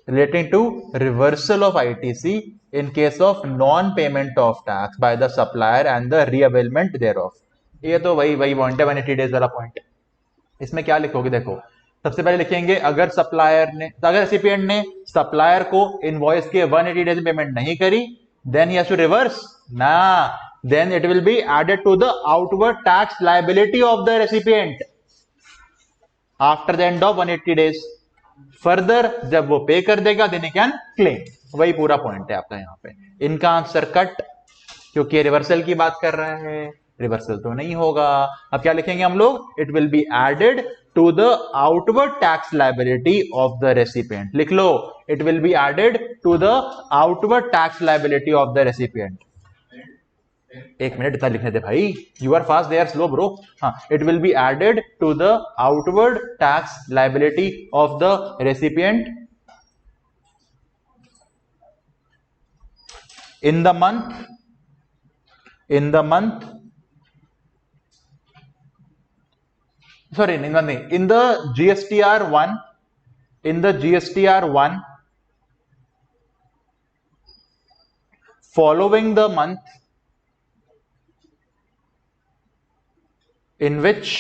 relating to reversal of ITC in case of non-payment of tax by the supplier and the reavailment thereof। ये तो वही पॉइंट है, 180 डेज वाला पॉइंट। इसमें क्या लिखोगे? देखो, सबसे पहले लिखेंगे अगर सप्लायर ने, अगर रेसिपिएंट ने सप्लायर को इनवॉइस के 180 डेज पेमेंट नहीं करी, then he has to reverse ना, then it will be added to the outward tax liability of the recipient after the end of 180 days. Further जब वो पे कर देगा, देन ही कैन क्लेम। वही पूरा पॉइंट है आपका यहाँ पे। इनका आंसर कट, क्योंकि रिवर्सल की बात कर रहा है, रिवर्सल तो नहीं होगा। अब क्या लिखेंगे हम लोग? It will be added to the outward tax liability of the recipient. लिख लो, it will be added to the outward tax liability of the recipient. एक मिनट इतना लिखने दे भाई, you are fast, they are slow bro. हाँ, it will be added to the outward tax liability of the recipient in the month, sorry, in the GSTR1, following the month in which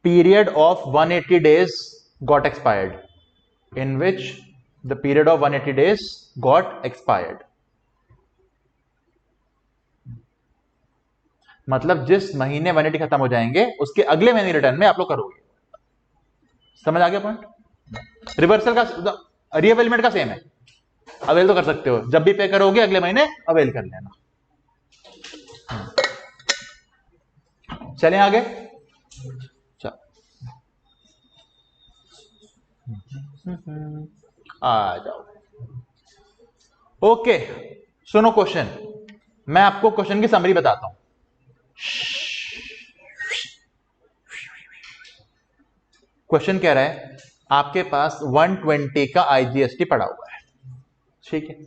period of 180 days got expired, in which the period of 180 days got expired। मतलब जिस महीने 180 खत्म हो जाएंगे, उसके अगले महीने return में आप लोग करोगे। समझ आ गया पॉइंट? रिवर्सल का, रीअवेलमेंट का सेम है, अवेल तो कर सकते हो, जब भी पे करोगे अगले महीने अवेल कर लेना। चलें आगे। आ जाओ। ओके, सुनो क्वेश्चन, मैं आपको क्वेश्चन की समरी बताता हूं। क्वेश्चन कह रहा है आपके पास 120 का आईजीएसटी पड़ा हुआ है, ठीक है।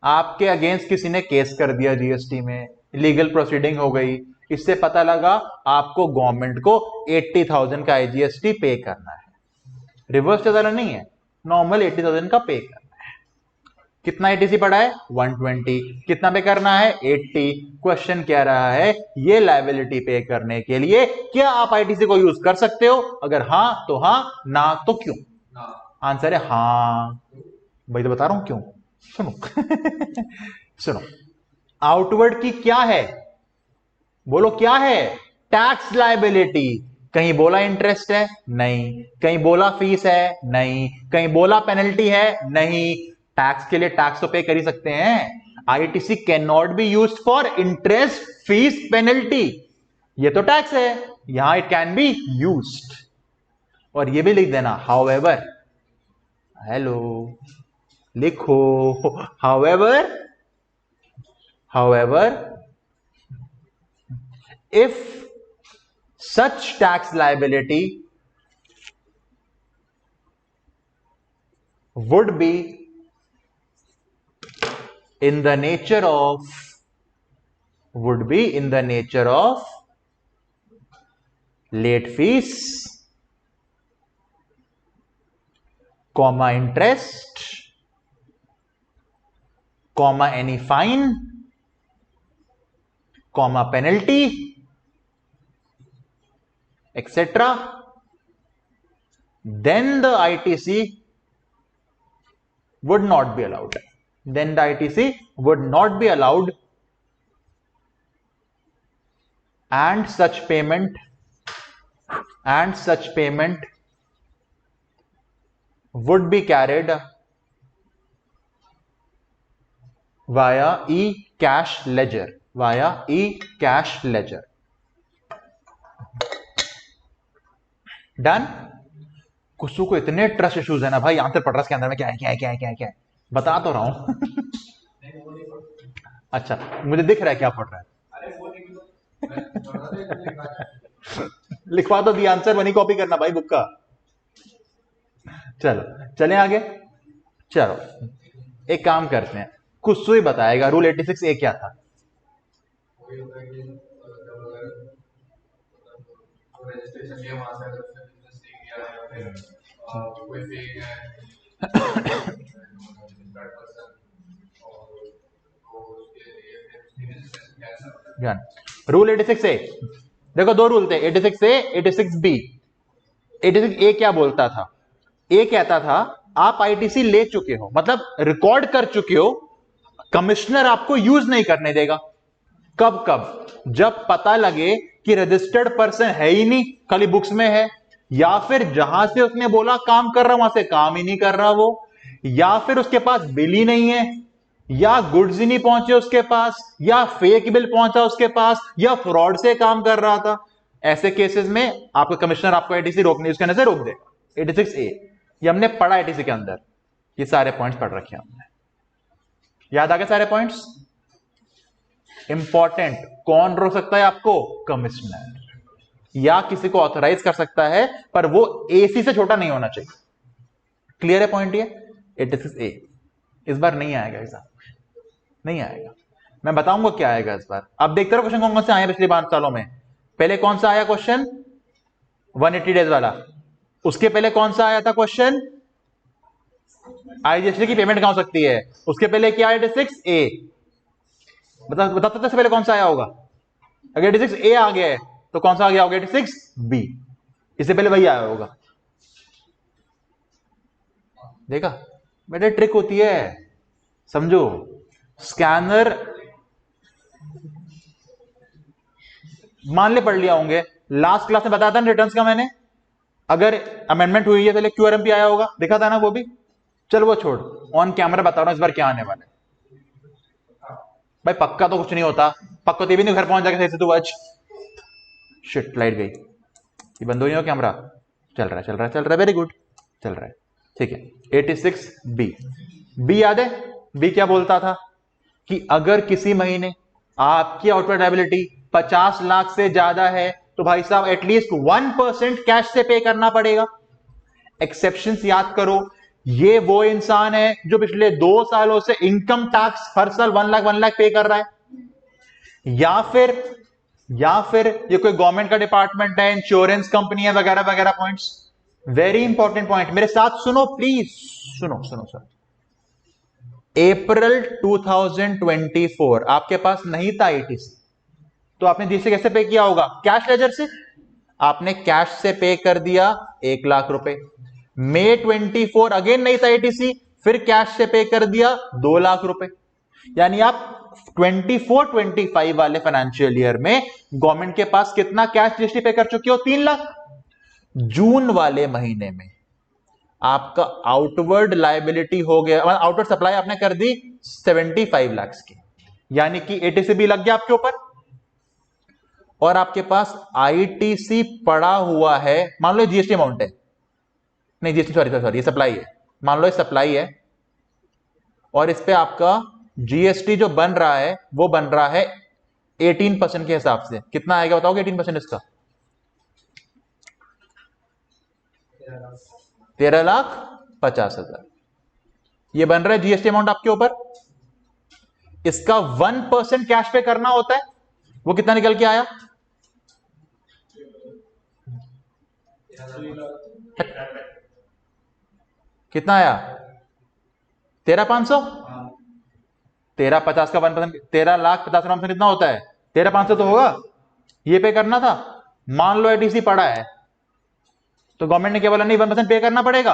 आपके अगेंस्ट किसी ने केस कर दिया जीएसटी में, लीगल प्रोसीडिंग हो गई, इससे पता लगा आपको गवर्नमेंट को 80,000 का IGST पे करना है, रिवर्स चला नहीं है, नॉर्मल 80,000 का पे करना है। कितना ATC पड़ा है? 120। कितना पे करना है? 80। क्वेश्चन कह रहा है ये लायबिलिटी पे करने के लिए क्या आप ITC को यूज कर सकते हो? अगर हां तो हां, ना तो क्यों? आंसर है हां। भाई तो बता रहा हूं क्यों, सुनो सुनो, आउटवर्ड की क्या है? बोलो क्या है? Tax liability. कहीं बोला इंटरेस्ट है? नहीं। कहीं बोला फीस है? नहीं। कहीं बोला पेनल्टी है? नहीं। टैक्स के लिए टैक्स तो पे कर ही सकते हैं। ITC can not be used for interest, fees, penalty. ये तो टैक्स है, यहां इट कैन बी यूज्ड। और ये भी लिख देना हाउएवर, हेलो लिखो, however if such tax liability would be in the nature of late fees, comma interest, comma any fine, comma penalty, etc., then the ITC would not be allowed. Then the ITC would not be allowed, and such payment would be carried via e-cash ledger. Done. कुसु को इतने trust issues है ना भाई, answer पढ़ रहा है इसके अंदर में क्या है बता तो रहा हूं अच्छा, मुझे दिख रहा है क्या पढ़ रहा है। लिखवा तो दिया आंसर, वही कॉपी करना भाई बुक का। चलो चलें आगे। चलो एक काम करते हैं, कुसु ही बताएगा रूल 86A क्या था। रूल 86A, देखो दो रूल थे, 86A 86B। 86A क्या बोलता था? ए कहता था आप ITC ले चुके हो, मतलब रिकॉर्ड कर चुके हो, कमिश्नर आपको यूज नहीं करने देगा। कब कब? जब पता लगे कि रजिस्टर्ड पर्सन है ही नहीं, खाली बुक्स में है, या फिर जहां से उसने बोला काम कर रहा वहां से काम ही नहीं कर रहा वो, या फिर उसके पास बिल ही नहीं है, या गुड्स ही नहीं पहुंचे उसके पास, या फेक बिल पहुंचा उसके पास, या फ्रॉड से काम कर रहा था। ऐसे केसेस में आपका कमिश्नर आपको ITC रोकने यूज करने से रोक देगा। 86A ये हमने पढ़ा ITC के अंदर, ये सारे पॉइंट्स पढ़ रखे हैं हमने, याद आ गए सारे पॉइंट्स? इंपॉर्टेंट, कौन रोक सकता है आपको? कमिश्नर, या किसी को ऑथराइज कर सकता है, पर वो AC से छोटा नहीं होना चाहिए। क्लियर है पॉइंट ये? 86A इस बार नहीं आएगा एग्जाम, नहीं आएगा। मैं बताऊंगा क्या आएगा इस बार। आप देखते रहो क्वेश्चन कौन कौन से आए पिछले 5 सालों में। पहले कौन सा आया क्वेश्चन? 180 डेज वाला। उसके पहले कौन सा आया था क्वेश्चन? IGST की पेमेंट कहां हो सकती है। उसके पहले क्या? 86A। बता सकते से पहले कौन सा आया होगा? अगर 86A आ गया है तो कौन सा आ गया होगा? 86B। इससे पहले वही आया होगा। देखा बेटे, ट्रिक होती है, समझो। स्कैनर मान ले पढ़ लिया होंगे, लास्ट क्लास में बताया था ना रिटर्न्स का मैंने, अगर अमेंडमेंट हुई है तो QRMP आया होगा, देखा था ना वो भी। चल वो छोड़, ऑन कैमरा बता रहा हूं इस बार क्या आने वाला है। भाई पक्का तो कुछ नहीं होता, पक्का तो भी नहीं घर पहुंच जाएगा सही से। तू आज शिट, लाइट गई, ये बंद हो नहीं हो कैमरा? चल रहा है, वेरी गुड, चल रहा है, ठीक है। 86B, बी याद है? बी क्या बोलता था कि अगर किसी महीने आपकी आउटवर्ड लायबिलिटी 50 लाख से ज्यादा है तो भाई साहब एटलीस्ट 1% कैश से पे करना पड़ेगा। एक्सेप्शंस याद करो, ये वो इंसान है जो पिछले 2 सालों से इनकम टैक्स हर साल 1 लाख पे कर रहा है, या फिर या फिर ये कोई गवर्नमेंट का डिपार्टमेंट है, इंश्योरेंस कंपनी है, वगैरह वगैरह पॉइंट्स। वेरी इंपॉर्टेंट पॉइंट, मेरे साथ सुनो प्लीज, सुनो सुनो सर। अप्रैल 2024 आपके पास नहीं था आईटीसी, तो आपने जीएसटी कैसे पे किया होगा? कैश लेजर से। आपने कैश से पे कर दिया 1 लाख रुपए। मई 24 अगेन नहीं था एटीसी, फिर कैश से पे कर दिया 2 लाख रुपए। यानी आप 24-25 वाले फाइनेंशियल ईयर में गवर्नमेंट के पास कितना कैश जीएसटी पे कर चुके हो? 3 लाख। जून वाले महीने में आपका आउटवर्ड लायबिलिटी हो गया, आउटवर्ड सप्लाई आपने कर दी 75 लाख की, यानी कि एटीसी भी लग गया आपके ऊपर, और आपके पास आईटीसी पड़ा हुआ है। मान लो जीएसटी अमाउंट है, नहीं जीएसटी सॉरी सॉरी ये सप्लाई है, मान लो ये सप्लाई है, और इस पे आपका जीएसटी जो बन रहा है वो बन रहा है 18% के हिसाब से। कितना आएगा बताओगे 18% इसका? 13,50,000 ये बन रहा है जीएसटी अमाउंट आपके ऊपर। इसका 1% कैश पे करना होता है, वो कितना निकल के आया? कितना आया? 13,500। 13,50 का 1%, 13,50,000 कितना होता है? 13,500 तो होगा। ये पे करना था। मान लो एटीसी पड़ा है, तो गवर्नमेंट ने क्या बोला? नहीं 1% पे करना पड़ेगा।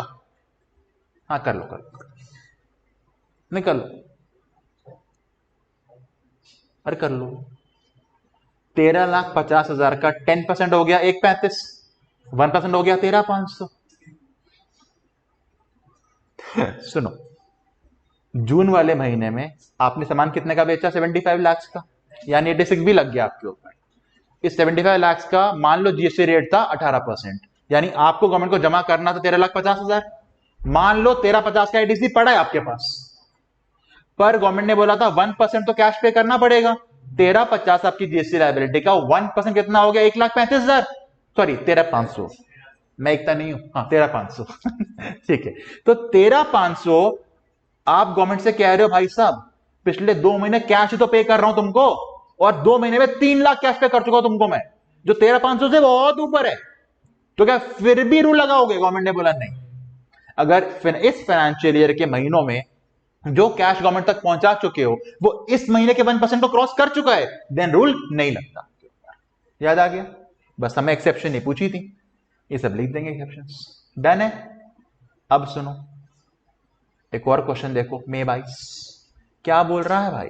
हाँ कर लो, कर लो, नहीं कर लो, अरे कर लो। 13,50,000 का 10% हो गया 1,35, 1% हो गया 13,500। सुनो, जून वाले महीने में आपने सामान कितने का बेचा? 75 लाख का, यानी 86 भी लग गया आपके ऊपर। इस 75 लाख का मान लो जीएसटी रेट था 18%, यानी आपको गवर्नमेंट को जमा करना था 13,50,000। मान लो 13,50 का एटीसी पड़ा है आपके पास, पर गवर्नमेंट ने बोला था 1% तो कैश पे करना पड़ेगा। 13,50 आपकी जीएसटी लायबिलिटी का 1% कितना हो गया? 1,35,000, सॉरी 13,500, मैं एकता नहीं हूं, हाँ 13,500। ठीक है, तो 13,500 आप गवर्नमेंट से कह रहे हो भाई साहब पिछले 2 महीने कैश ही तो पे कर रहा हूं तुमको, और 2 महीने में 3 लाख कैश पे कर चुका हूं तुमको मैं, जो 13,500 से बहुत ऊपर है। तो क्या फिर भी रूल लगाओगे? गवर्नमेंट ने बोला नहीं। अगर इस फाइनेंशियल ईयर के महीनों में जो कैश गवर्नमेंट तक पहुंचा चुके हो वो इस महीने के 1% को क्रॉस कर चुका है, देन रूल नहीं लगता। याद आ गया? बस हमें एक्सेप्शन नहीं पूछी थी, ये सब लिख देंगे एक्सेप्शंस। डन है। अब सुनो, एक और क्वेश्चन देखो। मे 22 क्या बोल रहा है भाई?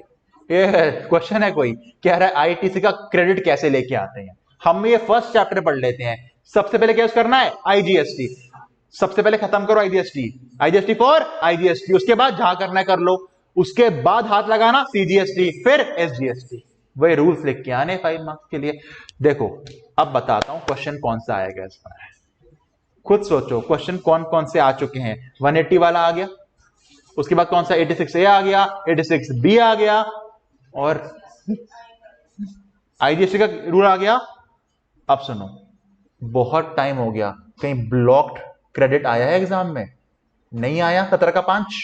ये क्वेश्चन है, कोई कह रहा है आईटीसी का क्रेडिट कैसे लेके आते हैं। हम ये फर्स्ट चैप्टर पढ़ लेते हैं। सबसे पहले क्या यूज करना है? आईजीएसटी। सबसे पहले खत्म करो आईजीएसटी, आईजीएसटी फॉर आईजीएसटी, उसके बाद जहां करना है कर लो, उसके बाद हाथ लगाना सीजीएसटी, फिर एसजीएसटी। वही रूल्स लिख के आने 5 मार्क्स के लिए। देखो अब बताता हूं क्वेश्चन कौन सा आएगा इस बार, खुद सोचो क्वेश्चन कौन कौन से आ चुके हैं। 180 वाला आ गया, उसके बाद कौन सा 86A आ गया, 86B आ गया, और आईजीएसटी का रूल आ गया। अब सुनो, बहुत टाइम हो गया, कहीं ब्लॉक्ड क्रेडिट आया है एग्जाम में? नहीं आया। 17 का 5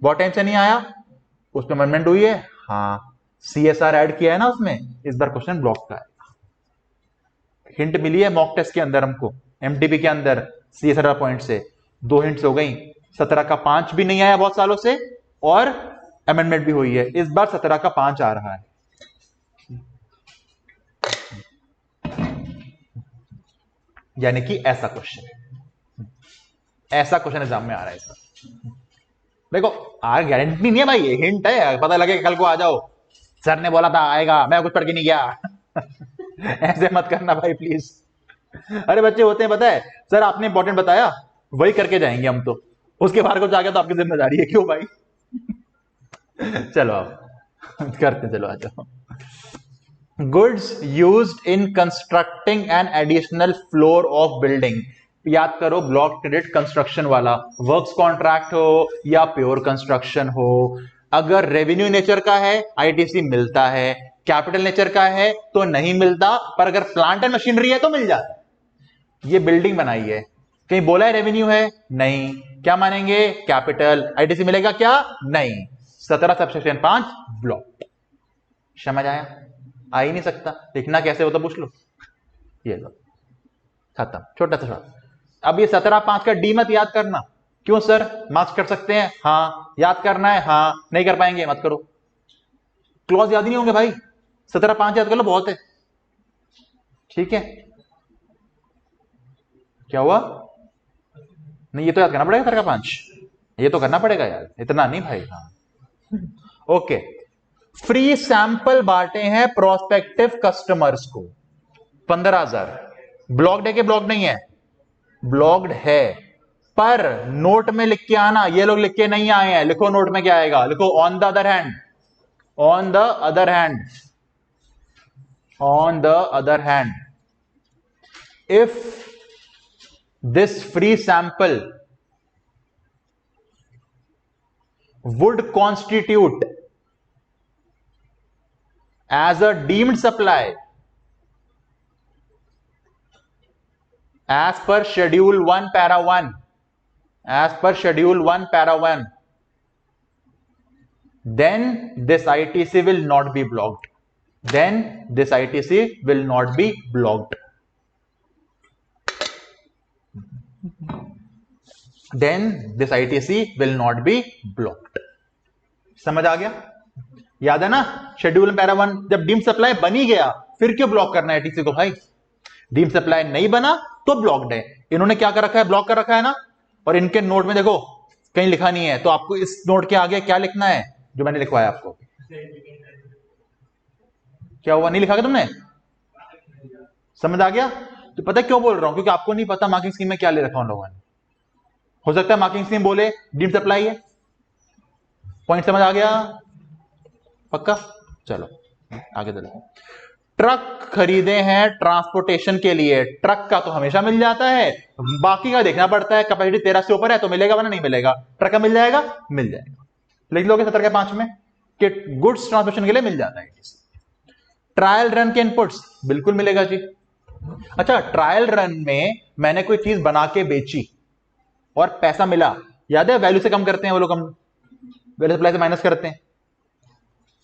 बहुत टाइम से नहीं आया, उसमें अमेंडमेंट हुई है। हाँ, सीएसआर ऐड किया है ना उसमें, इस बार क्वेश्चन ब्लॉक का है। हिंट मिली है मॉक टेस्ट के अंदर हमको, एमटीपी के अंदर सीएसआर पॉइंट से 2 हिंट्स हो गई। 17 का 5 भी नहीं आया बहुत सालों से, और अमेंडमेंट भी हुई है। इस बार 17 का 5 आ रहा है। यानी कि ऐसा क्वेश्चन, ऐसा क्वेश्चन एग्जाम में आ रहा है इस बार। देखो गारंटी नहीं है भाई, ये हिंट है, पता लगे कल को आ जाओ सर ने बोला था आएगा, मैं कुछ पढ़ के नहीं गया। ऐसे मत करना भाई प्लीज। अरे बच्चे होते हैं, पता है सर आपने इंपॉर्टेंट बताया वही करके जाएंगे हम, तो उसके बाहर कुछ आ गया तो आपकी जिम्मेदारी है। क्यों भाई? चलो आप करते, चलो आ जाओ। Goods used in constructing an additional floor of building. याद करो ब्लॉक क्रेडिट कंस्ट्रक्शन वाला, वर्क्स कॉन्ट्रैक्ट हो या प्योर कंस्ट्रक्शन हो, अगर रेवेन्यू नेचर का है आईटीसी मिलता है, कैपिटल नेचर का है तो नहीं मिलता, पर अगर प्लांट एंड मशीनरी है तो मिल जाता है। ये बिल्डिंग बनाई है, कहीं बोला है रेवेन्यू है? नहीं, क्या मानेंगे? कैपिटल। आईटीसी मिलेगा क्या? नहीं। 17 सबसेक्शन 5 ब्लॉक। समझ आया? आ ही नहीं सकता, लिखना कैसे हो तो पूछ लो। ये लो, खत्म, छोटा सा शॉर्ट। अब ये 17/5 का डी मत याद करना। क्यों सर, मार्क्स कर सकते हैं? हाँ। याद करना है? हाँ। नहीं कर पाएंगे, मत करो। क्लॉज याद ही नहीं होंगे भाई, 17/5 याद कर लो, बहुत है। ठीक है, क्या हुआ? नहीं, ये तो याद करना पड़ेगा 17/5, ये तो करना पड़ेगा यार, इतना नहीं भाई। हाँ, ओके। फ्री सैंपल बांटे हैं प्रोस्पेक्टिव कस्टमर्स को 15,000। ब्लॉक्ड है कि ब्लॉक्ड नहीं है? ब्लॉक्ड है, पर नोट में लिख के आना, ये लोग लिख के नहीं आए हैं। लिखो नोट में क्या आएगा, लिखो on the other hand, on the other hand, on the other hand, if this free sample would constitute as a deemed supply as per schedule 1 para 1, as per schedule 1 para 1, then this ITC will not be blocked, then this ITC will not be blocked, then this ITC will not be blocked। समझ आ गया? याद है ना, schedule para 1 जब deem supply बन ही गया, फिर क्यों ब्लॉक करना है आईटीसी को भाई? डीम सप्लाई नहीं बना तो ब्लॉक्ड है। इन्होंने क्या कर रखा है, ब्लॉक कर रखा है ना। और इनके नोट में देखो कहीं लिखा नहीं है, तो आपको इस नोट के आगे क्या लिखना है जो मैंने लिखवाया आपको? क्या हुआ, नहीं लिखा क्या तुमने? समझ आ गया? तो पता है क्यों बोल रहा हूं, क्योंकि आपको नहीं पता मार्किंग स्कीम में क्या ले रखा उन लोगों ने। हो सकता है मार्किंग स्कीम बोले डीम सप्लाई है। पॉइंट समझ आ गया? पक्का? चलो आगे चलो। ट्रक खरीदे हैं ट्रांसपोर्टेशन के लिए, ट्रक का तो हमेशा मिल जाता है, बाकी का देखना पड़ता है। कैपेसिटी 13 से ऊपर है तो मिलेगा, वरना नहीं मिलेगा। ट्रक का मिल जाएगा, मिल जाएगा। लिख लोगे 17/5 में कि गुड्स ट्रांसपोर्टेशन के लिए मिल जाता है। ट्रायल रन के इनपुट्स बिल्कुल मिलेगा जी। अच्छा, ट्रायल रन में मैंने कोई चीज बना के बेची और पैसा मिला, याद है? वैल्यू से कम करते हैं वो लोग, हम वैल्यू सप्लाई से माइनस करते हैं।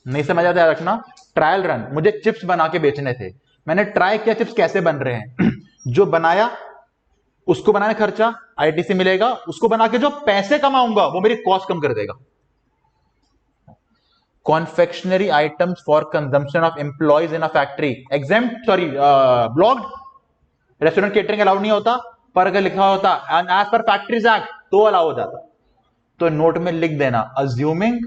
नहीं समझ आता, रखना। ट्रायल रन, मुझे चिप्स बना के बेचने थे, मैंने ट्राई किया चिप्स कैसे बन रहे हैं जो बनाया उसको बनाने खर्चा आईटीसी मिलेगा, उसको बना के जो पैसे कमाऊंगा वो मेरी कॉस्ट कम कर देगा। Confectionery items for consumption of employees in a factory exempt, sorry blocked. Restaurant catering allowed नहीं होता, पर अगर लिखा होता एज पर फैक्ट्रीज एक्ट तो अलाउ हो जाता। तो नोट में लिख देना assuming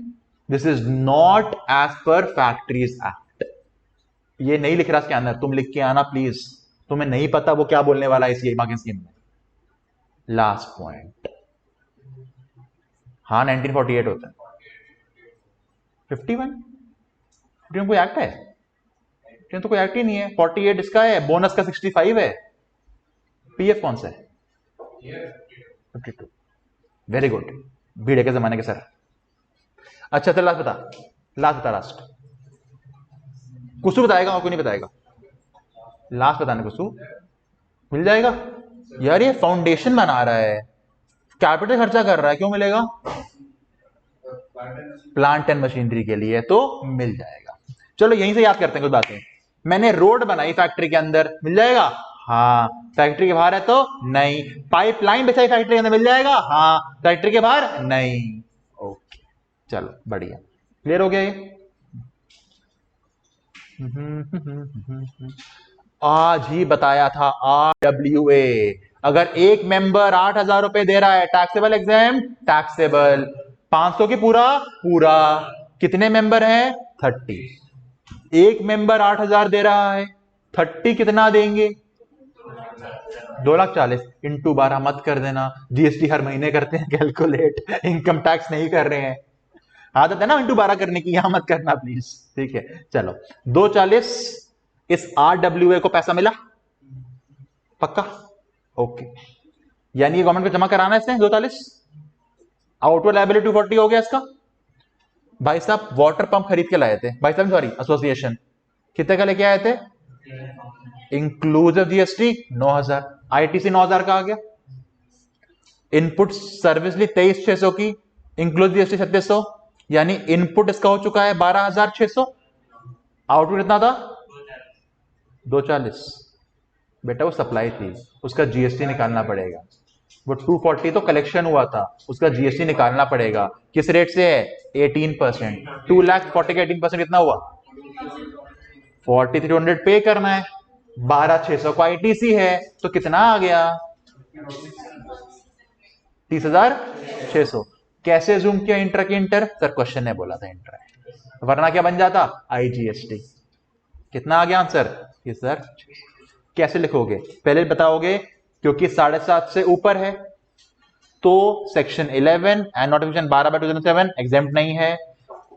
this is not as per factories act. ये नहीं लिख रहा इसके अंदर, तुम लिख के आना प्लीज, तुम्हें नहीं पता वो क्या बोलने वाला है इस मार्किंग स्कीम में। लास्ट पॉइंट, हाँ 1948 होता है। 51 कोई एक्ट है? तो कोई एक्ट ही नहीं है। 48 इसका है, बोनस का 65 है। पीएफ कौन सा है? 52। वेरी गुड, भीड़े के जमाने के सर। अच्छा चल लास्ट बता, लास्ट कुसु बताएगा और कोई नहीं बताएगा। लास्ट बताने कुसु मिल जाएगा यार। ये फाउंडेशन बना रहा है, कैपिटल खर्चा कर रहा है, क्यों मिलेगा? प्लांट एंड मशीनरी के लिए तो मिल जाएगा। चलो यहीं से याद करते हैं कुछ बातें। मैंने रोड बनाई फैक्ट्री के अंदर, मिल जाएगा? हाँ। फैक्ट्री के बाहर है तो नहीं। पाइपलाइन बिछाई फैक्ट्री के अंदर, मिल जाएगा? हाँ। फैक्ट्री के बाहर नहीं। ओके चलो बढ़िया, क्लियर हो गया ये। आज ही बताया था RWA। अगर एक मेंबर 8,000 रुपए दे रहा है, टैक्सेबल एग्जाम टैक्सेबल, 500 की पूरा पूरा। कितने मेंबर हैं? 30। एक मेंबर 8,000 दे रहा है, 30 कितना देंगे? 2,40,000 इंटू 12 मत कर देना, जीएसटी हर महीने करते हैं कैलकुलेट, इनकम टैक्स नहीं कर रहे हैं। आदत है ना इंटू 12 करने की, यहां मत करना प्लीज, ठीक है। चलो 2,40 इस RWA को पैसा मिला, पक्का? ओके, यानी गवर्नमेंट को जमा कराना है इसने 2,40। आउटवर्ड लायबिलिटी 240 हो गया इसका। भाई साहब वाटर पंप खरीद के लाए थे, भाई साहब सॉरी एसोसिएशन, कितने का लेके आए थे? इंक्लूसिव जीएसटी 9,000, आईटीसी 9,000 का आ गया। इनपुट सर्विस ली 23,600 की, इंक्लूसिव जीएसटी 3,700, यानी इनपुट इसका हो चुका है 12,600। आउटपुट कितना था? 240 बेटा वो सप्लाई थी, उसका जीएसटी निकालना पड़ेगा। वो 240 तो कलेक्शन हुआ था, उसका जीएसटी निकालना पड़ेगा। किस रेट से है? 18%। 2,40,000 का 18% कितना हुआ? 4300 पे करना है। 12,600 का आईटीसी है, तो कितना आ गया? 30,600। कैसे जूम किया इंटर के इंटर? सर क्वेश्चन ने बोला था इंटर, वरना क्या बन जाता? आईजीएसटी। कितना आ गया आंसर? ये सर कैसे लिखोगे? पहले बताओगे क्योंकि 7.5 से ऊपर है तो सेक्शन 11 एंड नोटिफिकेशन 12/2007 एग्जेम्प्ट नहीं है,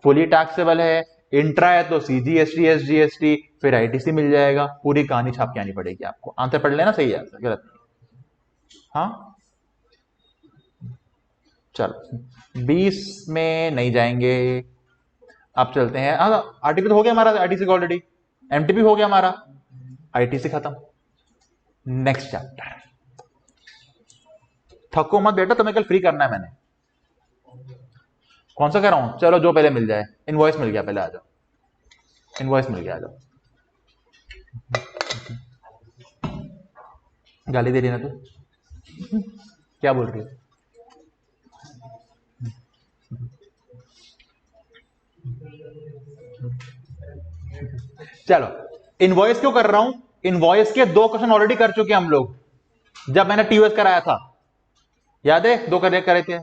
फुली टैक्सेबल है। इंट्रा है तो सीजीएसटी, एसजीएसटी, फिर आईटीसी मिल जाएगा। पूरी कहानी छाप के आनी पड़ेगी आपको। आंसर पढ़ लेना, सही है आंसर, गलत नहीं। हाँ चलो 20 में नहीं जाएंगे, अब चलते हैं। आरटीपी तो हो गया हमारा, आईटीसी का ऑलरेडी। एमटीपी हो गया हमारा, आईटीसी खत्म। Next chapter. थको मत बेटा, तुम्हें कल फ्री करना है मैंने। कौन सा कर रहा हूं? चलो जो पहले मिल जाए। इनवॉइस मिल गया, पहले आ जाओ। इनवॉइस मिल गया, आ जाओ। गाली दे रही ना तू? क्या बोल रही है? चलो इनवॉइस क्यों कर रहा हूं? इनवॉइस के 2 क्वेश्चन ऑलरेडी कर चुके हम लोग जब मैंने टीयूएस कराया था। याद है? 2 करे थे।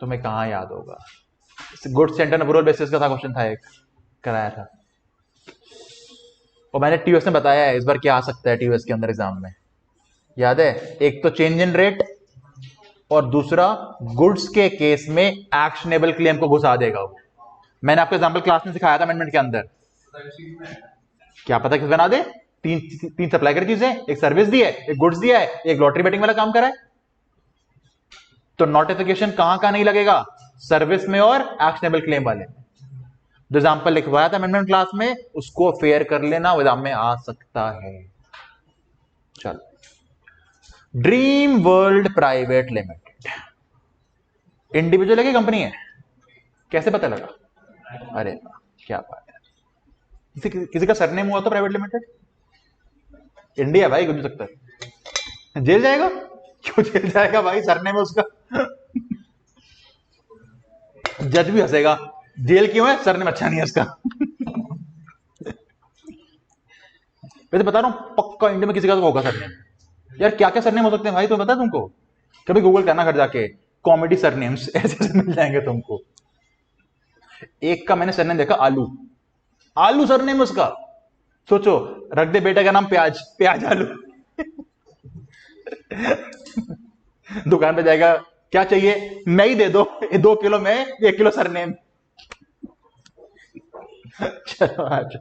तुम्हें कहां याद होगा? गुड सेंटर अप्रूवल बेसिस का था क्वेश्चन, था एक कराया था। और मैंने टीयूएस में बताया है इस बार क्या आ सकता है टीयूएस के अंदर एग्जाम में। याद है? एक तो चेंज इन रेट, और दूसरा गुड्स के केस में एक्शनेबल क्लेम को घुसा देगा वो। मैंने आपको एग्जांपल क्लास में सिखाया था अमेंडमेंट के अंदर। क्या पता किस बना दे? तीन सप्लाई करी चीजें, एक सर्विस दी है, एक गुड्स दिया है, एक लॉटरी बेटिंग वाला काम करा है। तो नोटिफिकेशन कहां नहीं लगेगा? सर्विस में और एक्शनेबल क्लेम वाले में। जो एग्जांपल लिखवाया था अमेंडमेंट क्लास में, उसको फेयर कर लेना, एग्जाम में आ सकता है। चलो dream world private limited individual है कि कंपनी है? कैसे पता लगा? अरे क्या बात है। किसी का सरनेम हुआ तो प्राइवेट लिमिटेड? इंडिया भाई, कुछ भी सकता है। जेल जाएगा? क्यों जेल जाएगा भाई? सरनेम है उसका। जज भी हंसेगा, जेल क्यों है? सरनेम अच्छा नहीं है उसका। वैसे बता रहा हूं, पक्का इंडिया में किसी का तो होगा सरनेम। यार क्या क्या सरनेम हो सकते हैं भाई, तो बता तुमको। कभी गूगल करना घर जाके, कॉमेडी सरनेम्स ऐसे मिल जाएंगे तुमको। एक का मैंने सरनेम देखा, आलू। आलू सरनेम उसका। सोचो, रख दे बेटे का नाम प्याज, प्याज आलू। दुकान पे जाएगा, क्या चाहिए? मैं ही दे दो, 2 किलो में 1 किलो सरनेम। चलो आज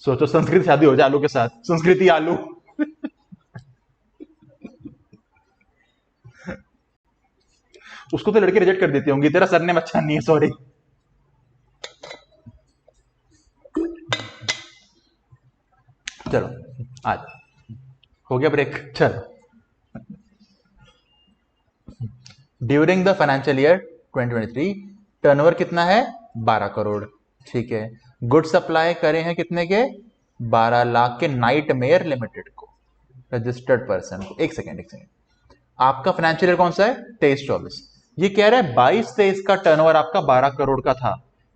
सोचो, संस्कृत शादी हो जाए आलू के साथ, संस्कृति आलू। उसको तो लड़के रिजेक्ट कर देती होंगी, तेरा सरनेम अच्छा नहीं है, सॉरी। चलो आज हो गया ब्रेक। चलो during the financial year 2023 turnover कितना है? 12 करोड़। ठीक है। गुड सप्लाई करे हैं कितने के? 12 लाख के नाइट मेयर लिमिटेड को, रजिस्टर्ड पर्सन को। एक सेकेंड आपका फाइनेंशियल ईयर कौन सा है? 23-24। ये कह रहा है 22-23 का टर्नओवर आपका 12 करोड़ का था।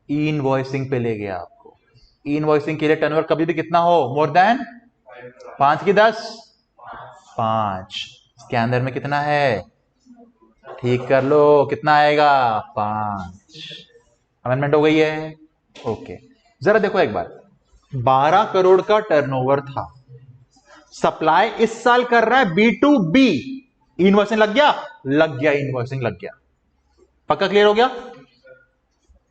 ई इनवॉइसिंग पे ले गया आपको। ई इनवॉइसिंग के लिए टर्नओवर कभी भी कितना हो? मोर देन 5 की 10, 5 इसके अंदर में कितना है? ठीक कर लो, कितना आएगा? 5। अमेंडमेंट हो गई है। ओके, जरा देखो एक बार, 12 करोड़ का टर्नओवर था, सप्लाई इस साल कर रहा है B2B। इनवॉइसिंग लग गया? लग गया, इनवॉइसिंग लग गया। पक्का क्लियर हो गया?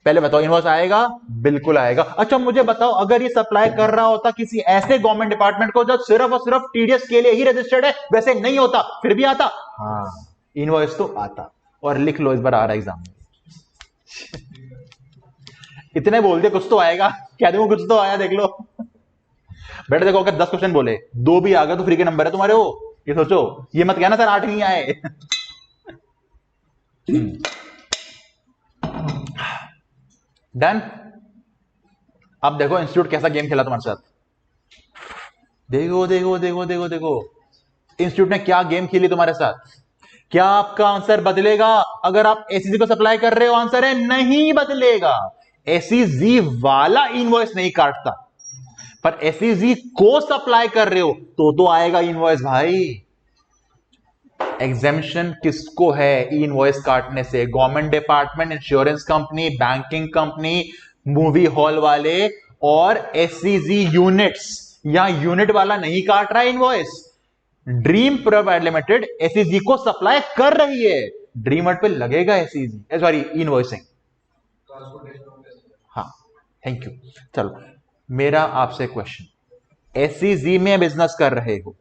पहले बताओ, इनवॉइस आएगा? बिल्कुल आएगा। अच्छा मुझे बताओ, अगर ये सप्लाई कर रहा होता किसी ऐसे गवर्नमेंट डिपार्टमेंट को जो सिर्फ और सिर्फ टीडीएस के लिए ही रजिस्टर्ड है, वैसे नहीं होता, फिर भी आता? हाँ, इनवॉइस तो आता। और लिख लो, इस बार आ रहा है एग्जाम में। इतने बोल दिया, कुछ तो आएगा। क्या देखो, कुछ तो आया, देख लो। बेटा देखो, अगर 10 क्वेश्चन बोले, 2 भी आ गए तो फ्री के नंबर है तुम्हारे वो। ये सोचो, ये मत कहना सर 8 नहीं आए। डन। अब देखो इंस्टीट्यूट कैसा गेम खेला तुम्हारे साथ। देखो देखो देखो देखो देखो, इंस्टीट्यूट ने क्या गेम खेली तुम्हारे साथ। क्या आपका आंसर बदलेगा अगर आप एसईजी को सप्लाई कर रहे हो? आंसर है नहीं बदलेगा। एसईजी वाला इनवॉइस नहीं काटता, पर एसईजी को सप्लाई कर रहे हो तो आएगा इनवॉइस भाई। एग्जेम्पशन किसको है इनवॉइस काटने से? Government department, insurance company, banking company, movie hall वाले और एसईजी यूनिट्स। यहां यूनिट वाला नहीं काट रहा है invoice, dream private limited SEG को सप्लाई कर रही है। ड्रीम वर्ड पे लगेगा एसईजी, सॉरी इनवॉइसिंग। हाँ, थैंक यू। चलो, मेरा आपसे क्वेश्चन, एसईजी में बिजनेस कर रहे हो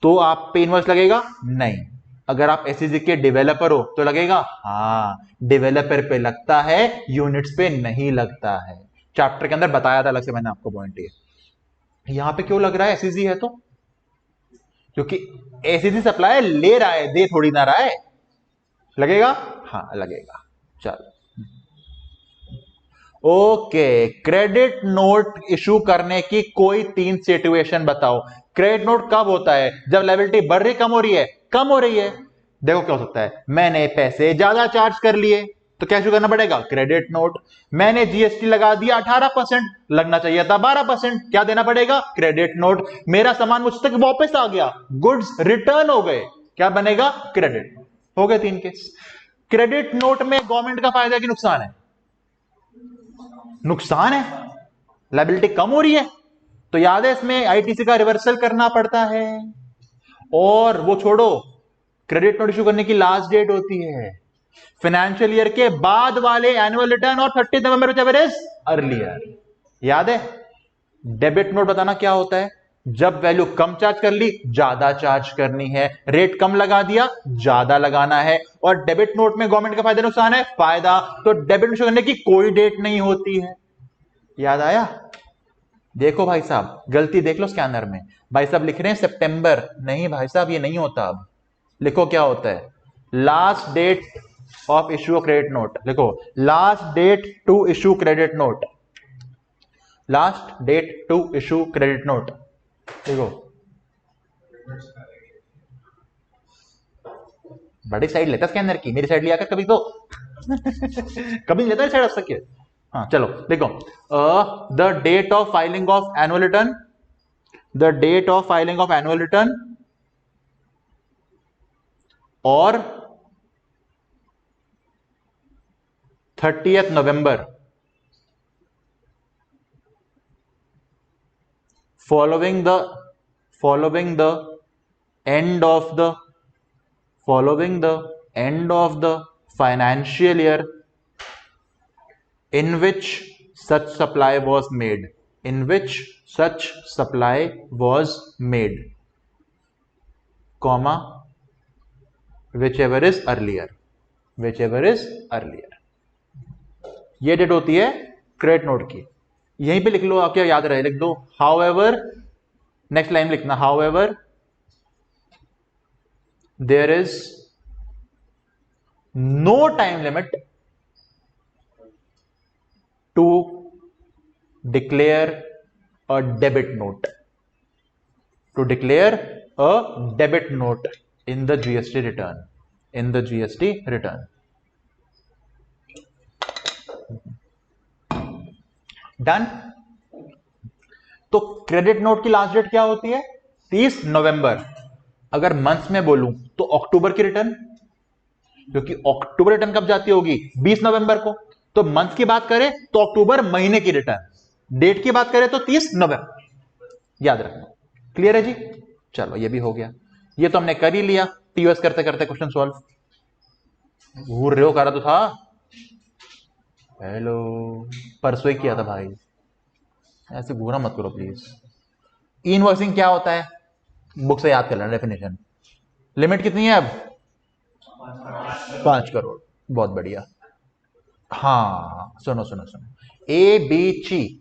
तो आप पे इनवॉइस लगेगा? नहीं। अगर आप एसईजी के डेवलपर हो तो लगेगा? हाँ, डेवलपर पे लगता है, यूनिट्स पे नहीं लगता है। चैप्टर के अंदर बताया था अलग से मैंने आपको पॉइंट। ये यहां पे क्यों लग रहा है एसईजी है तो? क्योंकि एसईजी सप्लाई ले रहा है, दे थोड़ी ना रहा है। लगेगा? हाँ लगेगा। चलो, ओके, क्रेडिट नोट इशू करने की कोई 3 सिचुएशन बताओ। क्रेडिट नोट कब होता है? जब लायबिलिटी बढ़ रही, कम हो रही है? कम हो रही है। देखो क्या हो सकता है, मैंने पैसे ज्यादा चार्ज कर लिए तो क्या इशू करना पड़ेगा? Credit note. मैंने जीएसटी लगा दिया 18%, लगना चाहिए था 12%, क्या देना पड़ेगा? Credit note. मेरा सामान मुझ तक वापस आ गया, गुड्स रिटर्न हो गए, क्या बनेगा? क्रेडिट। हो गए 3 केस। क्रेडिट नोट में गवर्नमेंट का फायदा कि नुकसान है? नुकसान है, लायबिलिटी कम हो रही है, तो याद है इसमें आईटीसी का रिवर्सल करना पड़ता है। और वो छोड़ो, क्रेडिट नोट इशू करने की लास्ट डेट होती है फाइनेंशियल ईयर के बाद वाले एनुअल रिटर्न और 30 नवंबर व्हिचएवर इज अर्लियर। याद है? डेबिट नोट बताना क्या होता है? जब वैल्यू कम चार्ज कर ली, ज्यादा चार्ज करनी है, रेट कम लगा दिया, ज्यादा लगाना है। और डेबिट नोट में गवर्नमेंट का फायदा नुकसान है? फायदा। तो डेबिट नोट करने की कोई डेट नहीं होती है। याद आया? देखो भाई साहब, गलती देख लो स्कैनर में, भाई साहब लिख रहे हैं सितंबर, नहीं भाई साहब ये नहीं होता। अब लिखो क्या होता है, last date of issue credit note. लिखो last date to issue credit note, last date to issue credit note. देखो बड़ी साइड लेता स्कैनर की, मेरी साइड लिया कर कभी तो कभी नहीं लेता साइड अब तक। हाँ चलो देखो, the date of filing of annual return, the date of filing of annual return और 30th November following the end of the financial year in which such supply was made, comma whichever is earlier, ये date होती है credit note की। यहीं पे लिख लो, आप क्या याद रहे लिख दो, हाउएवर, नेक्स्ट लाइन लिखना, however there is no time limit to declare a debit note, in the GST return, done. तो क्रेडिट नोट की लास्ट डेट क्या होती है? 30 नवंबर। अगर मंथ में बोलूं तो अक्टूबर की रिटर्न, क्योंकि अक्टूबर रिटर्न कब जाती होगी? 20 नवंबर को। तो मंथ की बात करें तो अक्टूबर महीने की रिटर्न, डेट की बात करें तो 30 नवंबर। याद रखना, क्लियर है जी? चलो ये भी हो गया, ये तो हमने कर ही लिया। टीओएस करते करते क्वेश्चन सॉल्व। घूर रहे हो, करा तो था, हेलो, परसों ही किया था भाई, ऐसे घूरा मत करो प्लीज। इनवॉइसिंग क्या होता है? बुक से याद कर लेना डेफिनेशन। लिमिट कितनी है अब? 5 करोड़। बहुत बढ़िया। हाँ सुनो सुनो सुनो, A B C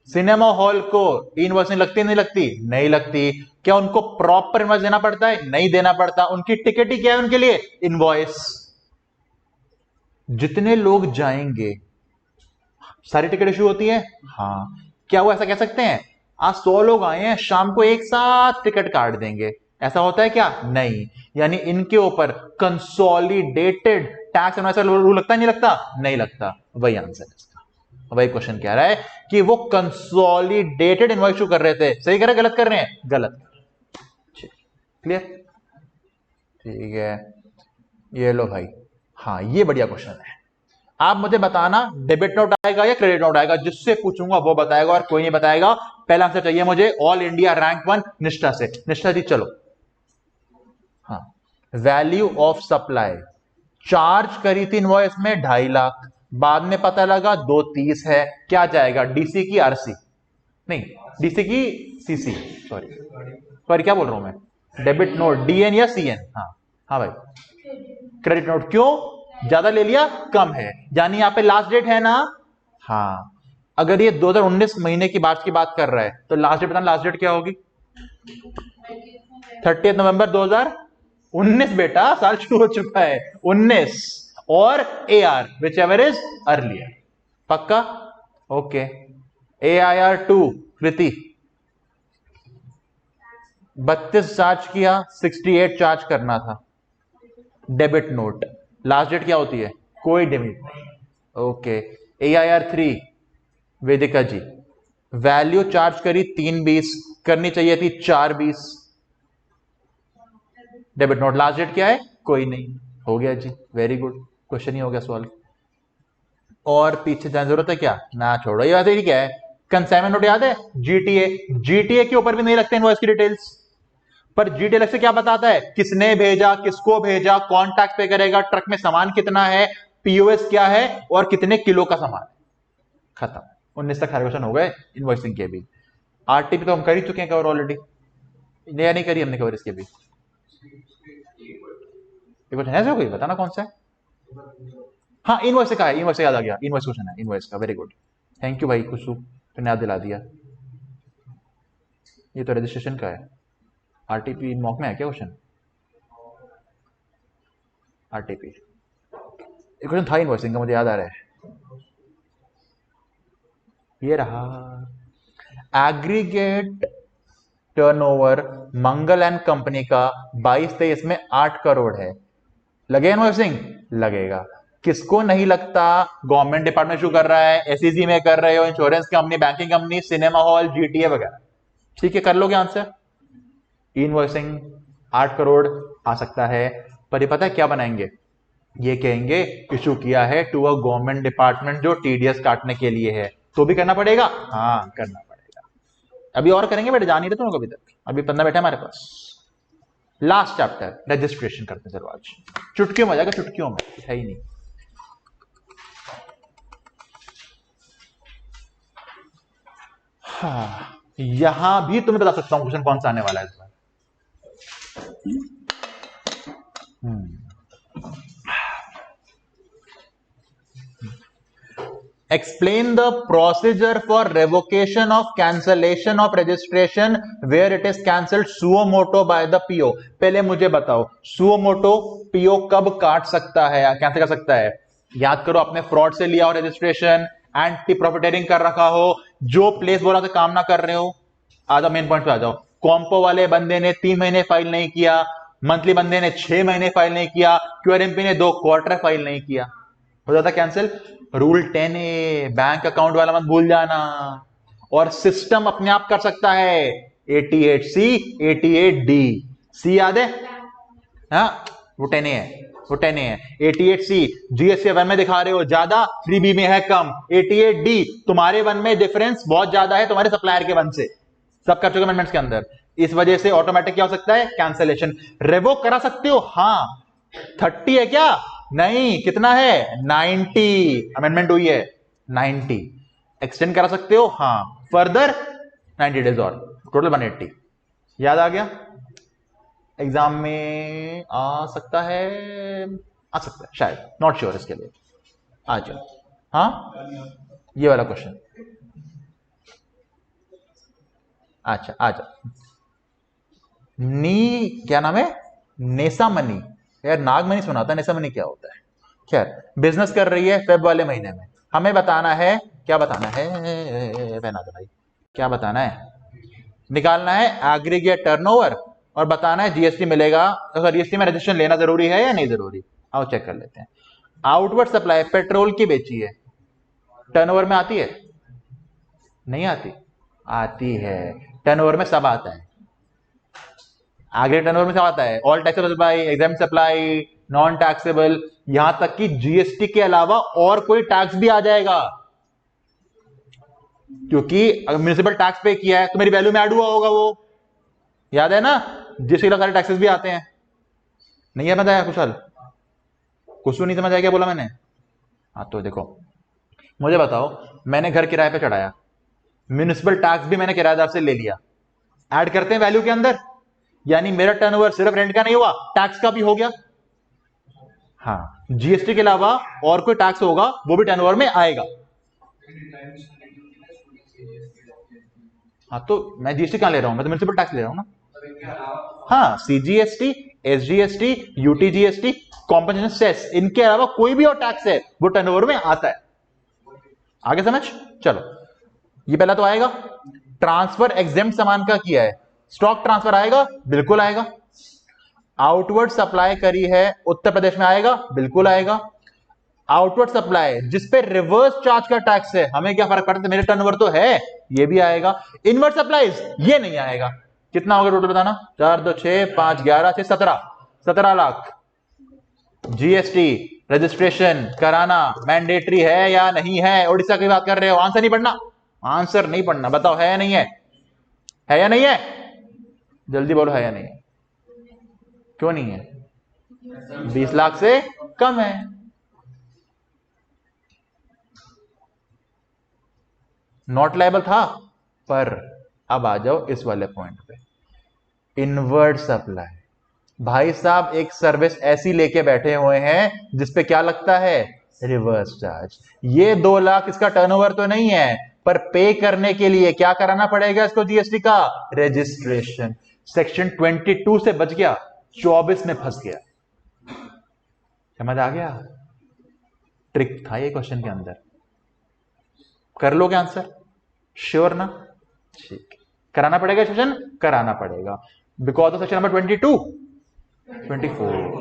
cinema hall को इनवॉइसिंग लगती नहीं लगती? नहीं लगती। क्या उनको प्रॉपर इनवॉइस देना पड़ता है? नहीं देना पड़ता। उनकी टिकट ही क्या है उनके लिए? इनवॉइस। जितने लोग जाएंगे सारी टिकट इशू होती है। हाँ, क्या वो ऐसा कह सकते हैं आज 100 लोग आए हैं, शाम को एक साथ टिकट काट देंगे, ऐसा होता है क्या? नहीं। यानी इनके ऊपर कंसोलिडेटेड टैक्स इनवॉइस रूल लगता है, नहीं लगता? नहीं लगता। वही आंसर है इसका। वही क्वेश्चन कह रहा है कि वो कंसोलिडेटेड इनवॉइस इशू कर रहे थे। सही कर रहे, गलत कर रहे हैं? गलत। क्लियर? ठीक है, ये लो भाई। हाँ, ये बढ़िया क्वेश्चन है। आप मुझे बताना डेबिट नोट आएगा या क्रेडिट नोट आएगा, जिससे पूछूंगा वो बताएगा और कोई नहीं बताएगा। पहला आंसर चाहिए मुझे ऑल इंडिया रैंक 1 निष्ठा से। निष्ठा जी चलो। हाँ, वैल्यू ऑफ सप्लाई चार्ज करी थी इनवॉइस में 2.5 लाख, बाद में पता लगा 230 है। क्या जाएगा, डीसी की आरसी? नहीं, डीसी की सीसी। सॉरी क्या बोल रहा हूं मैं? डेबिट नोट डीएन या सीएन? हाँ हाँ भाई, क्रेडिट नोट। क्यों? ज्यादा ले लिया, कम है, यानी यहां पे लास्ट डेट है ना? हाँ, अगर ये 2019 महीने की बात कर रहा है तो लास्ट डेट बताना, लास्ट डेट क्या होगी? 30 नवंबर 2019 बेटा, साल शुरू हो चुका है 19। और AR which ever is earlier. पक्का? ओके। AIR2 कृति 32 चार्ज किया, 68 चार्ज करना था। डेबिट नोट लास्ट डेट क्या होती है? कोई डेबिट नहीं। ओके। AIR3 वेदिका जी वैल्यू चार्ज करी 320, करनी चाहिए थी 420। डेबिट नोट लास्ट डेट क्या है? कोई नहीं। हो गया जी, वेरी गुड, क्वेश्चन ही हो गया सॉल्व। और पीछे जाने जरूरत है क्या? ना छोड़ो, ये वैसे ही क्या है, कंसाइनमेंट नोट याद है? जीटीए के ऊपर भी नहीं लगते इनवॉइस की डिटेल्स, पर जीटीएल से क्या बताता है? किसने भेजा, किसको भेजा, कौन टैक्स पे करेगा, ट्रक में सामान कितना है, पीओएस क्या है, और कितने किलो का सामान। खत्म। 19 तक क्वेश्चन हो गए इनवॉइसिंग के भी। आरटीपी तो हम कर ही चुके हैं कवर ऑलरेडी, नया नहीं करी हमने कवर इसके भी। क्वेश्चन है कोई बताना कौन सा है? हाँ, इनवॉइस का है, इनवॉइस याद आ गया, इनवॉइस क्वेश्चन है इनवॉइस का। वेरी गुड, थैंक यू भाई खुशू, तुमने याद दिला दिया। ये तो रजिस्ट्रेशन का है। आरटीपी मॉक में है क्या क्वेश्चन? आरटीपी क्वेश्चन था इनवॉइसिंग का, मुझे याद आ रहा है। ये रहा। Aggregate turnover Mangal and company का 22-23 में 8 करोड़ है। लगे इनवॉइसिंग? लगेगा। किसको नहीं लगता? गवर्नमेंट डिपार्टमेंट इशू कर रहा है, एसईसी में कर रहे हो, insurance company, banking company, cinema hall, GTA वगैरह। ठीक है, कर लोगे आंसर। इनवॉइसिंग 8 करोड़ आ सकता है, पर ये पता है क्या बनाएंगे? ये कहेंगे इशू किया है टू अ गवर्नमेंट डिपार्टमेंट जो टीडीएस काटने के लिए है, तो भी करना पड़ेगा। हाँ, करना पड़ेगा। अभी और करेंगे बेटा, जान ही रहे तुम लोग अभी तक, अभी पन्ना बैठा हमारे पास। लास्ट चैप्टर रजिस्ट्रेशन करते हैं चलो आज। चुटकियों में जाएगा, चुटकियों में, है ही नहीं। हाँ, यहां भी तुम्हें बता सकता हूं क्वेश्चन कौन सा आने वाला है इस बार। Explain the procedure for revocation of cancellation of registration where it is cancelled suo moto by the PO। पहले मुझे बताओ, suo moto PO कब काट सकता है या कैंसिल कर सकता है? याद करो, आपने फ्रॉड से लिया हो रजिस्ट्रेशन, एंटी प्रॉफिटेरिंग कर रखा हो, जो प्लेस बोला था काम ना कर रहे हो। आ जाओ मेन पॉइंट पे आ जाओ। कॉम्पो वाले बंदे ने 3 महीने फाइल नहीं किया, मंथली बंदे ने 6 महीने फाइल नहीं किया, क्यूआरएमपी ने 2 क्वार्टर फाइल नहीं किया, हो जाता cancel. Rule 10A bank account वाला मत भूल जाना। और सिस्टम अपने आप कर सकता है 88C 88D। सी याद है? हाँ, वो 10A है, वो 10A है। 88C जीएसटी वन में दिखा रहे हो ज्यादा, 3B में है कम। 88D तुम्हारे वन में डिफरेंस बहुत ज्यादा है तुम्हारे सप्लायर के वन से, सब कर चुके अमेंडमेंट्स के अंदर। इस वजह से ऑटोमेटिक क्या हो सकता है? कैंसिलेशन। रेवोक करा सकते हो, हाँ। 30 है क्या? नहीं, कितना है? 90 अमेंडमेंट हुई है, 90। एक्सटेंड करा सकते हो, हाँ, फर्दर 90 डेज और टोटल 180। याद आ गया? एग्जाम में आ सकता है, आ सकता है शायद, नॉट श्योर इसके लिए। आ जाओ। हाँ, ये वाला क्वेश्चन। अच्छा आ जाओ। नी क्या नाम है? नेसामनी। यार नागमणि सुना था, नेसामनी क्या होता है? खैर, बिजनेस कर रही है फेब वाले महीने में। हमें बताना है, क्या बताना है? बहना दो भाई, क्या बताना है? निकालना है एग्रीगेट टर्नओवर और बताना है जीएसटी मिलेगा। अगर जीएसटी में रजिस्ट्रेशन लेना जरूरी है या नहीं जरूरी, आओ चेक कर लेते हैं। आउटवर्ड सप्लाई पेट्रोल की बेची है, टर्नओवर में आती है? नहीं आती? आती है। टर्नओवर में सब आता है। आगे टर्नओवर में सब आता है, all taxable supply, exempt supply, non taxable, यहां तक कि जीएसटी के अलावा और कोई टैक्स भी आ जाएगा, क्योंकि म्यूनिसिपल टैक्स पे किया है तो मेरी वैल्यू में ऐड हुआ होगा वो, याद है ना? जीएसटी के सारे टैक्सेस भी आते हैं। नहीं है बताया कुशल? कुछ तो नहीं समझ आया क्या बोला मैंने? हाँ तो देखो, मुझे बताओ, मैंने घर किराए पे चढ़ाया, म्यूनिसिपल टैक्स भी मैंने किराएदार से ले लिया, ऐड करते हैं वैल्यू के अंदर, यानी मेरा टर्नओवर सिर्फ रेंट का नहीं हुआ, टैक्स का भी हो गया। हाँ, जीएसटी के अलावा और कोई टैक्स होगा वो भी टर्नओवर में आएगा। हाँ तो मैं जीएसटी कहां ले रहा हूं? मैं तो म्यूनिसिपल टैक्स ले रहा हूं ना। हाँ, CGST, SGST, UTGST, compensation cess, इनके अलावा कोई भी और टैक्स है वो टर्नओवर में आता है। आगे समझ? चलो, ये पहला तो आएगा। ट्रांसफर एग्जेम्प्ट सामान का किया है, स्टॉक ट्रांसफर आएगा? बिल्कुल आएगा। आउटवर्ड सप्लाई करी है उत्तर प्रदेश में, आएगा? बिल्कुल आएगा। आउटवर्ड सप्लाई जिस पे रिवर्स चार्ज का टैक्स है, हमें क्या फर्क पड़ता है, मेरे टर्नओवर तो है, ये भी आएगा। इनवर्ड सप्लाईज ये नहीं आएगा। कितना होगा टोटल बताना? 4 2 6 5 11 6 17 लाख। जीएसटी रजिस्ट्रेशन कराना मैंडेटरी है या नहीं है? उड़ीसा की बात कर रहे हो, आंसर नहीं पढ़ना, आंसर नहीं पढ़ना, बताओ है या नहीं है? है या नहीं है? जल्दी बोलो, है या नहीं है? क्यों नहीं है? 20 लाख से कम है। नॉट लायबल था, पर अब आ जाओ इस वाले पॉइंट पे, इनवर्ड सप्लाई। भाई साहब एक सर्विस ऐसी लेके बैठे हुए हैं जिसपे क्या लगता है? Reverse charge. ये 2 लाख इसका टर्नओवर तो नहीं है, पर पे करने के लिए क्या कराना पड़ेगा इसको? जीएसटी का रजिस्ट्रेशन। सेक्शन 22 से बच गया, 24 में फंस गया। समझ आ गया? ट्रिक था ये क्वेश्चन के अंदर। कर लोगे आंसर? श्योर ना? ठीक, कराना पड़ेगा सेशन, कराना पड़ेगा, बिकॉज ऑफ सेक्शन नंबर 22 24।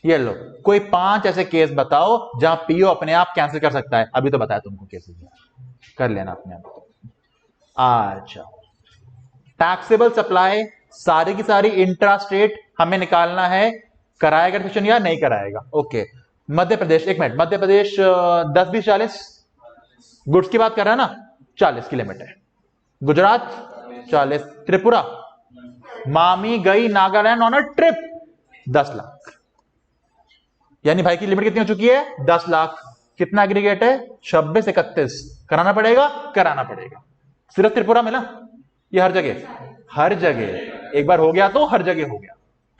ये लो, कोई 5 ऐसे केस बताओ जहां पीओ अपने आप कैंसिल कर सकता है। अभी तो बताया तुमको केसेस, कर लेना अपने आप। अच्छा, टैक्सेबल सप्लाई सारी की सारी इंट्रा स्टेट हमें निकालना है, कराएगा सेशन या नहीं कराएगा। ओके, मध्य प्रदेश, एक मिनट, मध्य प्रदेश 10 20 40 गुड्स की बात कर रहा है ना, 40 की लिमिट है। गुजरात 40, त्रिपुरा, मामी गई Nagaland on a trip 10 lakh, यानी भाई की लिमिट कितनी हो चुकी है? 10 लाख। कितना एग्रीगेट है? 26 31। कराना पड़ेगा? कराना पड़ेगा। सिर्फ त्रिपुरा में ना, ये हर जगह? हर जगह। एक बार हो गया तो हर जगह हो गया।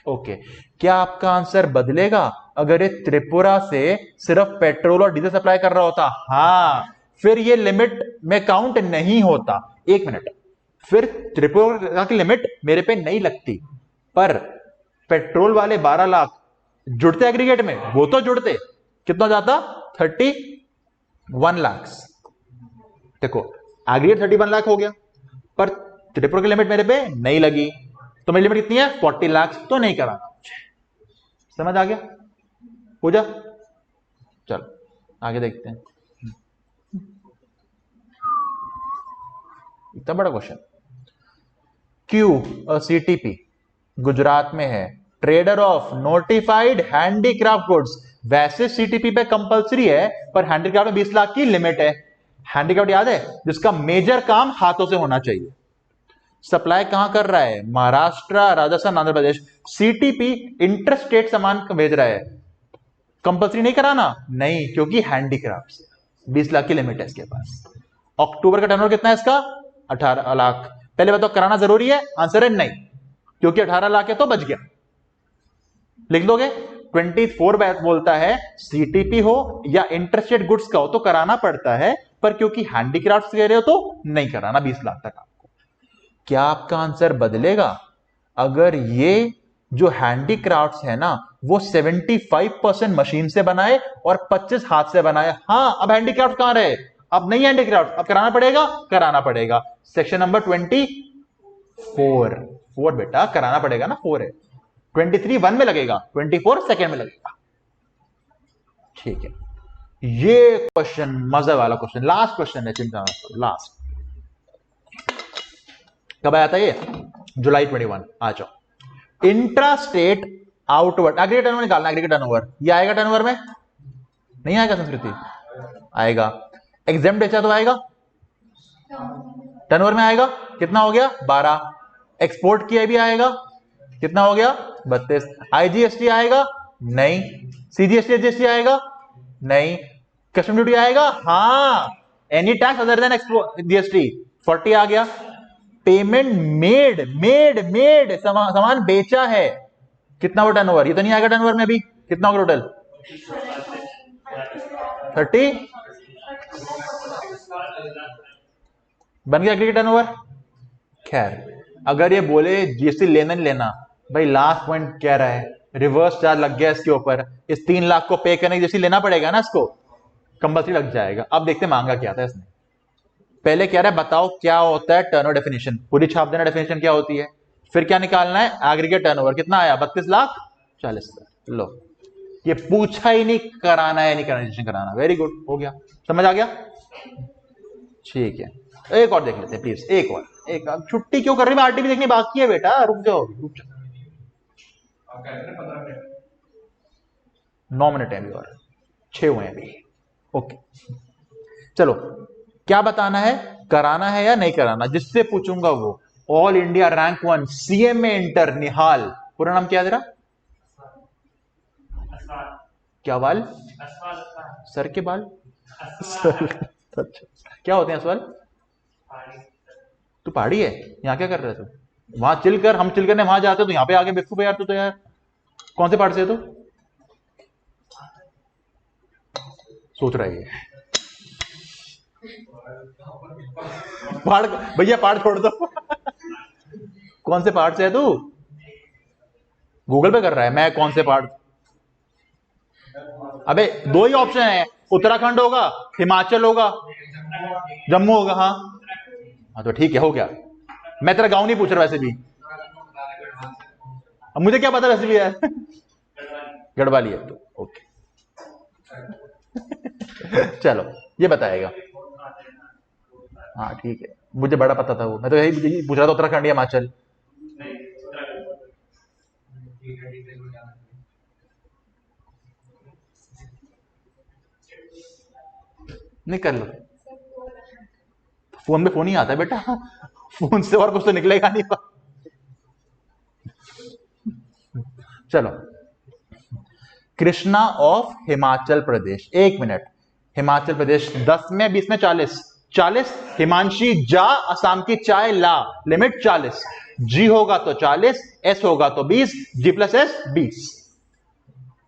ओके, क्या आपका आंसर बदलेगा अगर ये त्रिपुरा से सिर्फ पेट्रोल और डीजल सप्लाई कर रहा होता? हाँ, फिर ये लिमिट में काउंट नहीं होता। एक मिनट, फिर त्रिपुरा की लिमिट मेरे पे नहीं लगती, पर पेट्रोल वाले 12 लाख जुड़ते एग्रीगेट में? वो तो जुड़ते। कितना जाता? 31 लाख। देखो, एग्रीगेट 31 लाख हो गया, पर त्रिपुरा की लिमिट मेरे पे नहीं लगी, तो मेरी लिमिट कितनी है? 40 लाख। तो नहीं कराना। समझ आ गया? पूजा, चलो आगे देखते हैं। इतना बड़ा क्वेश्चन। क्यू सीटीपी गुजरात में है, trader of notified handicraft goods. वैसे सीटीपी पे कंपलसरी है, पर हैंडीक्राफ्ट में 20 लाख की लिमिट है। हैंडीक्राफ्ट याद है, जिसका मेजर काम हाथों से होना चाहिए। सप्लाई कहां कर रहा है? Maharashtra, Rajasthan, Andhra Pradesh. CTP inter state सामान भेज रहा है, कंपलसरी नहीं कराना? नहीं, क्योंकि हैंडीक्राफ्ट 20 लाख की लिमिट है इसके पास। अक्टूबर का टर्नओवर कितना है इसका? 18 लाख। पहले बताओ, कराना जरूरी है? आंसर है नहीं, क्योंकि 18 लाख है तो बच गया। लिख दोगे? 24 बैच बोलता है सीटीपी हो या इंटरस्टेट गुड्स का हो तो कराना पड़ता है, पर क्योंकि हैंडीक्राफ्ट कह रहे हो तो नहीं कराना 20 लाख तक आपको। क्या आपका आंसर बदलेगा अगर ये जो हैंडीक्राफ्ट्स है ना, वो 75% मशीन से बनाए और 25 हाथ से बनाए? हाँ, अब हैंडीक्राफ्ट कहां रहे? अब नहीं है एंटी क्राउड, अब कराना पड़ेगा, कराना पड़ेगा। सेक्शन नंबर 4 बेटा कराना पड़ेगा ना, 4 है। 23 1 में लगेगा, 24 सेकेंड में लगेगा। ठीक है, ये क्वेश्चन मजे वाला क्वेश्चन, लास्ट क्वेश्चन है चिंता लास्ट। कब आया था ये? जुलाई 21। आ जाओ। Intra state outward aggregate turnover निकालना, एग्रीगेट टर्नओवर ये आएगा टर्नओवर में? नहीं आएगा संस्कृति? आएगा। एग्जाम बेचा तो आएगा टर्नओवर में, आएगा। कितना हो गया? 12। एक्सपोर्ट किया भी आएगा, कितना हो गया? 32। आईजीएसटी आएगा? नहीं। सीजीएसटी जीएसटी आएगा? नहीं। कस्टम ड्यूटी आएगा? हाँ। Any tax other than export GST 40 आ गया। पेमेंट मेड मेड मेड सामान बेचा है, कितना वो टर्नओवर? ये तो नहीं आएगा टर्नओवर में अभी, कितना होगा टोटल? 30 बन गया एग्रीगेट टर्नओवर। खैर अगर ये बोले जीएसटी लेना नहीं लेना, भाई लास्ट पॉइंट कह रहा है रिवर्स चार्ज लग गया इसके ऊपर, इस 3 लाख को पे करने की जीएसटी लेना पड़ेगा ना, इसको कंपल्सरी लग जाएगा। अब देखते मांगा क्या था इसने। पहले कह रहा है बताओ क्या होता है टर्नओवर डेफिनेशन, पूरी छाप देना डेफिनेशन क्या होती है। फिर क्या निकालना है? एग्रीगेट टर्नओवर कितना आया? 32,40,000। लो, ये पूछा ही नहीं कराना है नहीं कराना। वेरी गुड, हो गया, समझ आ गया। ठीक है, एक और देख लेते हैं प्लीज, एक और। एक छुट्टी क्यों कर रही है? आरटीपी देखनी बाकी है बेटा, रुक जाओ रुक जाओ। 9 मिनट है अभी और 6 हुए हैं अभी। ओके चलो, क्या बताना है? कराना है या नहीं कराना, जिससे पूछूंगा वो। All India rank 1 CMA inter Nihal, पूरा नाम क्या है तेरा? क्या बाल? सर के बाल? सर क्या होते हैं सवाल? तू पहाड़ी है? यहाँ क्या कर रहे थे? वहां चिल कर, हम चिल करने वहां जाते तो यहाँ पे आगे बेवकूफ है यार तू तो यार। कौन से पहाड़ से है तू? सोच रहा है पहाड़, भैया पहाड़ छोड़ दो। कौन से पहाड़ से है तू? गूगल पे कर रहा है मैं कौन से पहाड़? अबे 2 ही ऑप्शन है, उत्तराखंड होगा, हिमाचल होगा, जम्मू होगा। हाँ तो ठीक है, हो गया। मैं तेरा गांव नहीं पूछ रहा वैसे भी, अब मुझे क्या पता वैसे भी है। गढ़वाली है तो ओके। चलो ये बताएगा। हाँ ठीक है, मुझे बड़ा पता था वो, मैं तो यही पूछ रहा था उत्तराखंड या हिमाचल। नहीं कर लो, फोन में फोन ही आता है बेटा, फोन से और कुछ तो निकलेगा नहीं। चलो, कृष्णा ऑफ हिमाचल प्रदेश, 1 मिनट। हिमाचल प्रदेश 10 में 20 में 40 40। हिमांशी जा असम की चाय ला, लिमिट 40। जी होगा तो 40, एस होगा तो 20, G plus S 20।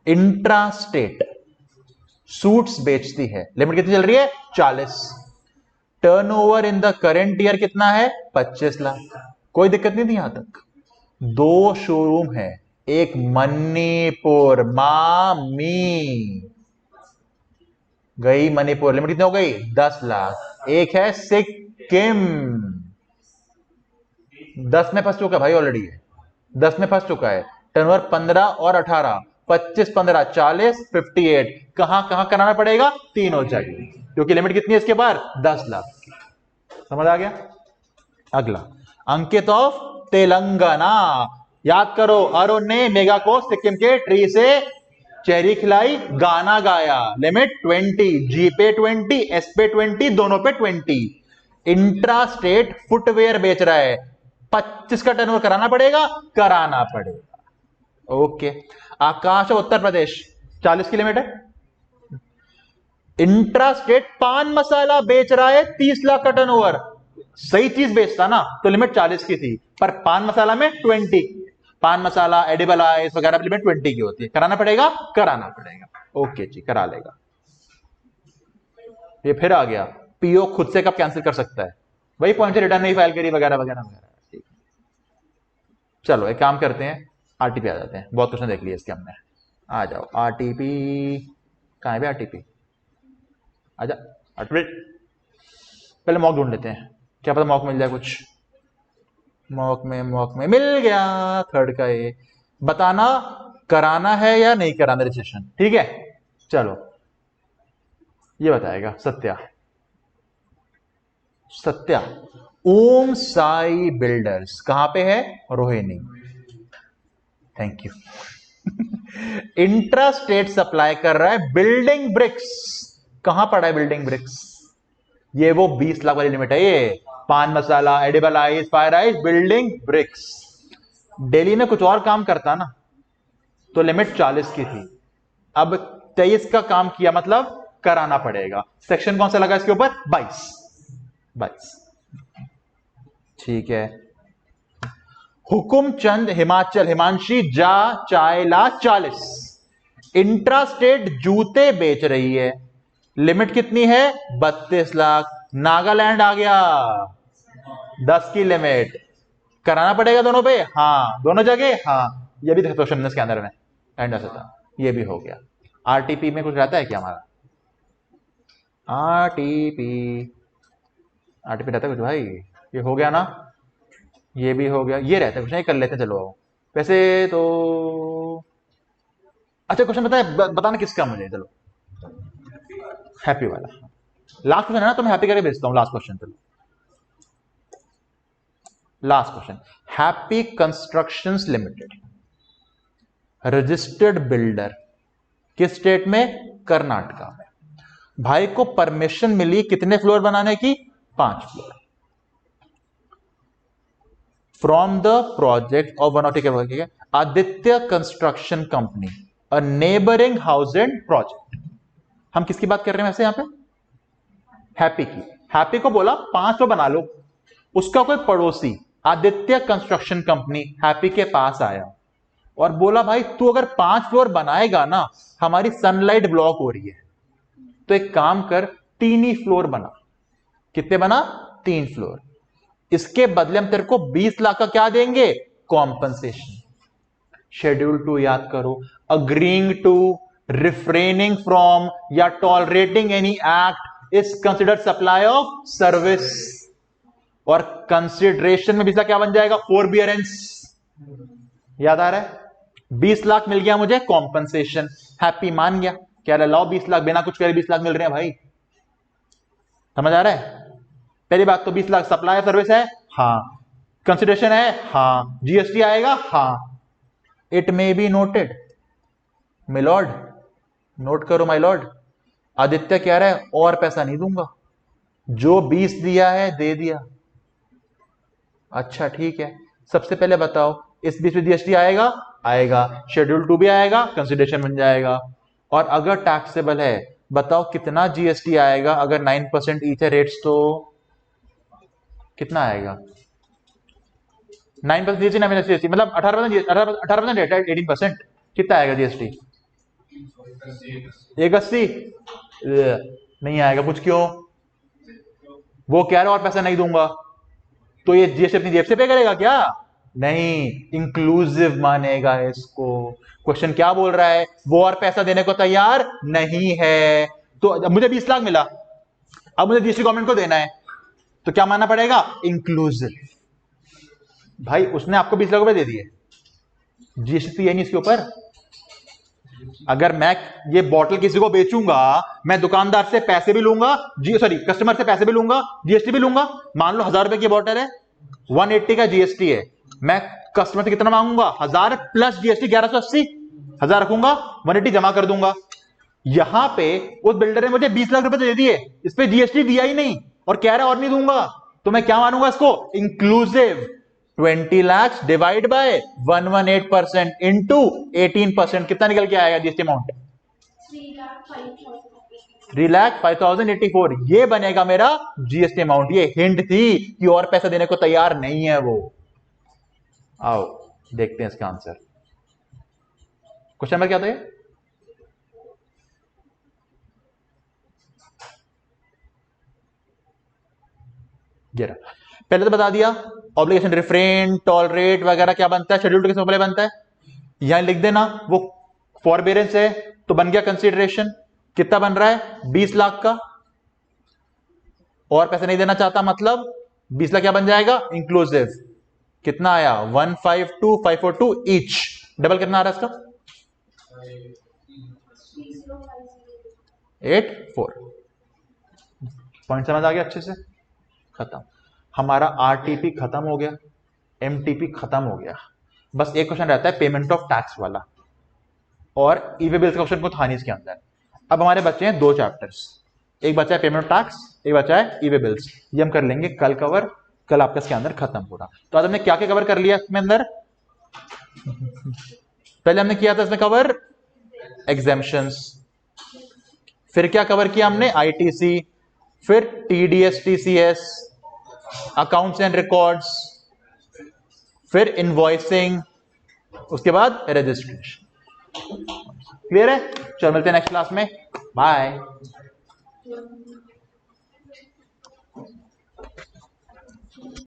Intra state suits बेचती है, लिमिट कितनी चल रही है? 40। Turnover in the current year कितना है? 25 लाख। कोई दिक्कत नहीं थी यहां तक। 2 शोरूम है, एक मणिपुर, मामी गई मणिपुर, लिमिट कितनी हो गई? 10 लाख। एक है सिक्किम, 10 में फंस चुका भाई ऑलरेडी है, 10 में फंस चुका है। टर्नओवर 15 और 18, 25 15 40 58। कहां कहां कराना पड़ेगा? तीनों जगह, क्योंकि लिमिट कितनी है इसके बाद? 10 लाख। समझ आ गया। अगला, अंकित ऑफ तेलंगाना। याद करो, अरुण ने मेगा को सिक्किम के ट्री से चेरी खिलाई, गाना गाया, लिमिट 20, जी पे 20, एस पे 20, दोनों पे 20। इंट्रा स्टेट फुटवेयर बेच रहा है, 25 का टर्नओवर कराना पड़ेगा? कराना पड़ेगा। ओके। आकाश उत्तर प्रदेश 40 की लिमिट है। इंट्रा स्टेट पान मसाला बेच रहा है, 30 लाख का टर्नओवर। सही चीज बेचता ना तो लिमिट 40 की थी, पर पान मसाला में 20। पान मसाला एडिबल आइस वगैरह लिमिट 20 की होती है। कराना पड़ेगा? कराना पड़ेगा। ओके जी, करा लेगा। ये फिर आ गया, पीओ खुद से कब कैंसिल कर सकता है? वही पॉइंट से रिटर्न नहीं फाइल करी वगैरह वगैरह वगैरह। ठीक, चलो एक काम करते हैं, आरटीपी आ जाते हैं, बहुत क्वेश्चन देख लिया इसके हमने। आ जाओ आरटीपी, कहां है आरटीपी? आजा आरटीपी। पहले मॉक ढूंढ लेते हैं, क्या पता मॉक मिल जाए कुछ। मॉक में मिल गया थर्ड का ये। बताना कराना है या नहीं कराना रजिस्ट्रेशन, ठीक है। चलो ये बताएगा सत्या। सत्या, ओम साई बिल्डर्स कहां पे है? Rohini, thank you. Intra state supply कर रहा है बिल्डिंग ब्रिक्स। कहां पड़ा है बिल्डिंग ब्रिक्स? ये वो 20 लाख वाली लिमिट है, ये pan masala, edible ice, fire ice, building bricks. Delhi में कुछ और काम करता ना तो लिमिट 40 की थी, अब 23 का काम किया, मतलब कराना पड़ेगा। सेक्शन कौन सा लगा इसके ऊपर? 22। ठीक है। हुकुम चंद हिमाचल, हिमांशी जा चाय ला 40। इंट्रा स्टेट जूते बेच रही है, लिमिट कितनी है? 32 लाख। नागालैंड आ गया, 10 की लिमिट। कराना पड़ेगा दोनों पे? हाँ, दोनों जगह। हाँ, ये भी क्वेश्चन इसके अंदर में एंड था, ये भी हो गया। आरटीपी में कुछ रहता है क्या हमारा? आरटीपी रहता है कुछ भाई? ये हो गया ना, ये भी हो गया, ये रहता है कुछ नहीं, कर लेते हैं चलो। वैसे तो अच्छा क्वेश्चन बताना किसका मुझे, चलो हैप्पी वाला। लास्ट क्वेश्चन है ना, तो मैं हैप्पी करके भेजता हूं लास्ट क्वेश्चन। चलो last question. Happy constructions limited registered builder, किस स्टेट में? कर्नाटका में। भाई को परमिशन मिली कितने फ्लोर बनाने की? 5 floor. From the project of one of Aditya construction company a neighbouring house and project. हम किसकी बात कर रहे हैं वैसे यहां पे? हैप्पी की। हैप्पी को बोला 5 फ्लोर बना लो, उसका कोई पड़ोसी आदित्य कंस्ट्रक्शन कंपनी हैप्पी के पास आया और बोला भाई तू अगर 5 फ्लोर बनाएगा ना, हमारी सनलाइट ब्लॉक हो रही है, तो एक काम कर 3 ही फ्लोर बना। कितने बना? 3 फ्लोर। इसके बदले हम तेरे को 20 लाख का क्या देंगे? कॉम्पनसेशन। शेड्यूल 2 याद करो। अग्रीइंग टू, रिफ्रेनिंग फ्रॉम या tolerating any act is considered supply of service. और कंसिडरेशन में 20 लाख क्या बन जाएगा? फोरबियरेंस। याद आ रहा है? 20 लाख मिल गया मुझे कॉम्पनसेशन। हैप्पी मान गया, कह रहा लाओ 20 लाख, बिना कुछ करे 20 लाख मिल रहे हैं भाई। समझ आ रहा है? पहली बात तो 20 लाख सप्लाई सर्विस है, हाँ। कंसिडरेशन है, हाँ। जीएसटी आएगा, हाँ। It may be noted my lord, note करो माय लॉर्ड। आदित्य कह रहा है और पैसा नहीं दूंगा, जो 20 दिया है दे दिया। अच्छा ठीक है, सबसे पहले बताओ इस बीच में जीएसटी आएगा? आएगा। शेड्यूल 2 भी आएगा, कंसिडरेशन बन जाएगा। और अगर टैक्सेबल है, बताओ कितना जीएसटी आएगा? अगर 9% ईच है रेट्स तो कितना आएगा? 9% जीएसटी, 9% जीएसटी मतलब 18%, 18% 18% कितना आएगा जीएसटी? 180 नहीं आएगा। कुछ क्यों? वो कह रहा और पैसा नहीं दूंगा, तो ये जीएसटी अपनी जेब से पे करेगा क्या? नहीं, इंक्लूसिव मानेगा इसको। क्वेश्चन क्या बोल रहा है? वो और पैसा देने को तैयार नहीं है। तो अब मुझे 20 लाख मिला, अब मुझे जीएसटी गवर्नमेंट को देना है, तो क्या मानना पड़ेगा? इंक्लूसिव। भाई उसने आपको 20 लाख रुपए दे दिए, जीएसटी तो ये नहीं इसके ऊपर। अगर मैं ये बॉटल किसी को बेचूंगा, मैं दुकानदार से पैसे भी लूंगा, कस्टमर से पैसे भी लूंगा, जीएसटी भी लूंगा। मान लो 1000 रुपए की बॉटल है, 180 का जीएसटी है, मैं कस्टमर से कितना मांगूंगा? 1000 प्लस जीएसटी 1180, 1000 रखूंगा, 180 जमा कर दूंगा। यहां पे उस बिल्डर ने मुझे 20 लाख रुपए दे दिए, इस पे जीएसटी दिया ही नहीं और कह रहा है और नहीं दूंगा, तो मैं क्या मानूंगा इसको? Inclusive. 20 lakh divide by 118% into 18%, कितना निकल के आएगा जीएसटी अमाउंट? 3,05,084। ये बनेगा मेरा जीएसटी अमाउंट। ये हिंट थी कि और पैसा देने को तैयार नहीं है वो। आओ देखते हैं इसका आंसर। क्वेश्चन नंबर क्या था ये? पहले तो बता दिया ऑब्लिगेशन, रिफ्रेन, टॉलरेट वगैरह क्या बनता है, शेड्यूल 2 किस में बनता है, यहां लिख देना। वो फॉरबियरेंस है तो बन गया कंसीडरेशन। कितना बन रहा है? 20 लाख का। और पैसे नहीं देना चाहता, मतलब 20 लाख क्या बन जाएगा, इंक्लूसिव। कितना आया, 152,542 ईच। डबल कितना आ रहा है इसका, 84। पॉइंट समझ आ गया अच्छे से, खत्म। हमारा आरटीपी खत्म हो गया, एमटीपी खत्म हो गया। बस एक क्वेश्चन रहता है पेमेंट ऑफ टैक्स वाला, और ईवे बिल्स का क्वेश्चन को था नहीं इसके अंदर। अब हमारे बच्चे हैं 2 चैप्टर्स, एक बचा है पेमेंट ऑफ टैक्स, एक बचा है ईवे बिल्स। ये हम कर लेंगे कल कवर, कल आपका इसके अंदर खत्म पूरा। तो आज हमने क्या क्या कवर कर लिया इसमें अंदर, पहले हमने किया था इसमें कवर एग्जेम्पशंस, फिर क्या कवर किया हमने, आईटीसी, फिर TDS TCS, accounts and records, फिर इनवॉइसिंग, उसके बाद रजिस्ट्रेशन। क्लियर है? चलो मिलते हैं नेक्स्ट क्लास में, बाय।